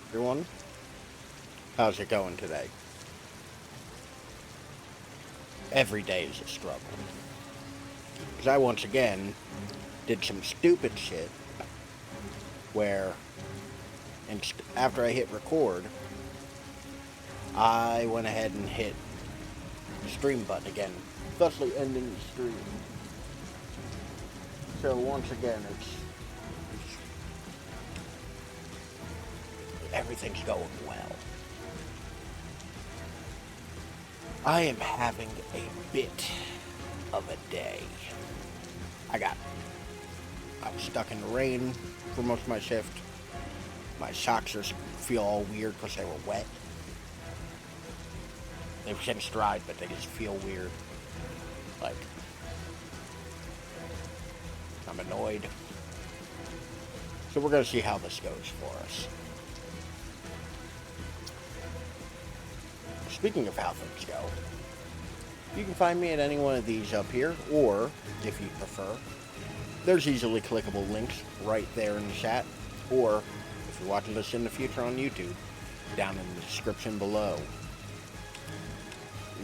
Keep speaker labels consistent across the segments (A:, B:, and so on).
A: Everyone, how's it going today? Every day is a struggle. Because I once again did some stupid shit where after I hit record, I went ahead and hit the stream button again, thusly ending the stream. So once again, everything's going well. I am having a bit of a day. I was stuck in the rain for most of my shift. My socks feel all weird because they were wet. They've since dried, but they just feel weird. Like, I'm annoyed. So we're going to see how this goes for us. Speaking of how things go, you can find me at any one of these up here, or, if you prefer, there's easily clickable links right there in the chat, or, if you're watching this in the future on YouTube, down in the description below.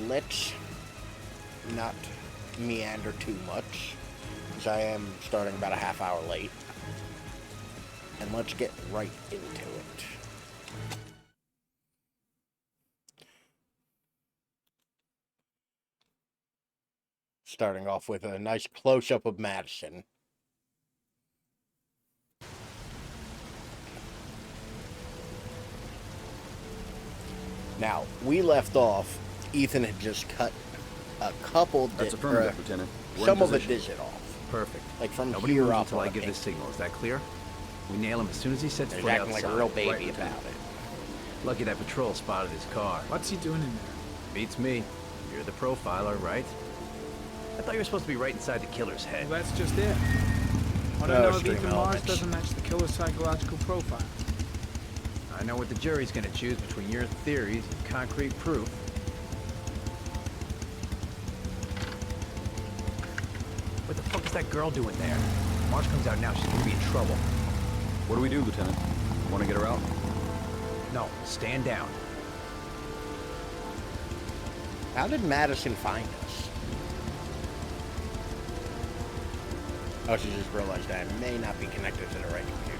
A: Let's not meander too much, because I am starting about a half hour late, and let's get right into it. Starting off with a nice close-up of Madison. Now, we left off, Ethan had just cut a couple
B: Lieutenant.
A: Some of a digit off.
C: Perfect.
A: Like from
C: Nobody
A: here
C: moves
A: up
C: until I give this signal. Is that clear? We nail him as soon as he sets
A: He's
C: foot
A: acting
C: outside.
A: like a real baby
C: Right,
A: about it.
C: Lucky that patrol spotted his car.
D: What's he doing in there?
C: Beats me. You're the profiler, right? I thought you were supposed to be right inside the killer's head.
D: Well, that's just it. I don't know if
A: stream
D: Ethan Mars
A: elements.
D: doesn't match the killer's psychological profile.
C: I know what the jury's gonna choose between your theories and concrete proof. What the fuck is that girl doing there? Marge comes out now, she's gonna be in trouble.
B: What do we do, Lieutenant? Want to get her out?
C: No, stand down.
A: How did Madison find us? Oh, she just realized I may not be connected to the right computer.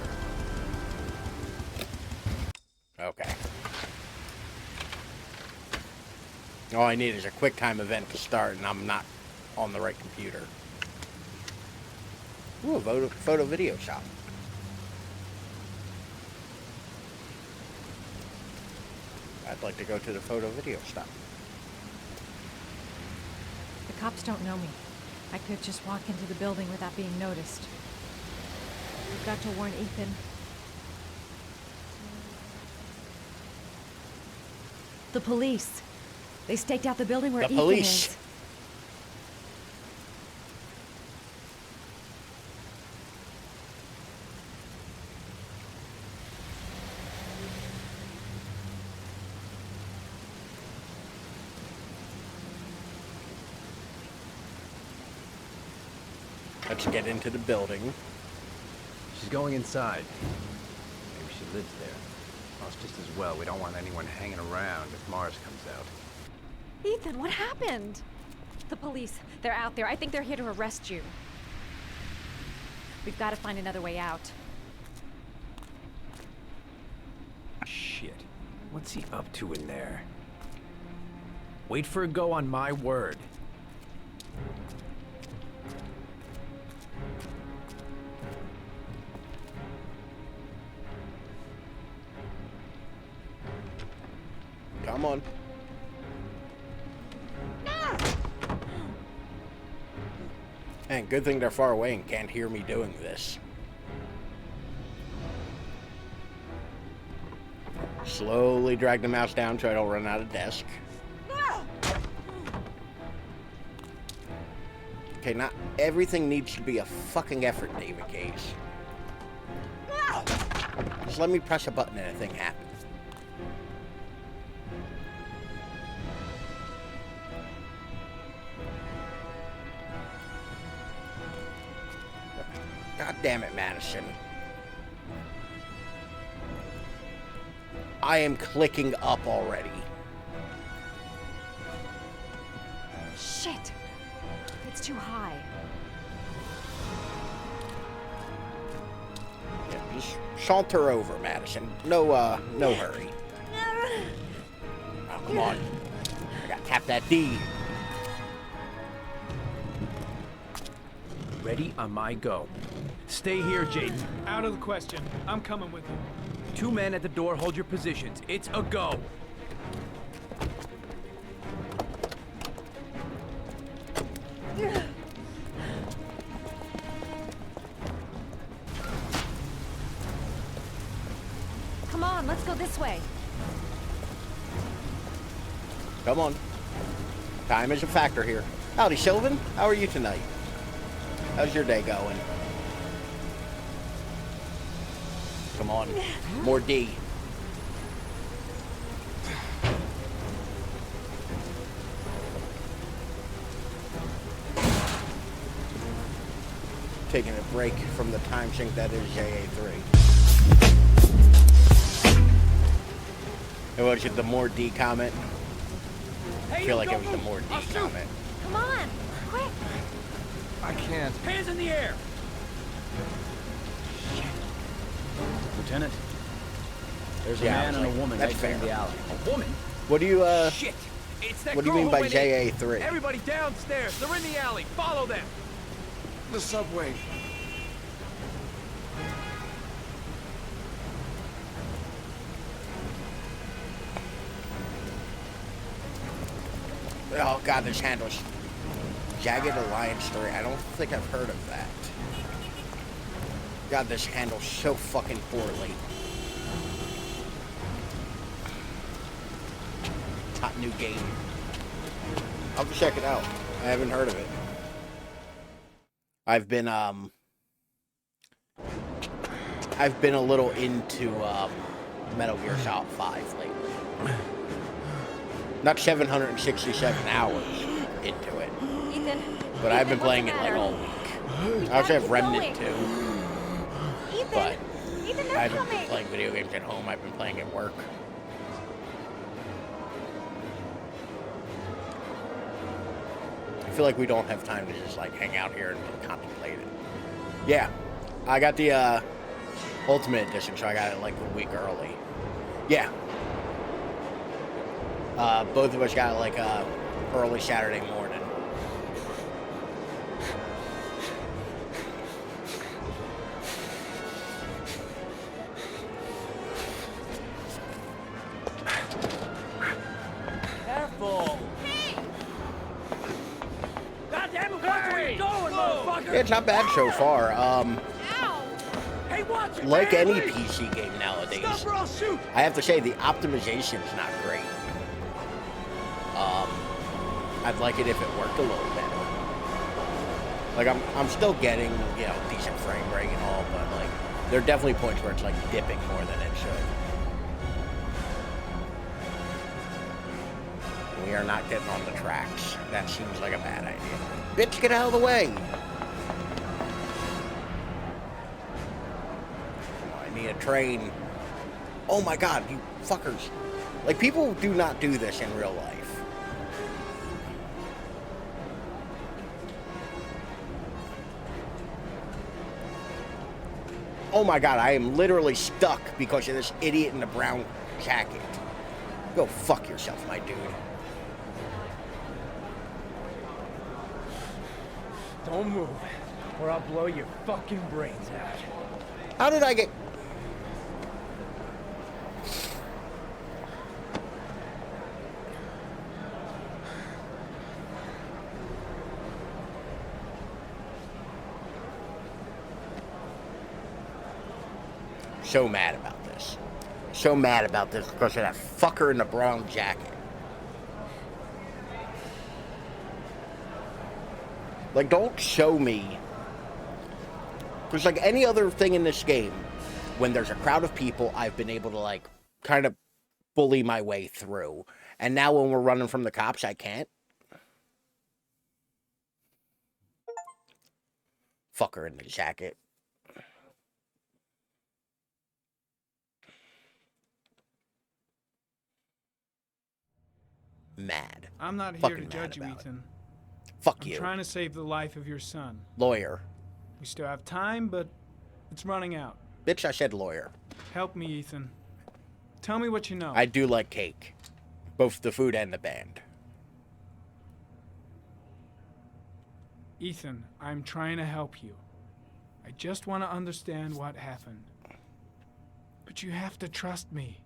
A: Okay. All I need is a QuickTime event to start, and I'm not on the right computer. Ooh, a photo video shop. I'd like to go to the photo video shop.
E: The cops don't know me. I could just walk into the building without being noticed. We've got to warn Ethan. The police. They staked out the building where
A: The
E: Ethan
A: police.
E: is.
A: Let's get into the building.
C: She's going inside. Maybe she lives there. Well, it's just as well. We don't want anyone hanging around if Mars comes out.
E: Ethan, what happened? The police. They're out there. I think they're here to arrest you. We've got to find another way out.
C: Shit. What's he up to in there? Wait for a go on my word.
A: Come on. And good thing they're far away and can't hear me doing this. Slowly drag the mouse down so I don't run out of desk. Okay, not everything needs to be a fucking effort, David Case. Just let me press a button and a thing happens. God damn it, Madison. I am clicking up already.
E: Shit! It's too high.
A: Yeah, just saunter over, Madison. No hurry. Oh, come on. I gotta tap that D.
C: Ready on my go. Stay here, Jaden.
D: Out of the question. I'm coming with you.
C: 2 men at the door, hold your positions. It's a go.
E: Come on, let's go this way.
A: Come on. Time is a factor here. Howdy, Sylvan. How are you tonight? How's your day going? Come on. More D. Taking a break from the time sink that is JA3. It was the more D comment. I feel like it was the more D comment.
E: Come on, quick!
C: I can't.
B: Hands in the air! Lieutenant, there's a man and a woman
A: that's
B: right there in
A: fair.
B: the alley. A woman?
A: What do you
C: Shit! It's that
A: what do you
C: girl
A: mean
C: who
A: by
C: went in.
A: JA3?
C: Everybody downstairs. They're in the alley. Follow them.
F: The subway.
A: Oh god, this handles Jagged Alliance 3. I don't think I've heard of that. God, this handles so fucking poorly. Hot new game. I'll have to check it out. I haven't heard of it. I've been a little into Metal Gear Solid 5 lately. Not 767 hours into it,
E: Ethan.
A: but I've been
E: Ethan,
A: playing it
E: what's
A: like
E: the matter?
A: all week.
E: We've
A: I also
E: gotta
A: have
E: keep
A: Remnant
E: going.
A: 2,
E: Ethan.
A: but
E: Ethan,
A: I
E: they're
A: haven't been
E: coming.
A: playing video games at home. I've been playing at work. I feel like we don't have time to just like hang out here and contemplate it. Yeah, I got the Ultimate Edition, so I got it like a week early. Yeah. Both of us got it like early Saturday morning.
C: Careful. God damn it! Watch where you're going, motherfucker!
A: Yeah, it's not bad so far.
C: Hey, watch it,
A: Like
C: man,
A: any
C: please.
A: PC game nowadays,
C: Stop or I'll shoot.
A: I have to say the optimization's not great. I'd like it if it worked a little better. Like I'm still getting, you know, decent frame rate and all, but like there are definitely points where it's like dipping more than it should. We are not getting on the tracks. That seems like a bad idea. Bitch, get out of the way! I need a train. Oh my god, you fuckers. Like, people do not do this in real life. Oh my god, I am literally stuck because of this idiot in the brown jacket. Go fuck yourself, my dude.
C: Don't move, or I'll blow your fucking brains out.
A: How did I get... So mad about this. So mad about this because of that fucker in the brown jacket. Like, don't show me. Because, like, any other thing in this game, when there's a crowd of people, I've been able to, like, kind of bully my way through. And now when we're running from the cops, I can't. Fucker in the jacket.
D: I'm not here
A: Fucking
D: to
A: mad
D: judge you,
A: about it.
D: Ethan.
A: Fuck
D: I'm
A: you.
D: trying to save the life of your son.
A: Lawyer.
D: We still have time, but it's running out.
A: Bitch, I said lawyer.
D: Help me, Ethan. Tell me what you know.
A: I do like cake. Both the food and the band.
D: Ethan, I'm trying to help you. I just want to understand what happened. But you have to trust me.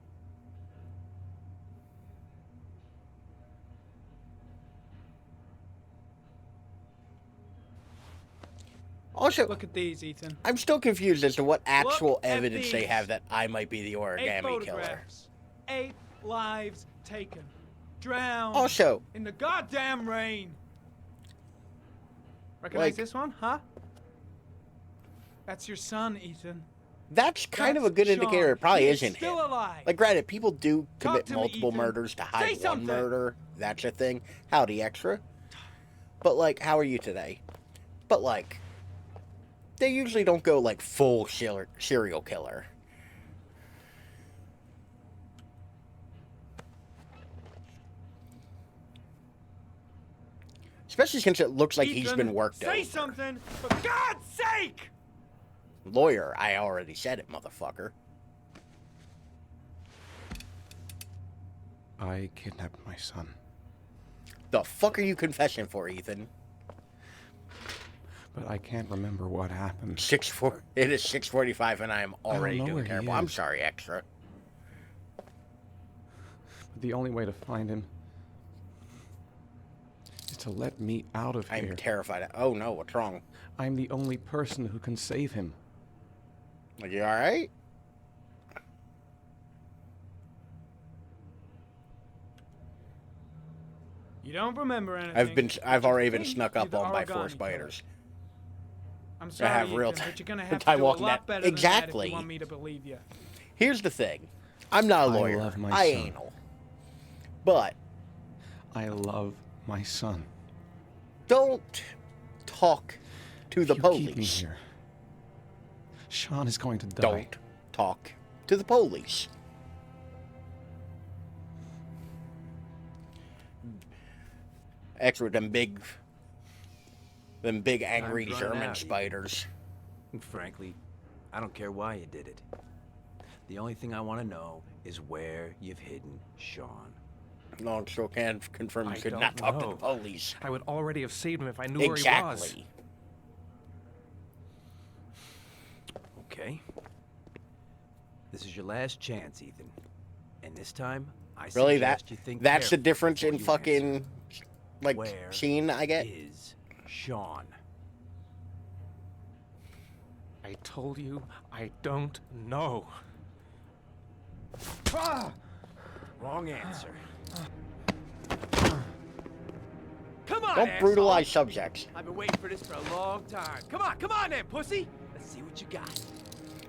A: Also,
D: Look at these, Ethan.
A: I'm still confused as to what actual
D: Look at
A: evidence they
D: these.
A: have that I might be the
D: 8
A: origami killer.
D: photographs. 8 lives taken. Drowned.
A: Also,
D: In the goddamn rain. Recognize
A: Like-
D: this one, huh? That's your son, Ethan.
A: that's kind of a
D: That's
A: good
D: Sean.
A: indicator. It probably
D: He
A: isn't
D: is still
A: him.
D: alive.
A: Like, granted, people do
D: Talk
A: commit
D: to me,
A: multiple
D: Ethan.
A: murders to
D: Say
A: hide one
D: something.
A: murder. That's a thing. Howdy, extra. But, like, how are you today? But, like, they usually don't go, like, full serial killer. Especially since it looks like he's
D: Ethan,
A: been worked
D: say
A: over.
D: something, for God's sake!
A: Lawyer, I already said it, motherfucker.
F: I kidnapped my son.
A: The fuck are you confessing for, Ethan?
F: But I can't remember what happened.
A: It is 6:45 and I am already
F: know
A: doing
F: where he
A: terrible. I'm
F: is.
A: sorry, extra.
F: But the only way to find him is to let me out of
A: I'm
F: here.
A: terrified. Oh no, what's wrong?
F: I'm the only person who can save him.
A: Are you alright?
D: You don't remember anything.
A: I've
D: Just
A: already been
D: think
A: snuck
D: you're
A: up
D: the
A: on by
D: origami
A: 4
D: killer.
A: spiders.
D: I'm sorry,
A: have real
D: Ethan,
A: time-
D: but you're gonna have to
A: time
D: do a
A: walking
D: lot
A: that-
D: better than that
A: Exactly.
D: if you want me to believe you.
A: Here's the thing. I'm not a
F: I
A: lawyer.
F: love my
A: I
F: son.
A: anal. But
F: I love my son.
A: don't talk to the
F: If you keep me
A: police.
F: here, Sean is going to die.
A: Don't talk to the police. Extra them big angry
C: Time's running
A: German
C: out.
A: spiders.
C: Frankly, I don't care why you did it. The only thing I want to know is where you've hidden Sean.
A: No, still can't confirm you
G: I
A: could
G: don't
A: not talk to
G: know.
A: the police.
G: I would already have saved him if I knew where he was.
A: Exactly.
C: Okay? This is your last chance, Ethan. And this time, I
A: Really,
C: suggest you think
A: that's the
C: carefully
A: difference
C: before
A: in
C: you
A: fucking
C: answer.
A: like
C: Where
A: scene I get.
C: is Sean?
G: I told you, I don't know.
C: Wrong answer. Come on,
A: Don't
C: asshole.
A: brutalize subjects.
C: I've been waiting for this for a long time. Come on then, pussy. Let's see what you got.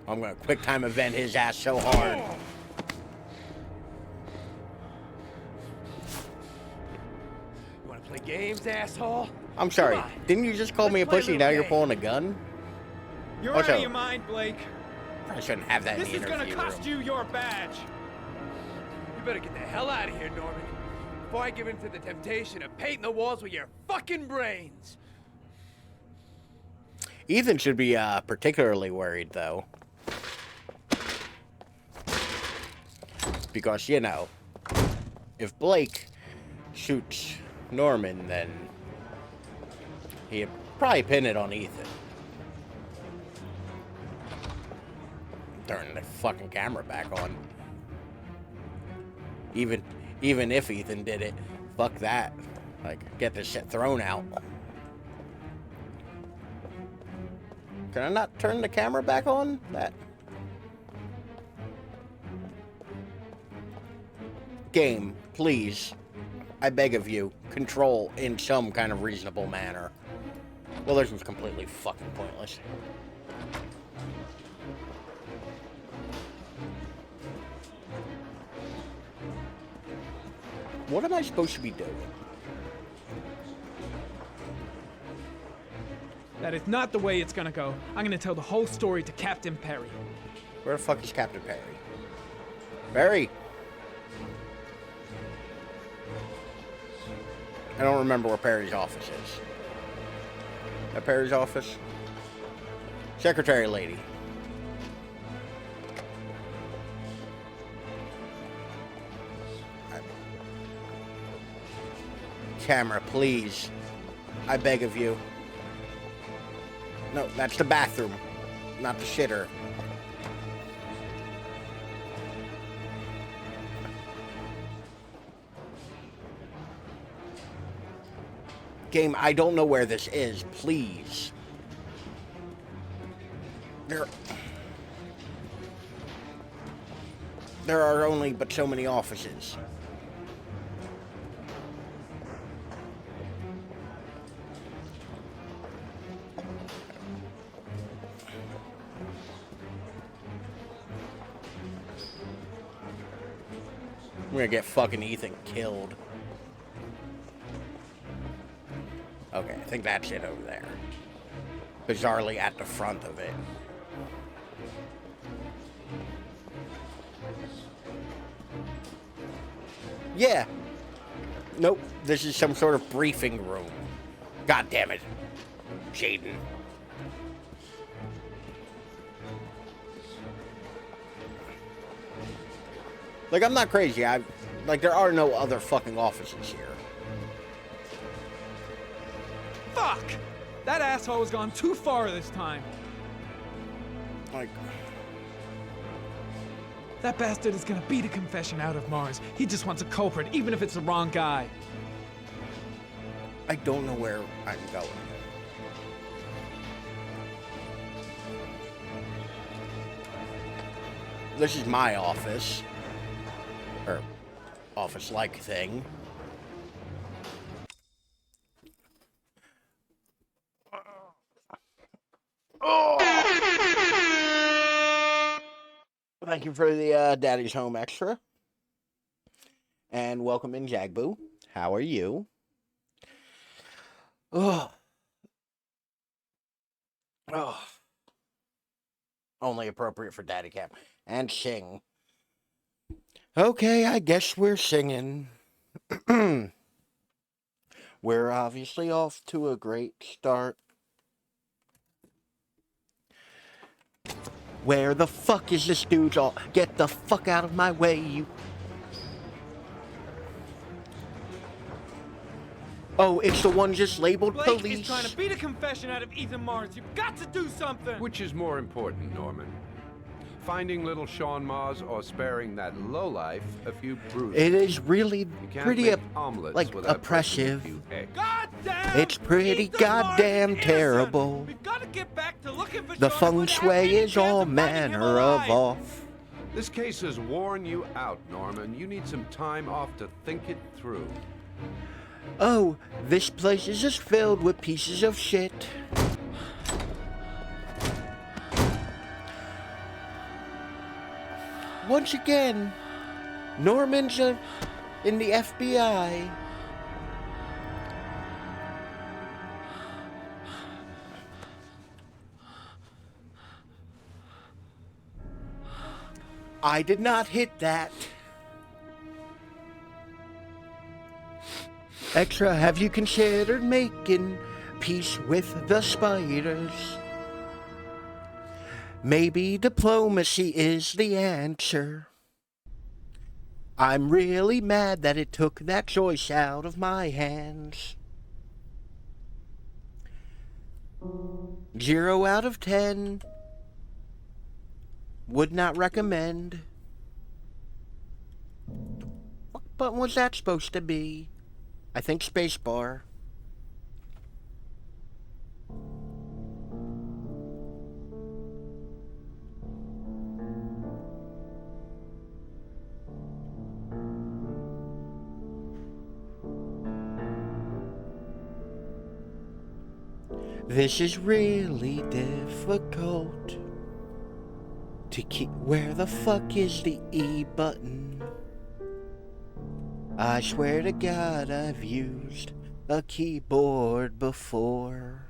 A: I'm gonna quick time event his ass so hard.
C: You wanna play games, asshole?
A: I'm sorry.
C: Come on.
A: Didn't you just call
C: Let's
A: me a
C: play a
A: pussy?
C: little
A: Now you're
C: game.
A: pulling a gun?
D: You're
A: Also-
D: out of your mind, Blake.
A: I shouldn't have that
D: This
A: in
D: is
A: the
D: gonna
A: interview
D: cost
A: room.
D: you your badge.
C: You better get the hell out of here, Norman. Before I give in to the temptation of painting the walls with your fucking brains.
A: Ethan should be particularly worried though, because you know, if Blake shoots Norman, then he'd probably pin it on Ethan. Turn the fucking camera back on. Even if Ethan did it, fuck that. Like, get this shit thrown out. Can I not turn the camera back on? That game, please. I beg of you, control in some kind of reasonable manner. Well, this was completely fucking pointless. What am I supposed to be doing?
D: That is not the way it's gonna go. I'm gonna tell the whole story to Captain Perry.
A: Where the fuck is Captain Perry? Perry! I don't remember where Perry's office is. At Perry's office? Secretary lady. Camera, please. I beg of you. No, that's the bathroom, not the shitter. Game, I don't know where this is. Please. There are only but so many offices. I'm gonna get fucking Ethan killed. Okay, I think that's it over there. Bizarrely at the front of it. Yeah. Nope, this is some sort of briefing room. God damn it. Jaden. Like, I'm not crazy. Like, there are no other fucking offices here.
D: Fuck! That asshole has gone too far this time.
A: Like,
D: That bastard is gonna beat a confession out of Mars. He just wants a culprit, even if it's the wrong guy.
A: I don't know where I'm going. This is my office. Or office-like thing. Thank you for the Daddy's Home Extra. And welcome in, Jagboo. How are you? Oh. Oh. Only appropriate for Daddy Cam. And sing. Okay, I guess we're singing. We're obviously off to a great start. Where the fuck is this dude's all? Get the fuck out of my way, you. Oh, it's the one just labeled
D: Blake
A: police.
D: is trying to beat a confession out of Ethan Mars. You've got to do something!
H: Which is more important, Norman? Finding little Sean Mars or sparing that lowlife a few bruises?
A: It is really
H: You can't
A: pretty,
H: make omelets
A: like,
H: without
A: oppressive.
H: breaking a few eggs.
D: God damn!
A: It's pretty
D: Ethan
A: goddamn
D: Mars is
A: terrible.
D: innocent. We've got to get back to looking for
A: The
D: Sean
A: feng
D: without
A: shui
D: any
A: is
D: chance
A: all
D: of finding him
A: manner of
D: alive.
A: off.
H: This case has worn you out, Norman. You need some time off to think it through.
A: Oh, this place is just filled with pieces of shit. Once again, Norman's in the FBI. I did not hit that. Extra, have you considered making peace with the spiders? Maybe diplomacy is the answer. I'm really mad that it took that choice out of my hands. 0 out of 10. Would not recommend. What button was that supposed to be? I think spacebar. This is really difficult to keep. Where the fuck is the E button? I swear to God I've used a keyboard before.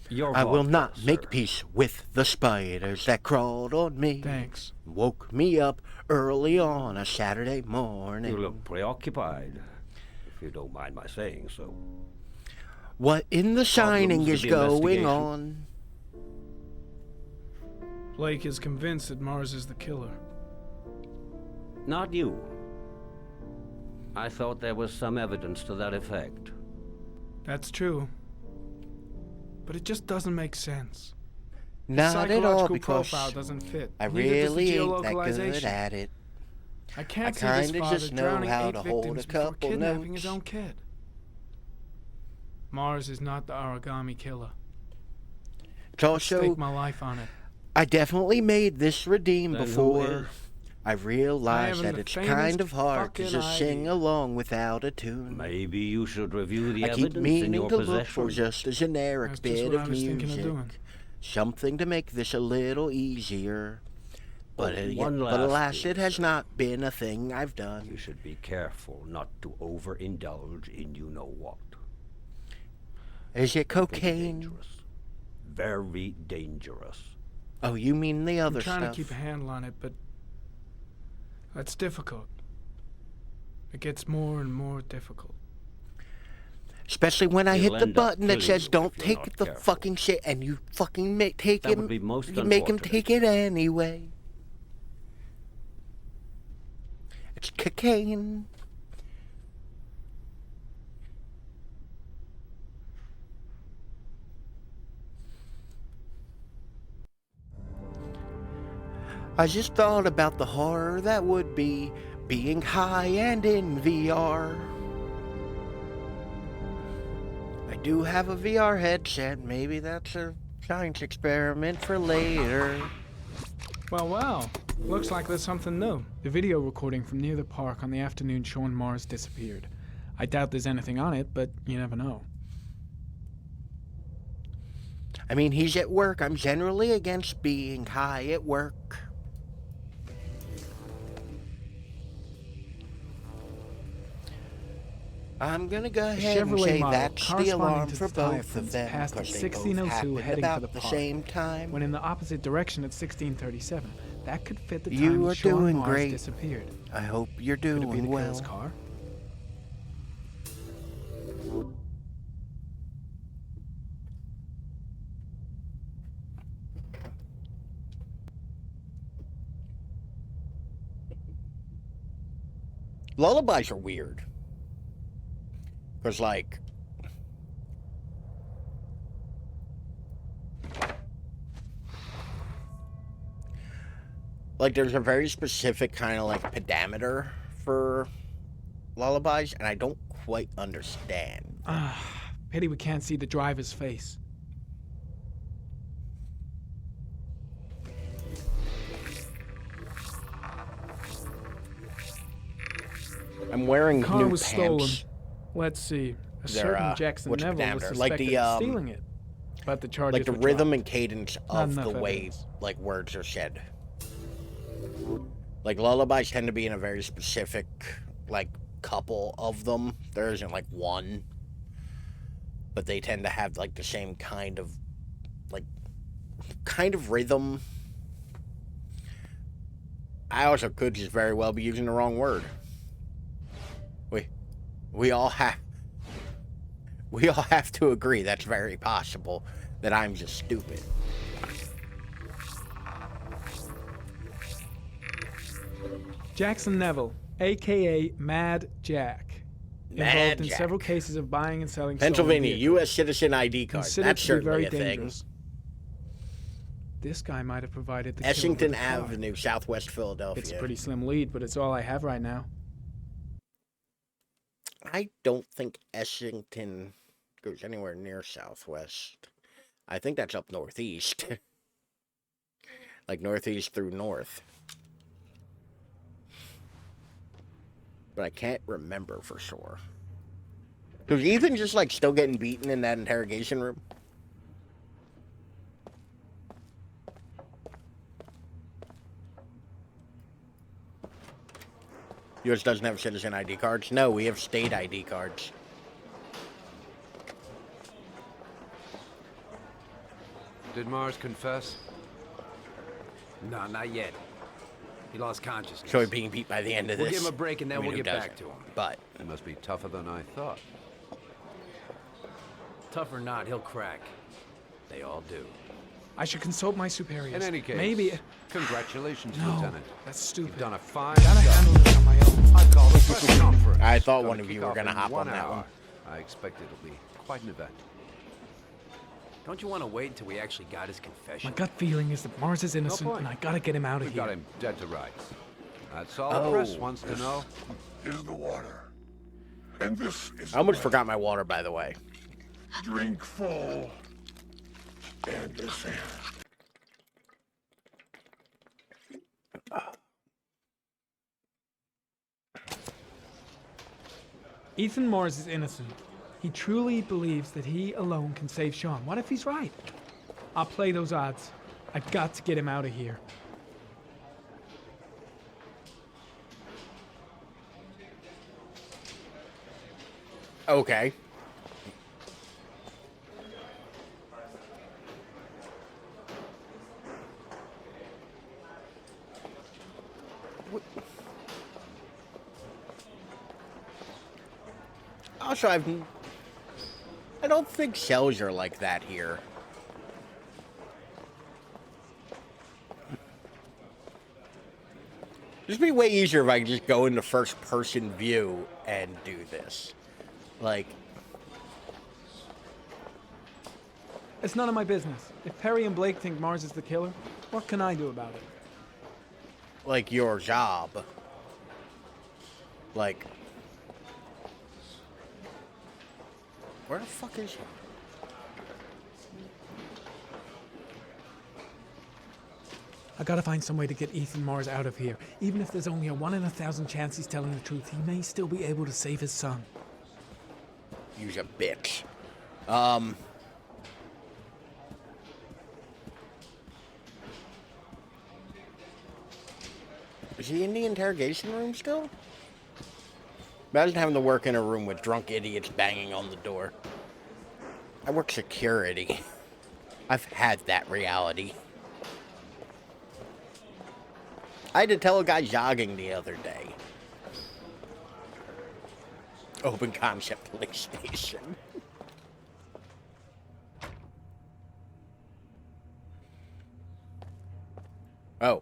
I: Your
A: I will
I: vodka,
A: not
I: sir.
A: make peace with the spiders that crawled on me.
D: Thanks.
A: Woke me up early on a Saturday
I: You
A: morning.
I: look preoccupied, if you don't mind my saying so.
A: What in the Shining
I: Problems
A: is
I: with the
A: going
I: investigation?
A: on?
D: Blake is convinced that Mars is the killer.
I: Not you. I thought there was some evidence to that effect.
D: That's true. But it just doesn't make sense.
A: Not at all,
D: Psychological
A: because
D: profile doesn't fit.
A: I
D: Neither does the
A: really ain't that good
D: geolocalization.
A: at it.
D: I can't
A: I
D: see this
A: kinda
D: father
A: just know
D: drowning
A: how
D: 8
A: to hold
D: victims
A: a
D: before
A: couple
D: kidnapping his
A: notes.
D: own kid. Mars is not the origami killer.
A: It's
D: I'd
A: also,
D: stake my life on it.
A: I definitely made this redeem
I: Then who
A: before.
I: is?
A: I realized
D: I haven't
A: that
D: the
A: it's
D: faintest
A: kind of hard to
D: fucking
A: just sing
D: idea.
A: along without a tune.
I: Maybe you should review the
A: I keep
I: evidence in
A: meaning
I: your
A: to look for
I: possession.
A: just a generic
D: That's just
A: bit
D: what I
A: of
D: was thinking of
A: music.
D: doing.
A: Something to make this a little easier. But,
I: Oh,
A: but
I: one
A: alas,
I: last
A: it
I: thing,
A: has
I: sir.
A: not been a thing I've
I: You
A: done.
I: should be careful not to overindulge in you-know-what.
A: Is it
I: It can be
A: cocaine?
I: dangerous. Very dangerous.
A: Oh, you mean the
D: I'm
A: other
D: trying
A: stuff?
D: to keep a handle on it, but that's difficult. It gets more and more difficult.
A: Especially when I
I: It'll
A: hit the
I: end up
A: button that
I: killing
A: says
I: you
A: don't
I: if you're
A: take
I: not
A: the
I: careful.
A: fucking shit, and you fucking take
I: That
A: him.
I: would be most
A: You make him
I: unfortunate.
A: take it anyway. It's cocaine. I just thought about the horror that would be being high and in VR. I do have a VR headset. Maybe that's a science experiment for later.
D: Well. Looks like there's something new. The video recording from near the park on the afternoon Sean Mars disappeared. I doubt there's anything on it, but you never know.
A: I mean, he's at work. I'm generally against being high at work. I'm gonna go ahead and
D: Chevrolet
A: say
D: model
A: that's the
D: corresponding
A: alarm
D: to
A: for
D: the tire
A: both of
D: prints
A: them
D: passed at
A: because they both
D: 1602
A: happened
D: heading for
A: about
D: the
A: the
D: park.
A: same time.
D: When in the opposite direction at 1637, that could fit the
A: You
D: time
A: are
D: Sean
A: doing
D: Mars
A: great.
D: disappeared.
A: I hope you're
D: Could it be
A: doing
D: the
A: well.
D: killer's car?
A: Lullabies are weird. Because, like, there's a very specific kind of, like, pedometer for lullabies, and I don't quite understand.
D: Pity we can't see the driver's face.
A: I'm wearing
D: Car
A: new
D: was
A: pants.
D: stolen. Let's see. A
A: They're,
D: certain Jackson
A: what's
D: Neville was
A: pedometer?
D: suspected
A: Like the,
D: of stealing it, but the charges
A: Like the
D: were
A: rhythm
D: dropped.
A: and cadence
D: Not
A: of
D: enough
A: the way,
D: evidence.
A: like, words are said. Like, lullabies tend to be in a very specific, like, couple of them. There isn't, like, one. But they tend to have, like, the same kind of, like, rhythm. I also could just very well be using the wrong word. We all have to agree that's very possible that I'm just stupid.
D: Jackson Neville, a.k.a. Mad Jack.
A: Mad
D: Involved in
A: Jack.
D: several cases of buying and selling stolen
A: Pennsylvania,
D: vehicles.
A: U.S. citizen ID card.
D: Considered
A: That's
D: to be very
A: certainly a thing.
D: dangerous. This guy might have provided the
A: Essington
D: killer with the car.
A: Avenue, Southwest Philadelphia.
D: It's a pretty slim lead, but it's all I have right now.
A: I don't think Essington goes anywhere near Southwest. I think that's up northeast. Like northeast through north. But I can't remember for sure. Was Ethan just like still getting beaten in that interrogation room? Yours doesn't have citizen ID cards? No, we have state ID cards.
H: Did Mars confess?
C: No, not yet. He lost consciousness.
A: So he's being beat by the end of
C: We'll
A: this.
C: give him a break and then
A: I mean,
C: we'll
A: who
C: get back
A: doesn't?
C: to him.
A: But
H: It must be tougher than I thought.
C: Tough or not, he'll crack. They all do.
D: I should consult my superiors.
H: In any case,
D: Maybe.
H: congratulations,
D: No,
H: Lieutenant.
D: that's stupid.
H: You've done a fine
D: I gotta
H: job.
D: handle this on my own.
H: I call the press conference.
A: I thought
H: Gonna
A: one of you
H: kick
A: were
H: off
A: gonna
H: in
A: hop on
H: 1
A: that
H: hour.
A: one.
H: I expect it'll be quite an event.
C: Don't you want to wait until we actually got his confession?
D: My gut feeling is that Mars is innocent,
H: point.
D: and I gotta get him out of
H: We've
D: here.
H: got him dead to rights. That's all
A: Oh.
H: the press wants to know.
J: Is the water. And this is
A: I almost
J: the
A: forgot my water, by the way.
J: drink full. And this end.
D: Ethan Mars is innocent. He truly believes that he alone can save Sean. What if he's right? I'll play those odds. I've got to get him out of here.
A: Okay. Also, I don't think shells are like that here. It'd be way easier if I could just go into first-person view and do this. Like,
D: It's none of my business. If Perry and Blake think Mars is the killer, what can I do about it?
A: like your job. Like, where the fuck is he?
D: I gotta find some way to get Ethan Mars out of here. Even if there's only a 1 in 1,000 chance he's telling the truth, he may still be able to save his son.
A: Use a bitch. Is he in the interrogation room still? Imagine having to work in a room with drunk idiots banging on the door. I work security. I've had that reality. I had to tell a guy jogging the other day. Open concept police station. Oh.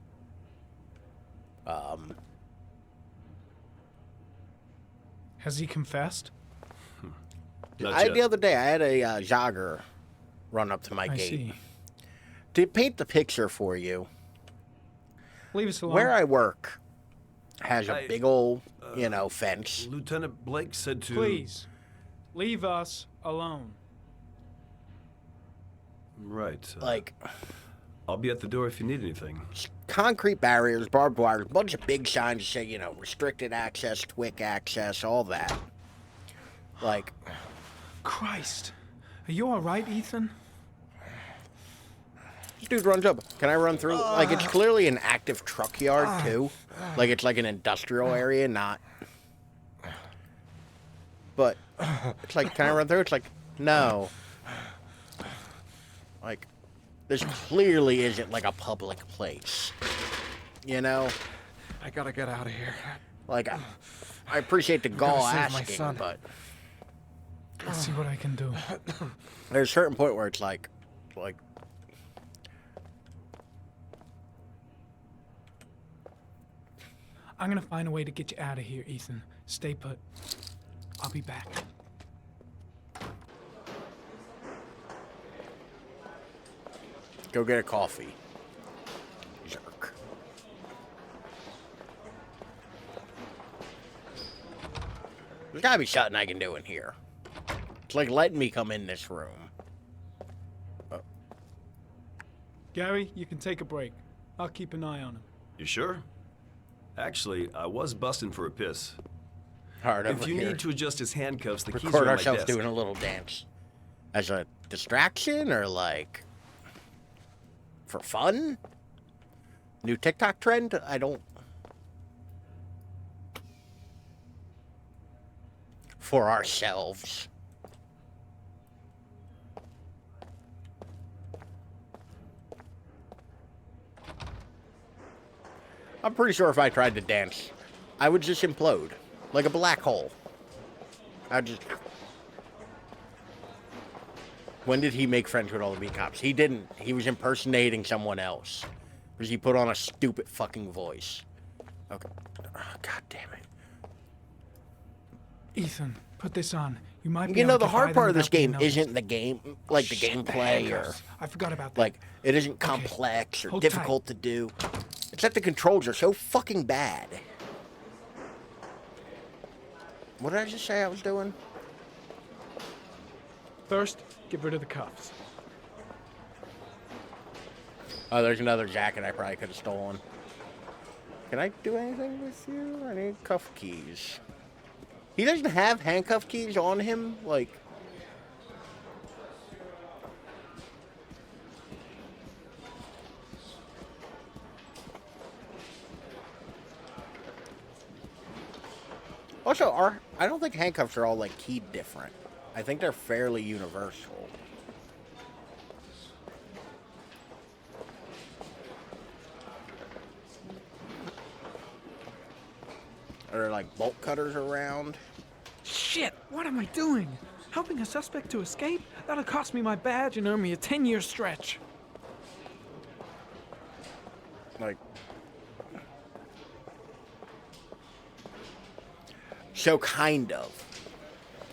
D: Has he confessed?
A: The other day, I had a jogger run up to my
D: I
A: gate.
D: see.
A: To paint the picture for you,
D: Leave us alone.
A: where I work has a big old, fence.
B: Lieutenant Blake said to...
D: Please, leave us alone.
B: Right.
A: Like,
B: I'll be at the door if you need anything.
A: concrete barriers, barbed wire, a bunch of big signs that say, restricted access, quick access, all that. Like,
D: Christ. Are you alright, Ethan?
A: this dude runs up. Can I run through? Like, it's clearly an active truck yard, too. Like, it's like an industrial area, not... But, it's like, can I run through? It's like, no. Like, this clearly isn't, like, a public place. You know?
F: I gotta get out of here.
A: Like, I appreciate the gall
F: save my
A: asking,
F: son.
A: but
D: Let's see what I can do.
A: there's a certain point where it's like,
D: I'm gonna find a way to get you out of here, Ethan. Stay put. I'll be back.
A: go get a coffee. Jerk. There's gotta be something I can do in here. It's like letting me come in this room.
D: Gary, you can take a break. I'll keep an eye on him.
B: You sure? Actually, I was busting for a piss.
A: Hard over
B: If you
A: here.
B: need to adjust his handcuffs, the keys are
A: Record
B: on my
A: ourselves
B: desk.
A: doing a little dance. As a distraction or like for fun? New TikTok trend? I don't... For ourselves. I'm pretty sure if I tried to dance, I would just implode. Like a black hole. I'd just... When did he make friends with all the beat cops? He didn't. He was impersonating someone else. Because he put on a stupid fucking voice. Okay. Oh, God damn it.
D: Ethan, put this on. You might be
A: You know,
D: able
A: the
D: to
A: hard
D: buy
A: part
D: them
A: of this
D: without being
A: game
D: noticed.
A: isn't the game, like the gameplay, or...
D: I forgot about that.
A: Like, it isn't complex or
D: Hold
A: difficult to do. It's that the controls are so fucking bad. What did I just say I was doing?
D: First, get rid of the cuffs.
A: Oh, there's another jacket I probably could have stolen. Can I do anything with you? I need cuff keys. He doesn't have handcuff keys on him? Like... Also, I don't think handcuffs are all, like, keyed different. I think they're fairly universal. Are there, like, bolt cutters around?
D: Shit! What am I doing? Helping a suspect to escape? That'll cost me my badge and earn me a 10-year stretch.
A: Like... So, kind of.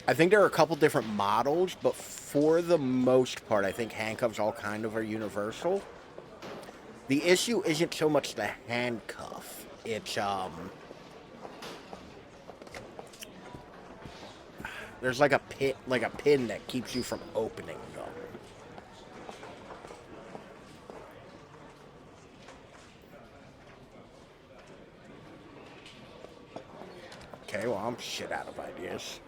A: I think there are a couple different models, but for the most part, I think handcuffs all kind of are universal. The issue isn't so much the handcuff. It's, there's like a pin that keeps you from opening them. Okay, well, I'm shit out of ideas.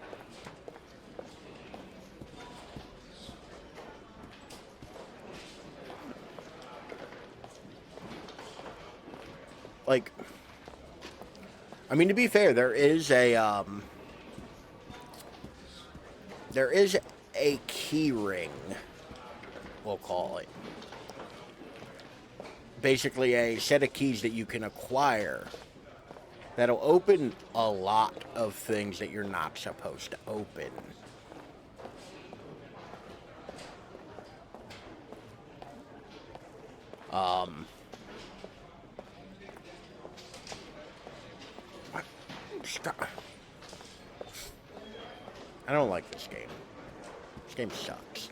A: Like, I mean, to be fair, there is a key ring, we'll call it. Basically a set of keys that you can acquire that'll open a lot of things that you're not supposed to open. What? Stop. I don't like this game. This game sucks.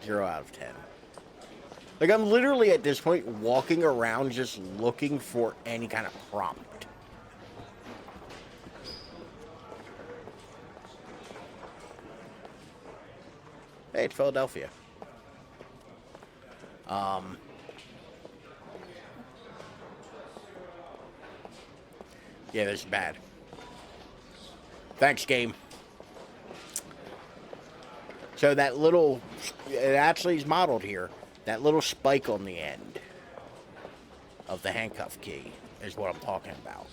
A: 0 out of 10. Like, I'm literally at this point walking around just looking for any kind of prompt. Hey, it's Philadelphia. Yeah, this is bad. Thanks, game. So that little, it actually is modeled here. That little spike on the end of the handcuff key is what I'm talking about.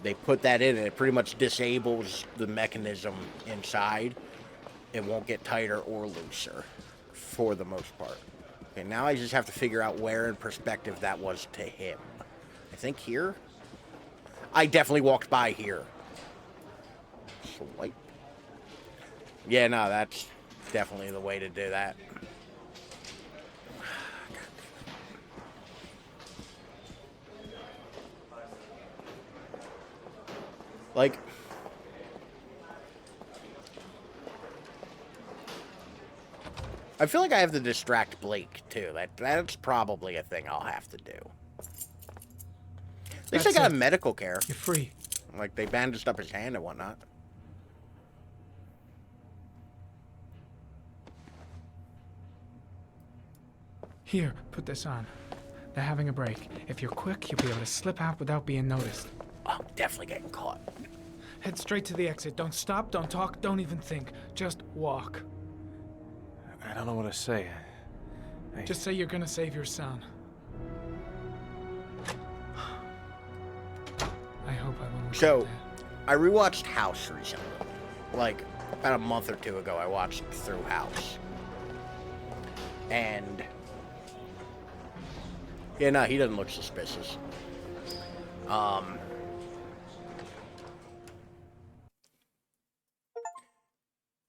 A: They put that in and it pretty much disables the mechanism inside. It won't get tighter or looser for the most part. Okay, now I just have to figure out where in perspective that was to him. I think here? I definitely walked by here. Swipe. Yeah, no, that's definitely the way to do that. Like, I feel like I have to distract Blake, too. That's probably a thing I'll have to do. At least I got medical care.
D: You're free.
A: Like, they bandaged up his hand and whatnot.
D: Here, put this on. They're having a break. If you're quick, you'll be able to slip out without being noticed.
A: Oh, I'm definitely getting caught.
D: Head straight to the exit. Don't stop, don't talk, don't even think. Just walk.
F: I don't know what to say.
D: Just say you're gonna save your son. I hope I won't regret
A: So,
D: that.
A: I rewatched House recently. Like, about a month or two ago, I watched through House. And Yeah, no, he doesn't look suspicious.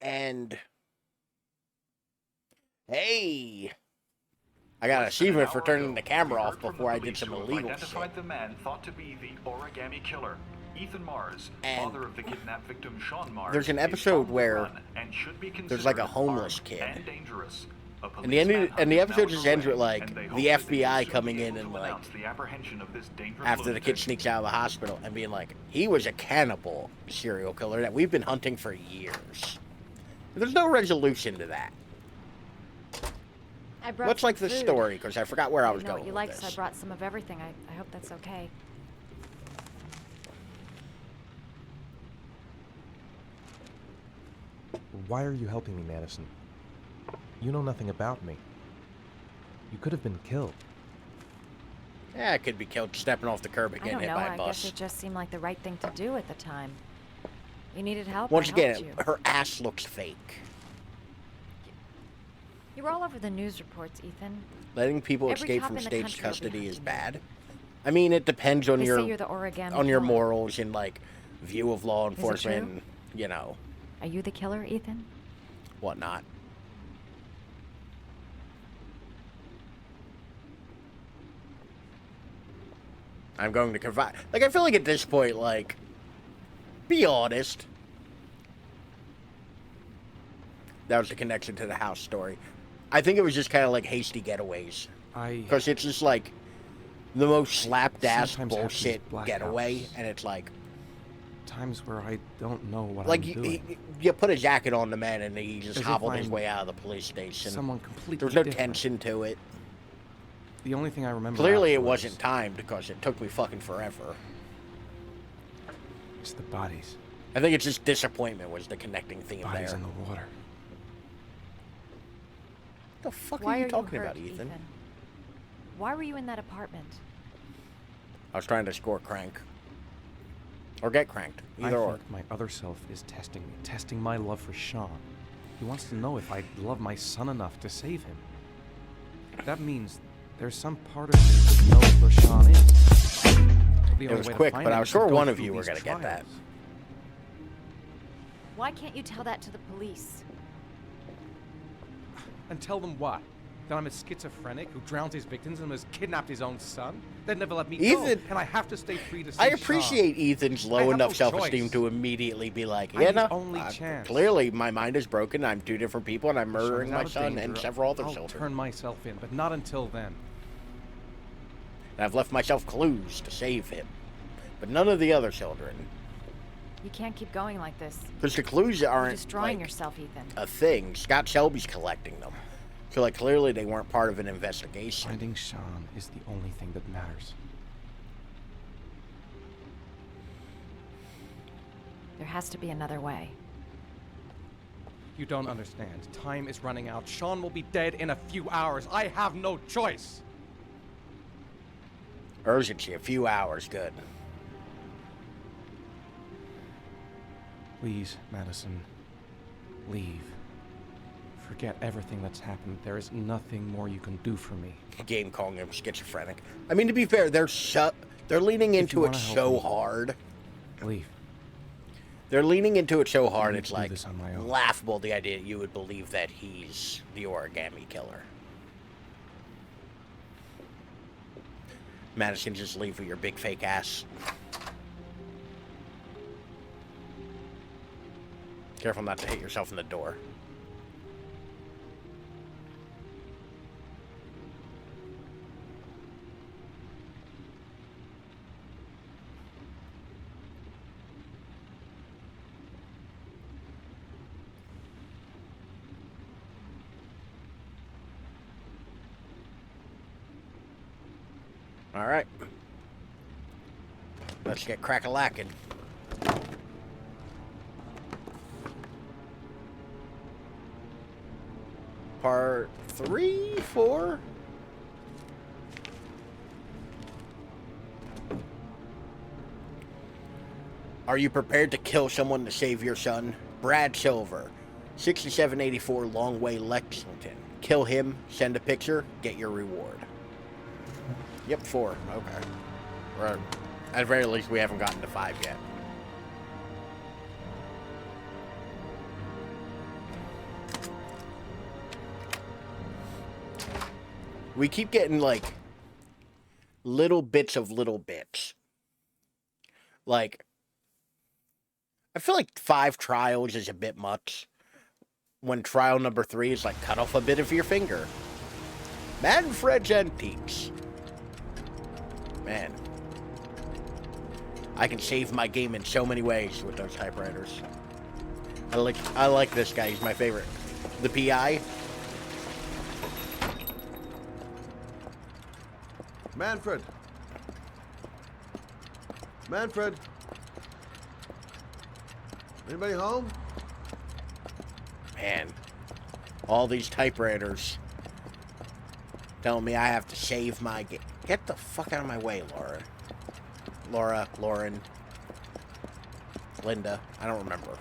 A: And hey, I got an achievement for turning the camera off before I did some illegal shit.
K: The man thought to be the origami killer, Ethan Mars,
A: And
K: father of the kidnapped victim Sean Mars.
A: there's an episode where there's like a homeless kid. And the episode just ends with like the FBI coming in and like after the kid sneaks out of the hospital and being like, he was a cannibal serial killer that we've been hunting for years. There's no resolution to that.
E: I brought
A: What's like the
E: food.
A: story? Because I forgot where I was
E: know
A: going
E: what you
A: with
E: like,
A: this.
E: so I brought some of everything. I hope that's okay.
F: Why are you helping me, Madison? You know nothing about me. You could have been killed.
A: Yeah, I could be killed stepping off the curb and
E: I
A: getting
E: don't
A: hit
E: know.
A: by a
E: I
A: bus.
E: guess it just seemed like the right thing to do at the time. You needed help.
A: Once
E: I
A: again,
E: helped you.
A: her ass looks fake.
E: You were all over the news reports, Ethan.
A: Letting people
E: Every
A: escape
E: cop
A: from
E: in the
A: state
E: country will be
A: custody is
E: hunting you.
A: bad. I mean, it depends on
E: They
A: your
E: say you're the origami
A: on your
E: killer.
A: morals and like view of law
E: Is it
A: enforcement.
E: true?
A: You know,
E: Are you the killer, Ethan?
A: whatnot. I'm going to confide. Like, I feel like at this point, like, be honest. That was the connection to the house story. I think it was just kind of like hasty getaways. Because it's just like the most slapdash
F: Sometimes have these
A: bullshit
F: blackouts.
A: getaway, and it's like
F: Times where I don't know what
A: like
F: I'm doing.
A: you put a jacket on the man and he just
F: As if
A: hobbled his
F: I'm
A: way out of the police station.
F: someone completely
A: There's no
F: different.
A: tension to it.
F: The only thing I remember
A: Clearly, it
F: afterwards
A: wasn't timed because it took me fucking forever.
F: is the bodies.
A: I think it's just disappointment was the connecting theme
F: Bodies
A: there.
F: in the water.
A: What the fuck
E: Why
A: are you
E: are
A: talking
E: you hurt,
A: about, Ethan?
E: Why were you in that apartment?
A: I was trying to score crank. Or get cranked.
F: I
A: Either or.
F: think my other self is testing me, testing my love for Sean. He wants to know if I love my son enough to save him. That means there's some part of me that knows where Sean is. The
A: It
F: only
A: was
F: way to
A: quick,
F: find
A: but
F: him
A: I was
F: is to
A: sure
F: go
A: one of
F: through
A: you were
F: these
A: going to get that.
F: trials.
E: Why can't you tell that to the police?
F: And tell them what? That I'm a schizophrenic who drowns his victims and has kidnapped his own son? They'd never let me go.
A: Ethan-
F: And I have to stay free to see
A: I appreciate
F: Sean.
A: Ethan's
F: I
A: low
F: have
A: enough
F: no
A: self-esteem
F: choice.
A: to immediately be like,
F: I'm
A: yeah,
F: his
A: no,
F: only chance.
A: clearly my mind is broken. I'm two different people, and I'm
F: Sean
A: murdering
F: is
A: my
F: out of
A: son and
F: danger.
A: several other
F: I'll
A: children.
F: turn myself in, but not until then.
A: And I've left myself clues to save him, but none of the other children.
E: You can't keep going like this.
A: Because the clues
E: You're
A: aren't
E: destroying
A: like,
E: yourself, Ethan.
A: a thing. Scott Shelby's collecting them. So, like, clearly they weren't part of an investigation.
F: Finding Sean is the only thing that matters.
E: There has to be another way.
F: You don't understand. Time is running out. Sean will be dead in a few hours. I have no choice.
A: Urgency, a few hours, good.
F: Please, Madison, leave. Forget everything that's happened. There is nothing more you can do for me.
A: Game calling him schizophrenic. I mean, to be fair, they're leaning into it
F: wanna help
A: so
F: me,
A: hard.
F: Leave.
A: They're leaning into it so hard,
F: need
A: it's
F: to do
A: like
F: this on my own.
A: laughable the idea that you would believe that he's the origami killer. Madison, just leave with your big fake ass. Careful not to hit yourself in the door. All right. Let's get crack-a-lackin'. Part 3, 4? Are you prepared to kill someone to save your son? Brad Silver, 6784 Long Way, Lexington. Kill him, send a picture, get your reward. Yep, 4. Okay. Or at the very least, we haven't gotten to 5 yet. We keep getting, like, little bits of little bits. Like, I feel like 5 trials is a bit much. When trial number 3 is, like, cut off a bit of your finger. Manfred's Antiques. Man. I can save my game in so many ways with those typewriters. I like this guy. He's my favorite. The PI.
L: Manfred. Manfred. Anybody home?
A: Man. All these typewriters telling me I have to save my game. Get the fuck out of my way, Laura. Lauren. Linda. I don't remember.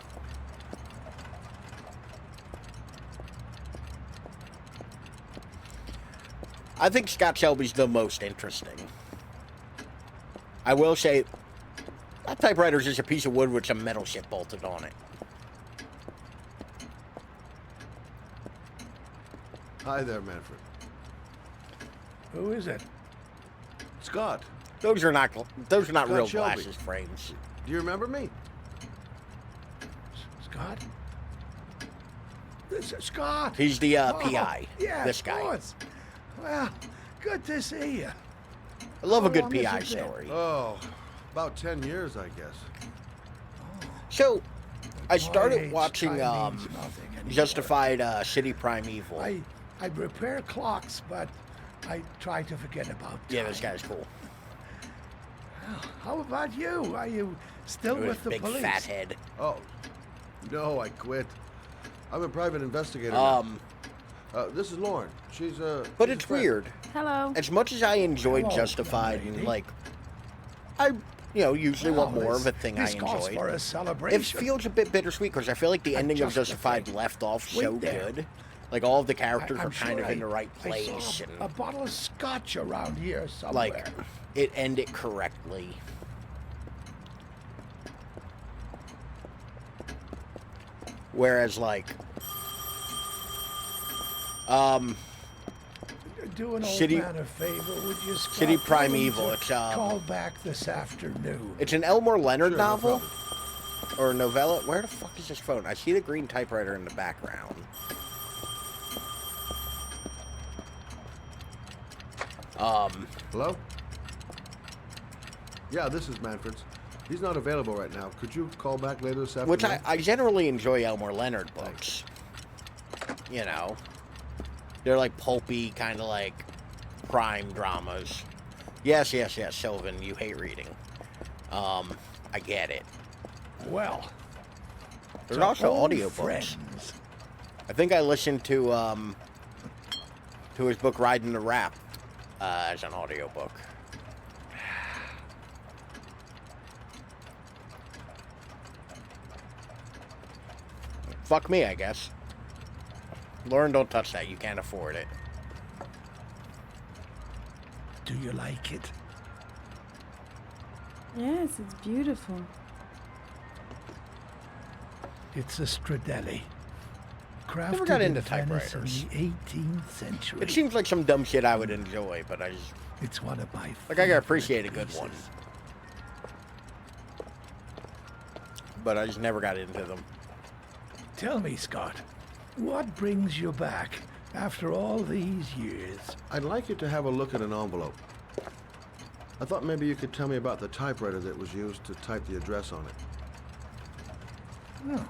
A: I think Scott Shelby's the most interesting. I will say, that typewriter's just a piece of wood with some metal shit bolted on it.
L: Hi there, Manfred.
M: Who is it?
L: Scott.
A: Those are not
L: Scott
A: real
L: Shelby.
A: glasses frames.
L: Do you remember me?
M: Scott? This is Scott.
A: He's the PI.
M: Yeah,
A: this guy.
M: of course. Well, good to see you.
A: I love a
M: How
A: good
M: long has
A: PI
M: it been?
A: story.
L: Oh, about 10 years, I guess.
A: So, I
M: My
A: started
M: age
A: watching
M: time means nothing anymore.
A: Justified City Primeval.
M: I repair clocks, but I try to forget about
A: Yeah,
M: time.
A: this guy's cool.
M: Well, how about you? Are you still
A: With
M: with the
A: big
M: police?
A: fat head.
L: Oh, no, I quit. I'm a private investigator. This is Lauren. She's
A: But it's weird.
E: Hello.
A: As much as I enjoyed
M: Hello,
A: Justified,
M: young
A: and
M: lady.
A: like, I, usually want
M: Well,
A: more of a thing I
M: this calls
A: enjoyed.
M: for a
A: It
M: celebration.
A: feels a bit bittersweet because I feel like the
M: I'm
A: ending of
M: just
A: Justified
M: afraid.
A: left off
M: Wait
A: so
M: there.
A: good. Like all of the characters
M: I'm
A: are kind
M: sure
A: of in the right
M: I
A: place,
M: saw
A: and
M: a bottle of scotch around here somewhere.
A: like it ended correctly. Whereas like,
M: Do an old
A: City-
M: man a favor, would you, Scott?
A: City
M: Tell him
A: Primeval,
M: to
A: it's,
M: call back this afternoon.
A: It's an Elmore Leonard
L: Sure, no
A: novel
L: problem.
A: or novella. Where the fuck is this phone? I see the green typewriter in the background.
L: Hello? Yeah, this is Manfred's. He's not available right now. Could you call back later this afternoon?
A: Which I generally enjoy Elmore Leonard books. You know, they're like pulpy, kind of like crime dramas. Yes, Sylvan, you hate reading. I get it.
M: Well,
A: There's
M: to
A: also
M: old
A: audiobooks.
M: friends.
A: I think I listened to his book Riding the Rap as an audiobook. Fuck me, I guess. Lauren, don't touch that. You can't afford it.
M: Do you like it?
N: Yes, it's beautiful.
M: It's a Stradelli. Crafted
A: Never got
M: in
A: into
M: Venice
A: typewriters.
M: in the 18th century.
A: It seems like some dumb shit I would enjoy, but I just...
M: It's one of my
A: Like, I can appreciate a good one.
M: pieces.
A: But I just never got into them.
M: Tell me, Scott, what brings you back after all these years?
L: I'd like you to have a look at an envelope. I thought maybe you could tell me about the typewriter that was used to type the address on it.
M: Oh,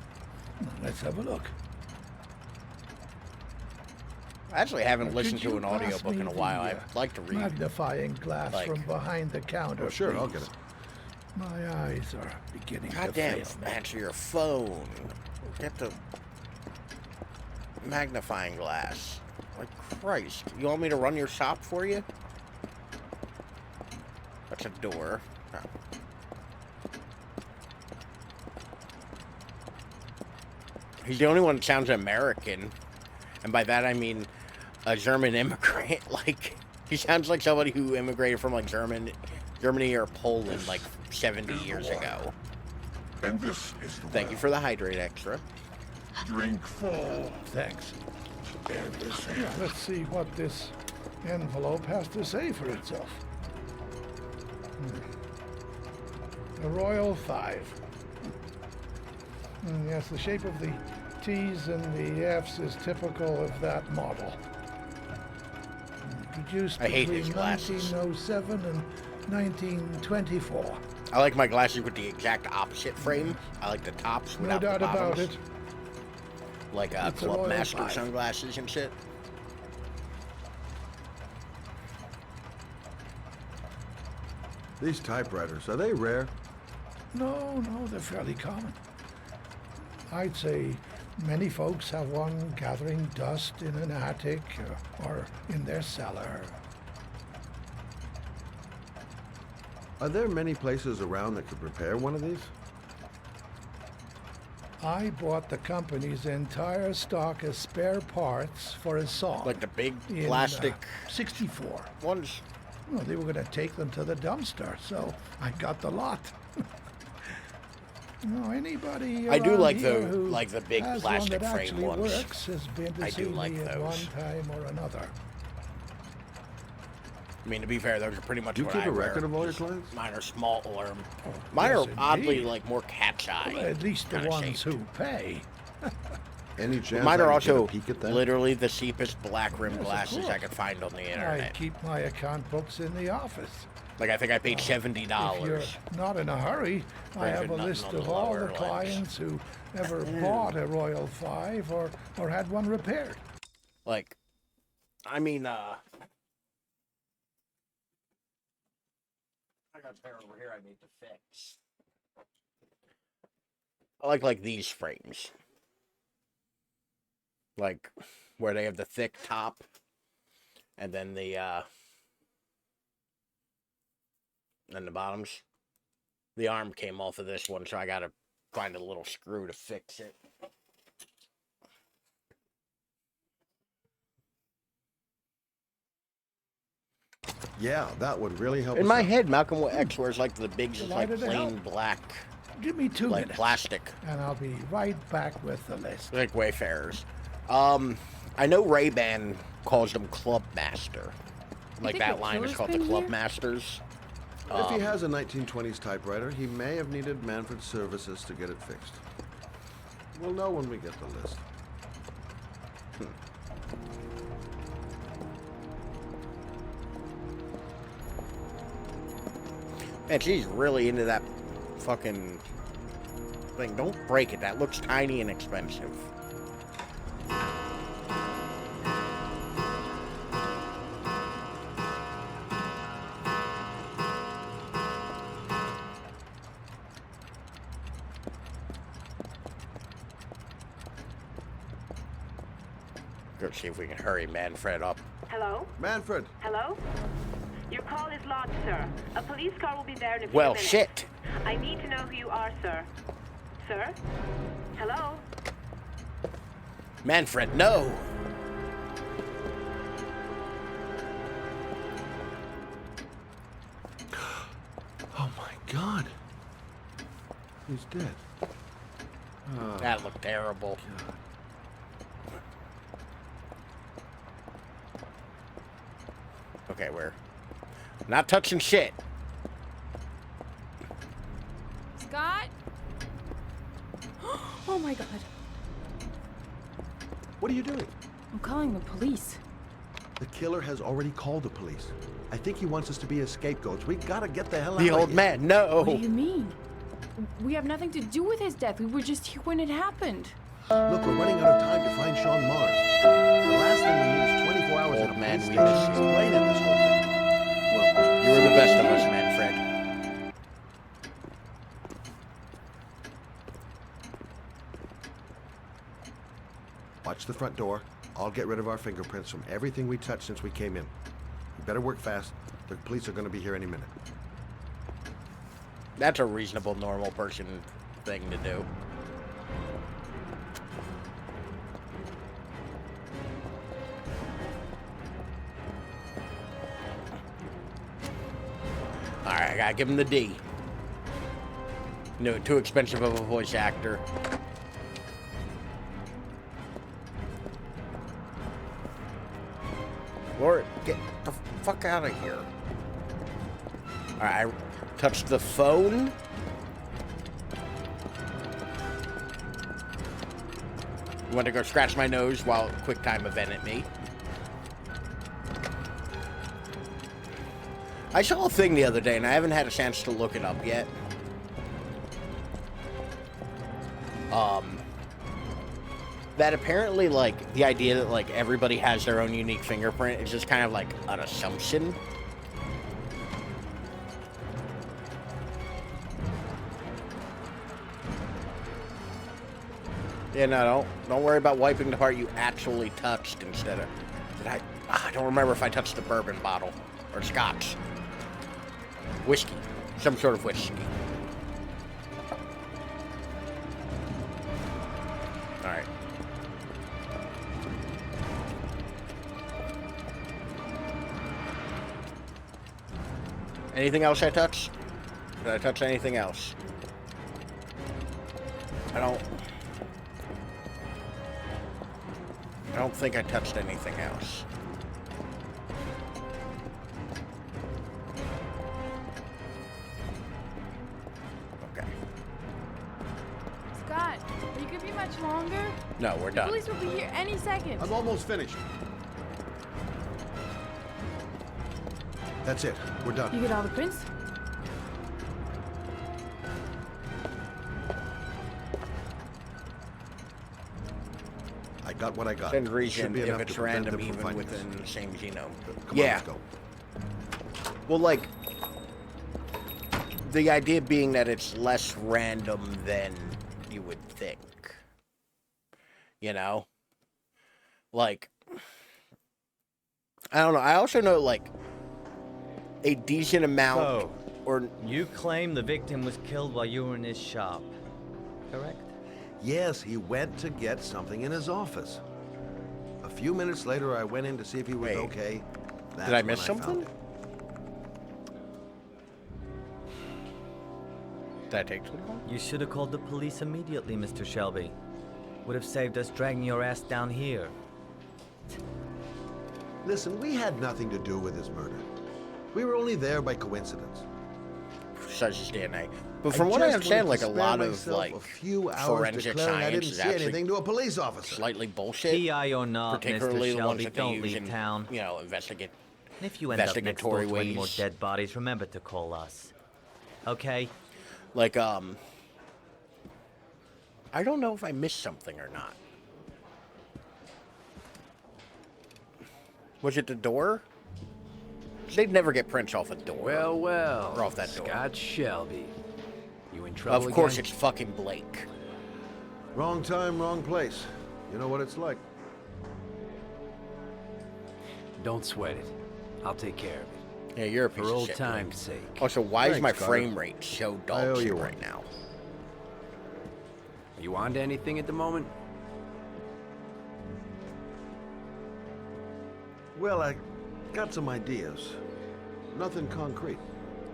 M: let's have a look.
A: I actually haven't
M: Could
A: listened to
M: you
A: an
M: pass
A: audiobook
M: me
A: in a
M: the,
A: while. I'd like to read.
M: Magnifying glass
A: Like-
M: from behind the counter.
L: Oh, sure, I'll
M: please.
L: get it.
M: My eyes are beginning
A: God
M: to
A: damn,
M: fail me.
A: answer your phone. Get the magnifying glass. Like Christ. You want me to run your shop for you? That's a door. Oh. He's the only one that sounds American. And by that I mean a German immigrant. Like, He sounds like somebody who immigrated from like Germany or Poland like 70 years ago.
J: And this is the
A: Thank you for the hydrate extra.
J: Drink full.
M: Thanks.
J: And this
M: Yeah, let's see what this envelope has to say for itself. The Royal 5. Yes, the shape of the T's and the F's is typical of that model. Produced
A: I hate
M: between
A: his glasses.
M: 1907 and 1924.
A: I like my glasses with the exact opposite frame. I like the tops
M: No
A: without
M: doubt
A: the
M: about
A: bottoms.
M: it.
A: Like
M: It's a
A: Club
M: Royal
A: Master
M: 5.
A: sunglasses and shit.
L: These typewriters, are they rare?
M: No, they're fairly common. I'd say many folks have one gathering dust in an attic or in their cellar.
L: Are there many places around that could repair one of these?
M: I bought the company's entire stock of spare parts for a song.
A: Like the big
M: in,
A: plastic
M: 64.
A: ones?
M: Well, they were going to take them to the dumpster, so I got the lot. No, anybody
A: I do
M: around
A: like
M: here
A: the
M: who
A: big
M: has
A: plastic
M: one that
A: frame
M: actually
A: ones.
M: works has been to
A: I
M: see
A: do like
M: me at one
A: those.
M: time or another.
A: I mean, to be fair, those are pretty much
L: Do you
A: what
L: keep
A: I
L: a record
A: wear.
L: of all your clients?
A: Mine are small, or mine
M: yes,
A: are oddly
M: indeed.
A: like more cat's eye.
M: Well, at least the
A: kinda
M: ones
A: shaped.
M: who pay.
L: Any chance
A: Mine
L: I
A: are
L: could get a
A: also
L: peek at them?
A: literally the cheapest black rim
M: Yes, of
A: glasses I
M: course.
A: could find on the
M: I
A: internet.
M: keep my account books in the office.
A: Like I think I paid $70.
M: If you're not in a hurry, I
A: Or if
M: have a
A: you're
M: list
A: nothing on
M: of
A: the
M: all
A: lower
M: the
A: lens.
M: clients who ever bought a Royal 5 or had one repaired.
A: Like, I mean, I got a pair over here I need to fix. I like these frames. Like, where they have the thick top, and then the bottoms. The arm came off of this one, so I gotta find a little screw to fix it.
L: Yeah, that would really help
A: In
L: us
A: my
L: out.
A: head, Malcolm X wears like the bigs is like
M: Delighted to
A: plain
M: help.
A: black,
M: Give me 2
A: like
M: minutes.
A: plastic,
M: And I'll be right back with the list.
A: like Wayfarers. I know Ray-Ban calls them Club Master. Like
N: think
A: that
N: the
A: line is
N: killer's
A: called the
N: been
A: Club
N: here?
A: Masters.
L: If he has a 1920s typewriter, he may have needed Manfred's services to get it fixed. We'll know when we get the list.
A: Man, she's really into that fucking thing. Don't break it. That looks tiny and expensive. Go see if we can hurry Manfred up.
O: Hello?
L: Manfred!
O: Hello? Your call is lodged, sir. A police car will be there in a few
A: Well,
O: minutes.
A: shit.
O: I need to know who you are, sir. Sir? Hello?
A: Manfred, no!
L: Oh my god! He's dead.
A: That looked terrible. Okay, we're not touching shit.
N: Scott? Oh my god.
L: What are you doing?
N: I'm calling the police.
L: The killer has already called the police. I think he wants us to be his scapegoats. We gotta get the hell out
A: The
L: of
A: old
L: here.
A: man, no!
N: What do you mean? We have nothing to do with his death. We were just here when it happened.
L: Look, we're running out of time to find Sean Mars. The last thing we need is 24 hours
A: Old
L: in a
A: man,
L: police
A: we
L: station
A: miss you.
L: explaining this whole thing.
A: You were the best of us, Manfred.
L: Watch the front door. I'll get rid of our fingerprints from everything we touched since we came in. You better work fast. The police are going to be here any minute.
A: That's a reasonable, normal person thing to do. gotta give him the D. No, too expensive of a voice actor. Lord, get the fuck out of here. Alright, I touched the phone. You want to go scratch my nose while QuickTime evented me. I saw a thing the other day, and I haven't had a chance to look it up yet. That apparently, like, the idea that, like, everybody has their own unique fingerprint is just kind of, like, an assumption. Yeah, no, don't worry about wiping the part you actually touched instead of... I don't remember if I touched the bourbon bottle. Or scotch. Whiskey. Some sort of whiskey. Alright. Anything else I touched? Did I touch anything else? I don't think I touched anything else. Okay.
N: Scott, are you gonna be much longer?
A: No, we're
N: The
A: done.
N: police will be here any second.
L: I'm almost finished. That's it. We're done.
N: You get all the prints?
L: I got what I got.
A: Send
L: Should
A: region
L: be
A: if
L: enough
A: it's
L: to prevent
A: random
L: them from
A: even
L: finding
A: within
L: us.
A: the same genome.
L: Come on,
A: Yeah.
L: let's go.
A: Well, like, the idea being that it's less random than you would think. You know? Like, I don't know. I also know, like, a decent amount...
P: So,
A: or
P: you claim the victim was killed while you were in his shop, correct?
L: Yes, he went to get something in his office. A few minutes later, I went in to see if he was okay. That's
A: did I
L: when
A: miss
L: found
A: something?
L: it.
A: Did that take too long?
P: You should have called the police immediately, Mr. Shelby. Would have saved us dragging your ass down here.
L: Listen, we had nothing to do with his murder. We were only there by coincidence.
A: Such as DNA. But from what I understand, like, a lot of, like,
L: a few hours
A: forensic
L: declaring I
A: science
L: didn't
A: is
L: see
A: actually
L: anything to a police officer.
A: slightly bullshit.
P: PI or not,
A: particularly
P: Mr.
A: the ones
P: Shelby,
A: that they
P: don't
A: use
P: leave
A: in,
P: town.
A: you know, investigate.
P: And if you end up next door
A: investigatory
P: to any more
A: ways.
P: dead bodies, remember to call us. Okay?
A: Like, I don't know if I missed something or not. Was it the door? They'd never get prints off a door.
C: Well,
A: Or off that door.
C: Scott Shelby. You in trouble
A: Of course
C: again?
A: it's fucking Blake.
L: Wrong time, wrong place. You know what it's like.
C: Don't sweat it. I'll take care of it.
A: Yeah, you're a piece
C: For
A: of
C: old
A: shit.
C: time's sake.
A: Also, why is
L: Thanks,
A: my
L: Carter.
A: frame rate so
L: I
A: dog
L: owe
A: shit
L: you
A: right
L: one.
A: now?
C: Are you on to anything at the moment?
L: Well, I got some ideas. Nothing concrete.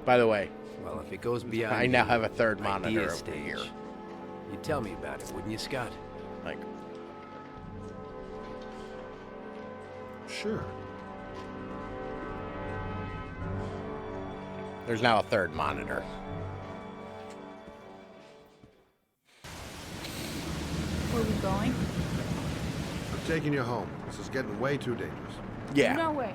A: By the way,
C: Well, if it goes beyond
A: I now
C: the
A: have a third
C: idea
A: monitor over
C: stage,
A: here.
C: you'd tell me about it, wouldn't you, Scott?
A: Like,
L: Sure.
A: there's now a third monitor.
N: Where are we going?
L: I'm taking you home. This is getting way too dangerous.
A: Yeah.
N: No way.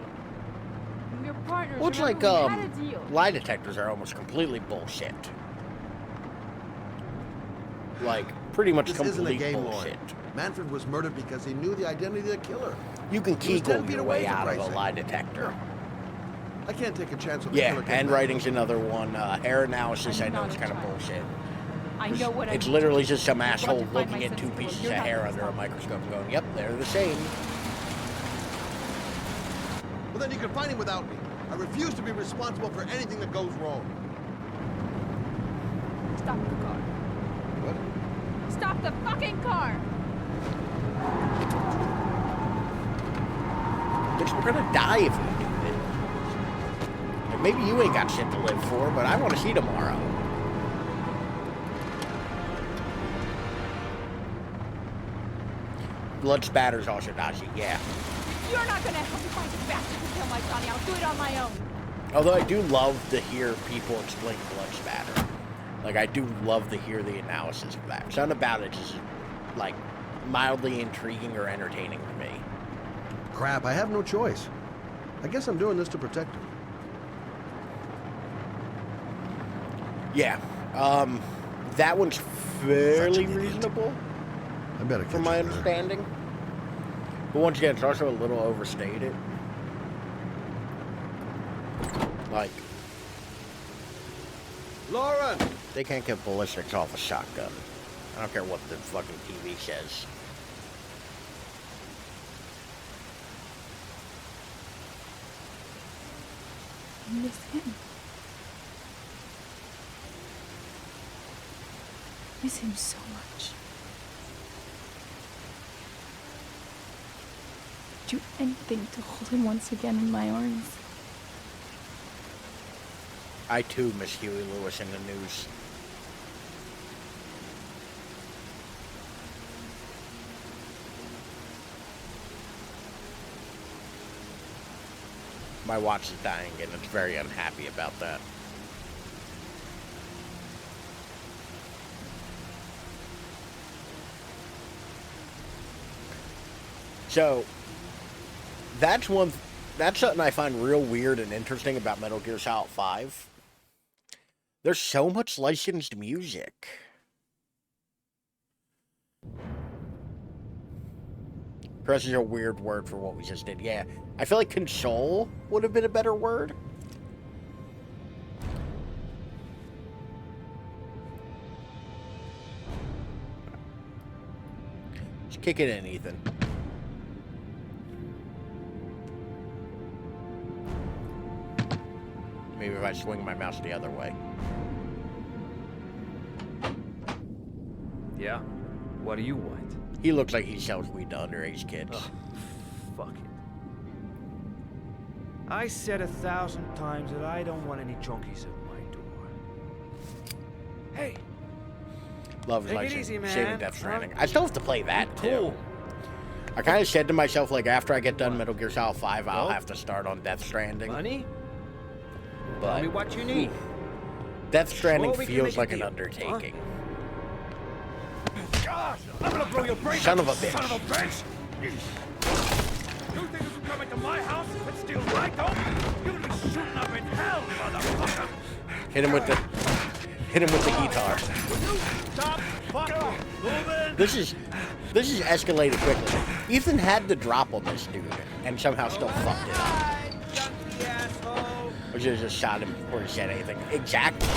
N: We're partners.
A: Well, it's like,
N: remember we had a deal.
A: lie detectors are almost completely bullshit. Like, pretty much
L: This isn't a
A: complete
L: game,
A: bullshit.
L: Lauren. Manfred was murdered because he knew the identity of the killer.
A: You can
L: He was 10
A: Kegel
L: feet
A: your
L: away,
A: way
L: for
A: out of
L: Christ's
A: a
L: sake.
A: lie detector.
L: I can't take a chance on the
A: Yeah,
L: killer. came
A: and
L: back.
A: writing's another one. Hair analysis,
N: I'm
A: I know
N: not
A: it's
N: a
A: kind of
N: child.
A: bullshit.
N: I know what
A: It's
N: I'm
A: literally just some
N: I'm
A: asshole
N: going to find
A: looking
N: my
A: at two
N: sense of
A: pieces of
N: You're not
A: hair
N: gonna
A: under a
N: stop.
A: microscope and going, yep, they're the same.
L: Well, then you can find him without me. I refuse to be responsible for anything that goes wrong.
N: Stop the car.
L: What?
N: Stop the fucking car!
A: Bitch, we're gonna die if we do it. Like, Maybe you ain't got shit to live for, but I want to see tomorrow. Blood spatters also dodgy, yeah.
N: You're not gonna help me find the bastard to kill my Johnny. I'll do it on my own.
A: Although I do love to hear people explain blood spatter. Like, I do love to hear the analysis of that. Something about it is, like, mildly intriguing or entertaining to me.
L: Crap, I have no choice. I guess I'm doing this to protect her.
A: Yeah. That one's fairly reasonable.
L: I better
A: from my understanding. But once again, it's also a little overstated. Like,
H: Lauren!
A: They can't get ballistics off a shotgun. I don't care what the fucking TV says.
N: I miss him. I miss him so much. Do anything to hold him once again in my arms.
A: I too miss Huey Lewis in the news. My watch is dying and it's very unhappy about that. So, that's something I find real weird and interesting about Metal Gear Solid 5. There's so much licensed music. Press is a weird word for what we just did. Yeah, I feel like console would have been a better word. Just kick it in, Ethan. Maybe if I swing my mouse the other way.
B: Yeah? What do you want?
A: He looks like he sells weed to underage kids.
B: Oh, fuck it. I said 1,000 times that I don't want any junkies at my door. Hey!
A: Love is
B: Take
A: like
B: it easy, man.
A: saving Death Stranding. I still have to play that
B: Cool.
A: too. I kind of said to myself, like, after I get done Metal Gear Solid 5, I'll have to start on Death Stranding.
B: Money?
A: But
B: Tell me what you need.
A: Death Stranding
B: Sure, we can
A: feels
B: make a
A: like an
B: deal.
A: undertaking.
G: Gosh, I'm gonna blow your brains
A: Son
G: out,
A: of a bitch.
G: Son of a bitch! You think you can come into my house and steal my dope? You're gonna be shooting up in hell, motherfucker!
A: Hit him with the guitar.
G: Stop fucking moving!
A: This is escalated quickly. Ethan had to drop on this dude and somehow still fucked it up. Or should have just shot him before he said anything. Exactly.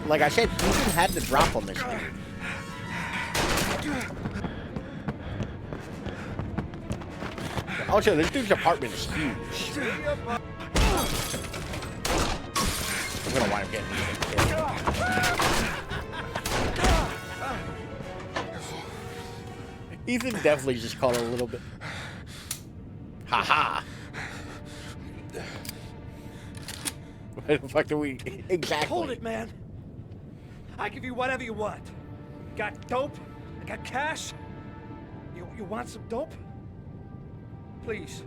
A: Like I said, Ethan had to drop on this dude. Also, this dude's apartment is huge. I'm gonna wind up getting killed. Ethan definitely just caught a little bit. Haha. Why the fuck do we exactly?
G: Hold it, man. I give you whatever you want. Got dope? I got cash? You want some dope? Please.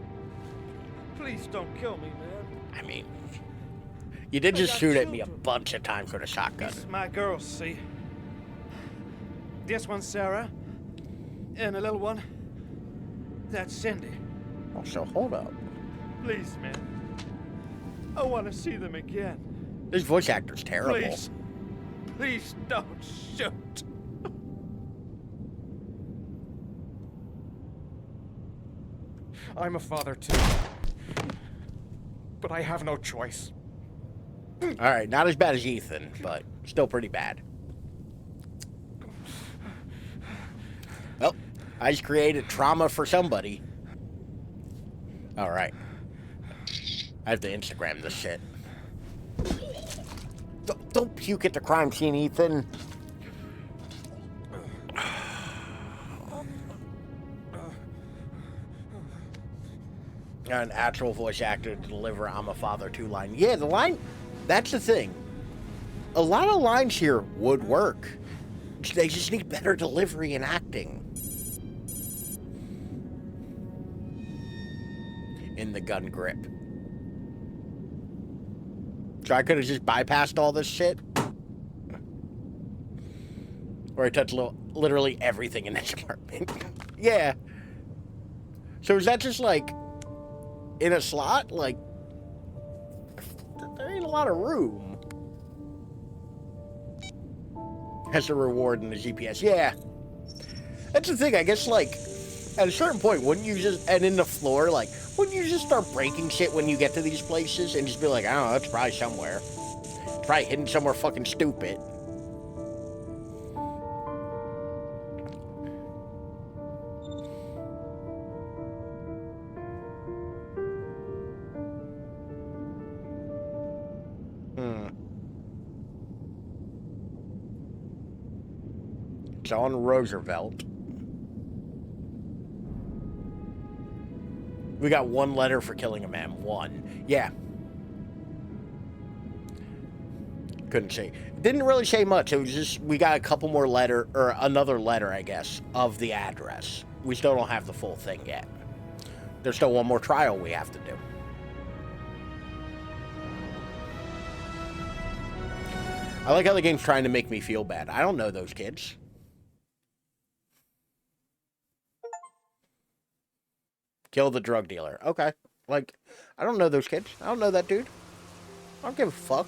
G: Please don't kill me, man.
A: I mean, you did just shoot at me a bunch of times with a shotgun.
G: This is my girl, see? This one's Sarah. And a little one. That's Cindy.
A: Oh, so hold up.
G: Please, man. I want to see them again.
A: This voice actor's terrible.
G: Please. Please don't shoot.
F: I'm a father too. But I have no choice.
A: Alright, not as bad as Ethan, but still pretty bad. Well, I just created trauma for somebody. Alright. I have to Instagram this shit. Don't puke at the crime scene, Ethan. An actual voice actor to deliver "I'm a father" 2 line. Yeah, the line. That's the thing. A lot of lines here would work. They just need better delivery and acting. In the gun grip. So I could have just bypassed all this shit. Or I touched literally everything in this apartment. Yeah. So is that just like in a slot? Like, there ain't a lot of room. Has a reward in the GPS. Yeah. That's the thing, I guess, like, at a certain point, wouldn't you just, and in the floor, like, wouldn't you just start breaking shit when you get to these places and just be like, I don't know, it's probably somewhere. It's probably hidden somewhere fucking stupid. It's on Roosevelt. We got 1 letter for killing a man. 1. Yeah. Couldn't say. Didn't really say much. It was just, we got a couple more letter, or another letter, I guess, of the address. We still don't have the full thing yet. There's still 1 more trial we have to do. I like how the game's trying to make me feel bad. I don't know those kids. Kill the drug dealer. Okay. Like, I don't know those kids. I don't know that dude. I don't give a fuck.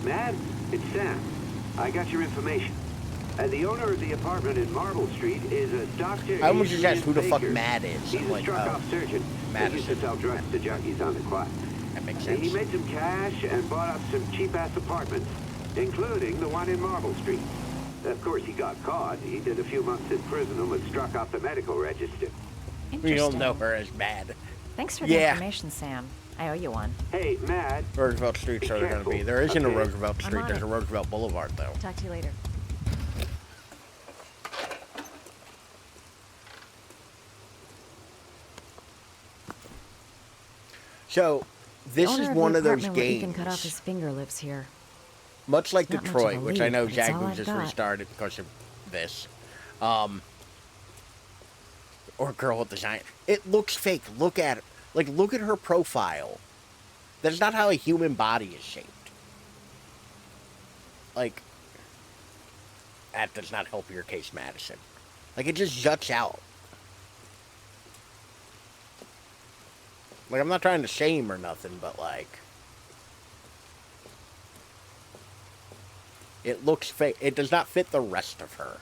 Q: Matt, it's Sam. I got your information. The owner of the apartment in Marble Street is a Dr.
A: I almost just asked who the fuck
Q: Baker.
A: Matt is.
Q: He's a struck-off surgeon. He used to sell drugs to junkies on the quad.
A: That makes sense.
Q: He made some cash and bought up some cheap-ass apartments, including the one in Marble Street. Of course, he got caught. He did a few months in prison and was struck off the medical register.
A: We don't know her as Mad.
E: Thanks for the information, Sam. I owe you one.
Q: Hey, Matt.
A: Roosevelt Street's are going to be. There isn't a Roosevelt Street.
E: on
A: There's
E: it.
A: a Roosevelt Boulevard, though.
E: Talk to you later.
A: So, this
E: The
A: is
E: owner
A: one
E: the
A: of those
E: apartment where Ethan
A: games.
E: cut off his finger lives here.
A: Much like
E: Not much of
A: Detroit,
E: a
A: which I
E: lead,
A: know
E: but it's all
A: Jagu
E: I've
A: just
E: got.
A: restarted because of this. Or Girl with the Giant. It looks fake. Look at it. Like, look at her profile. That's not how a human body is shaped. Like, that does not help your case, Madison. Like, it just juts out. Like, I'm not trying to shame or nothing, but, like, it looks fake. It does not fit the rest of her.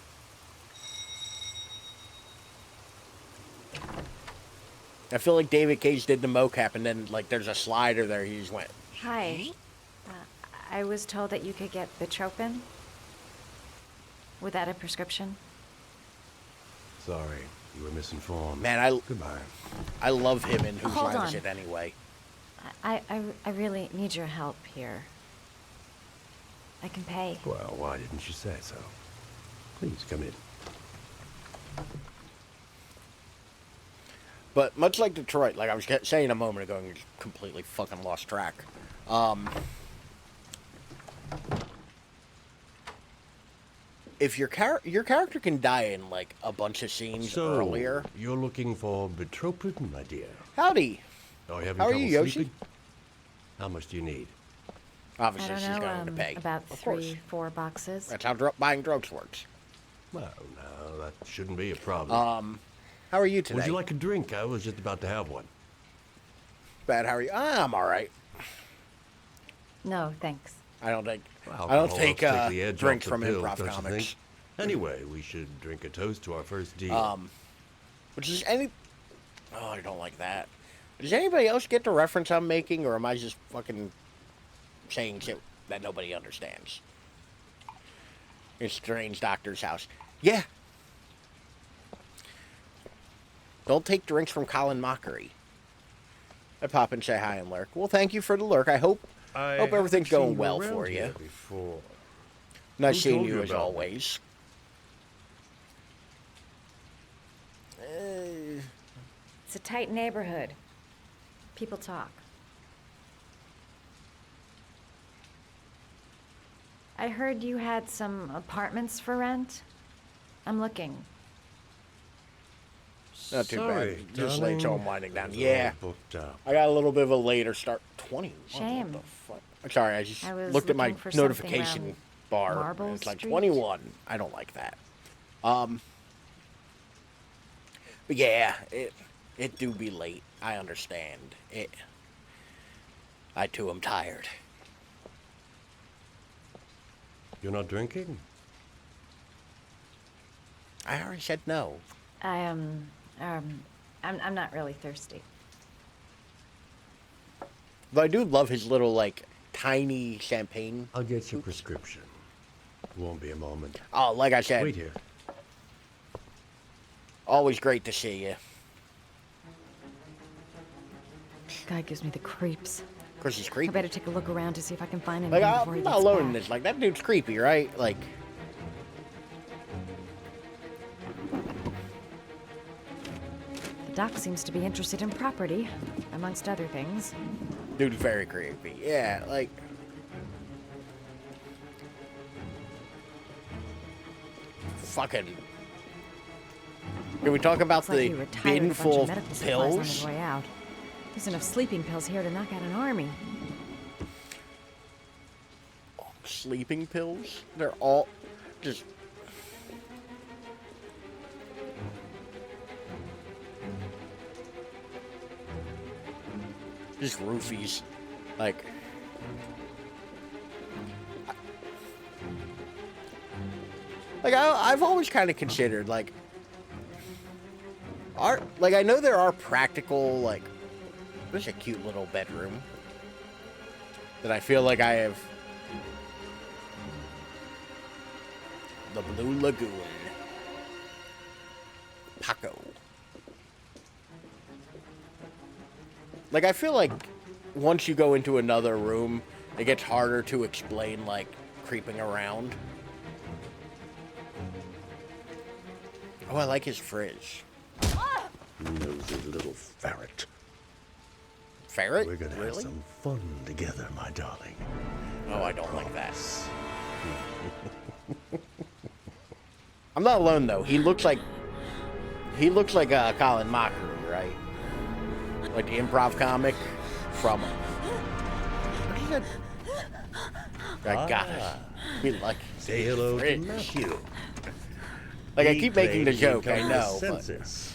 A: I feel like David Cage did the mocap, and then, like, there's a slider there. He just went.
E: Hi. I was told that you could get Bitropin without a prescription.
R: Sorry, you were misinformed.
A: Man,
R: Goodbye.
A: I love him in Whose
E: Hold
A: Line Is
E: on.
A: It Anyway?
E: I really need your help here. I can pay.
R: Well, why didn't you say so? Please, come in.
A: But much like Detroit, like I was saying a moment ago, and we completely fucking lost track. If your character can die in like a bunch of scenes
R: So,
A: earlier.
R: you're looking for Bitropin, my dear?
A: Howdy.
R: Oh, you having
A: How are
R: trouble
A: you, Yoshi?
R: sleeping? How much do you need?
A: Obviously,
E: I don't
A: she's
E: know,
A: going to pay.
E: about
A: Of course.
E: 3-4 boxes.
A: That's how buying drugs works.
R: Well, no, that shouldn't be a problem.
A: How are you today?
R: Would you like a drink? I was just about to have one.
A: Bad. How are you? I'm all right.
E: No, thanks.
A: I don't take.
R: Well,
A: I don't
R: alcohol
A: take
R: helps take the edge
A: drinks
R: off the
A: from
R: pills,
A: improv
R: don't you
A: comics.
R: think? Anyway, we should drink a toast to our first deal.
A: Which is any. Oh, I don't like that. Does anybody else get the reference I'm making, or am I just fucking saying shit that nobody understands? It's Strange Doctor's house. Yeah. Don't take drinks from Colin Mockery. I pop and say hi and lurk. Well, thank you for the lurk. I hope everything's going well for you.
R: Before.
A: Nice
R: Who
A: seeing
R: told
A: you
R: you
A: as
R: about me?
A: always.
E: It's a tight neighborhood. People talk. I heard you had some apartments for rent. I'm looking.
A: Not too
R: Sorry,
A: bad. Just late, so I'm winding down. Yeah.
R: Booked up.
A: I got a little bit of a later start. 21.
E: Shame.
A: What the fuck? I'm sorry, I just
E: I was
A: looked at my
E: looking for something
A: notification
E: around
A: bar.
E: Marble
A: And it's like
E: Street.
A: 21. I don't like that. But yeah, it do be late. I understand. I too am tired.
R: You're not drinking?
A: I already said no.
E: I'm not really thirsty.
A: But I do love his little, like, tiny champagne.
R: I'll get your prescription. Won't be a moment.
A: Oh, like I said.
R: Wait here.
A: Always great to see you.
E: This guy gives me the creeps.
A: Of course, he's
E: I
A: creepy.
E: better take a look around to see if I can find anything
A: Like,
E: before he
A: I'm
E: gets
A: not alone
E: back.
A: in this. Like, that dude's creepy, right? Like,
E: The doc seems to be interested in property, amongst other things.
A: dude's very creepy. Yeah, like. Fucking. Can we talk about
E: Looks like he
A: the
E: retired
A: bin
E: a bunch
A: full
E: of medical supplies on his
A: pills?
E: way out. There's enough sleeping pills here to knock out an army.
A: Sleeping pills? They're all just. Just roofies. Like. Like, I've always kind of considered, like. Like, I know there are practical, like. There's a cute little bedroom that I feel like I have. The Blue Lagoon. Paco. Like, I feel like once you go into another room, it gets harder to explain, like, creeping around. Oh, I like his fridge.
R: Nosy little ferret.
A: Ferret?
R: We're gonna
A: Really?
R: have some fun together, my darling.
A: Oh, I don't like that. I'm not alone though. He looks like Colin Mockery, right? Like the improv comic from. What is it? I got it. Be like.
R: Say hello to
A: Fridge.
R: Matthew.
A: Like I
R: He
A: keep making the
R: claimed he'd
A: joke,
R: come
A: I
R: to
A: know.
R: his
A: But
R: senses.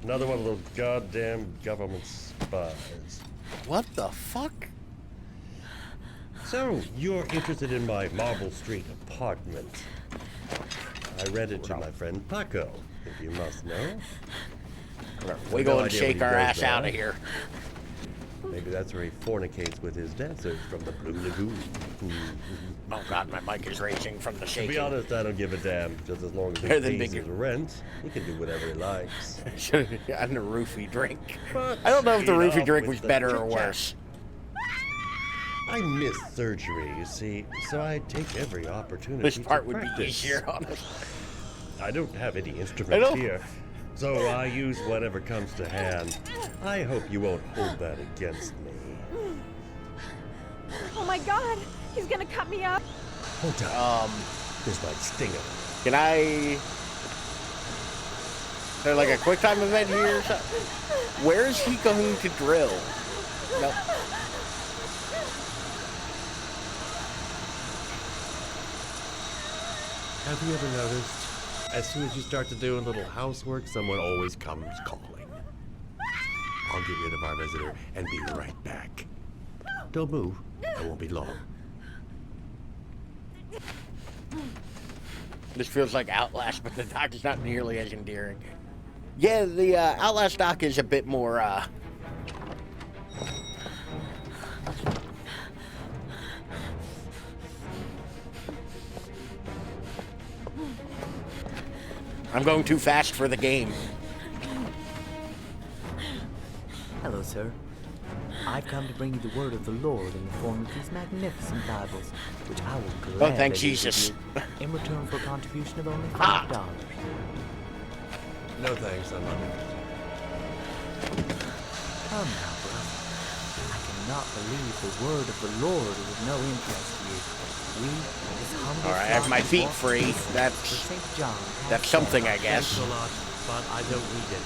R: Another one of those goddamn government spies.
A: what the fuck?
R: So, you're interested in my Marble Street apartment. I read it to my friend Paco, if you must know.
A: We
R: No
A: go and
R: idea
A: shake
R: what
A: our
R: he does
A: ass
R: now.
A: out of here.
R: Maybe that's where he fornicates with his dancers from the Blue Lagoon.
A: Oh god, my mic is racing from the
R: To
A: shaking.
R: be honest, I don't give a damn. Just as long as
A: Better
R: he
A: than
R: pays
A: bigger.
R: his rent, he can do whatever he likes.
A: Should have gotten a roofie drink. I don't know if the
R: Enough
A: roofie drink
R: with
A: was
R: the
A: better or
R: chit-chat.
A: worse.
R: I miss surgery, you see, so I take every opportunity
A: This part
R: to
A: would be
R: practice.
A: easier, honestly.
R: I don't have any
A: I
R: instruments
A: know.
R: here, so I use whatever comes to hand. I hope you won't hold that against me.
E: Oh my god! He's gonna cut me up!
R: Hold on. This might sting him.
A: Can I? Is there like a quick time event here or something? Where is he going to drill? Nope.
R: Have you ever noticed, as soon as you start to do a little housework, someone always comes calling? I'll get rid of our visitor and be right back. Don't move. I won't be long.
A: This feels like Outlast, but the doc is not nearly as endearing. Yeah, the Outlast doc is a bit more. I'm going too fast for the game.
P: Hello, sir. I've come to bring you the word of the Lord in the form of these magnificent Bibles, which I will gladly
A: thank
P: give
A: Jesus.
P: you in return for a contribution of only $5.
A: Ah.
R: No thanks, I'm not interested.
P: Come now, brother. I cannot believe the word of the Lord is of no interest to you. We, this humble
A: Alright, I have my feet free. That's something, I guess.
R: Thanks a lot, but I don't need it.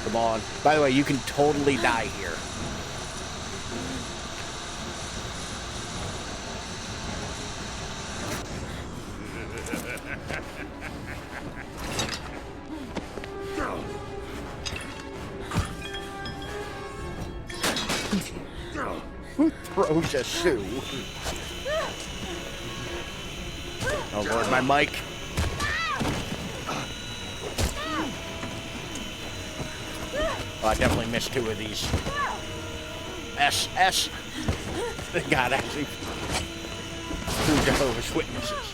A: Come on. By the way, you can totally die here. Who throws a shoe? Oh Lord, my mic. Oh, I definitely missed 2 of these. S. God, actually. 2 Jehovah's Witnesses.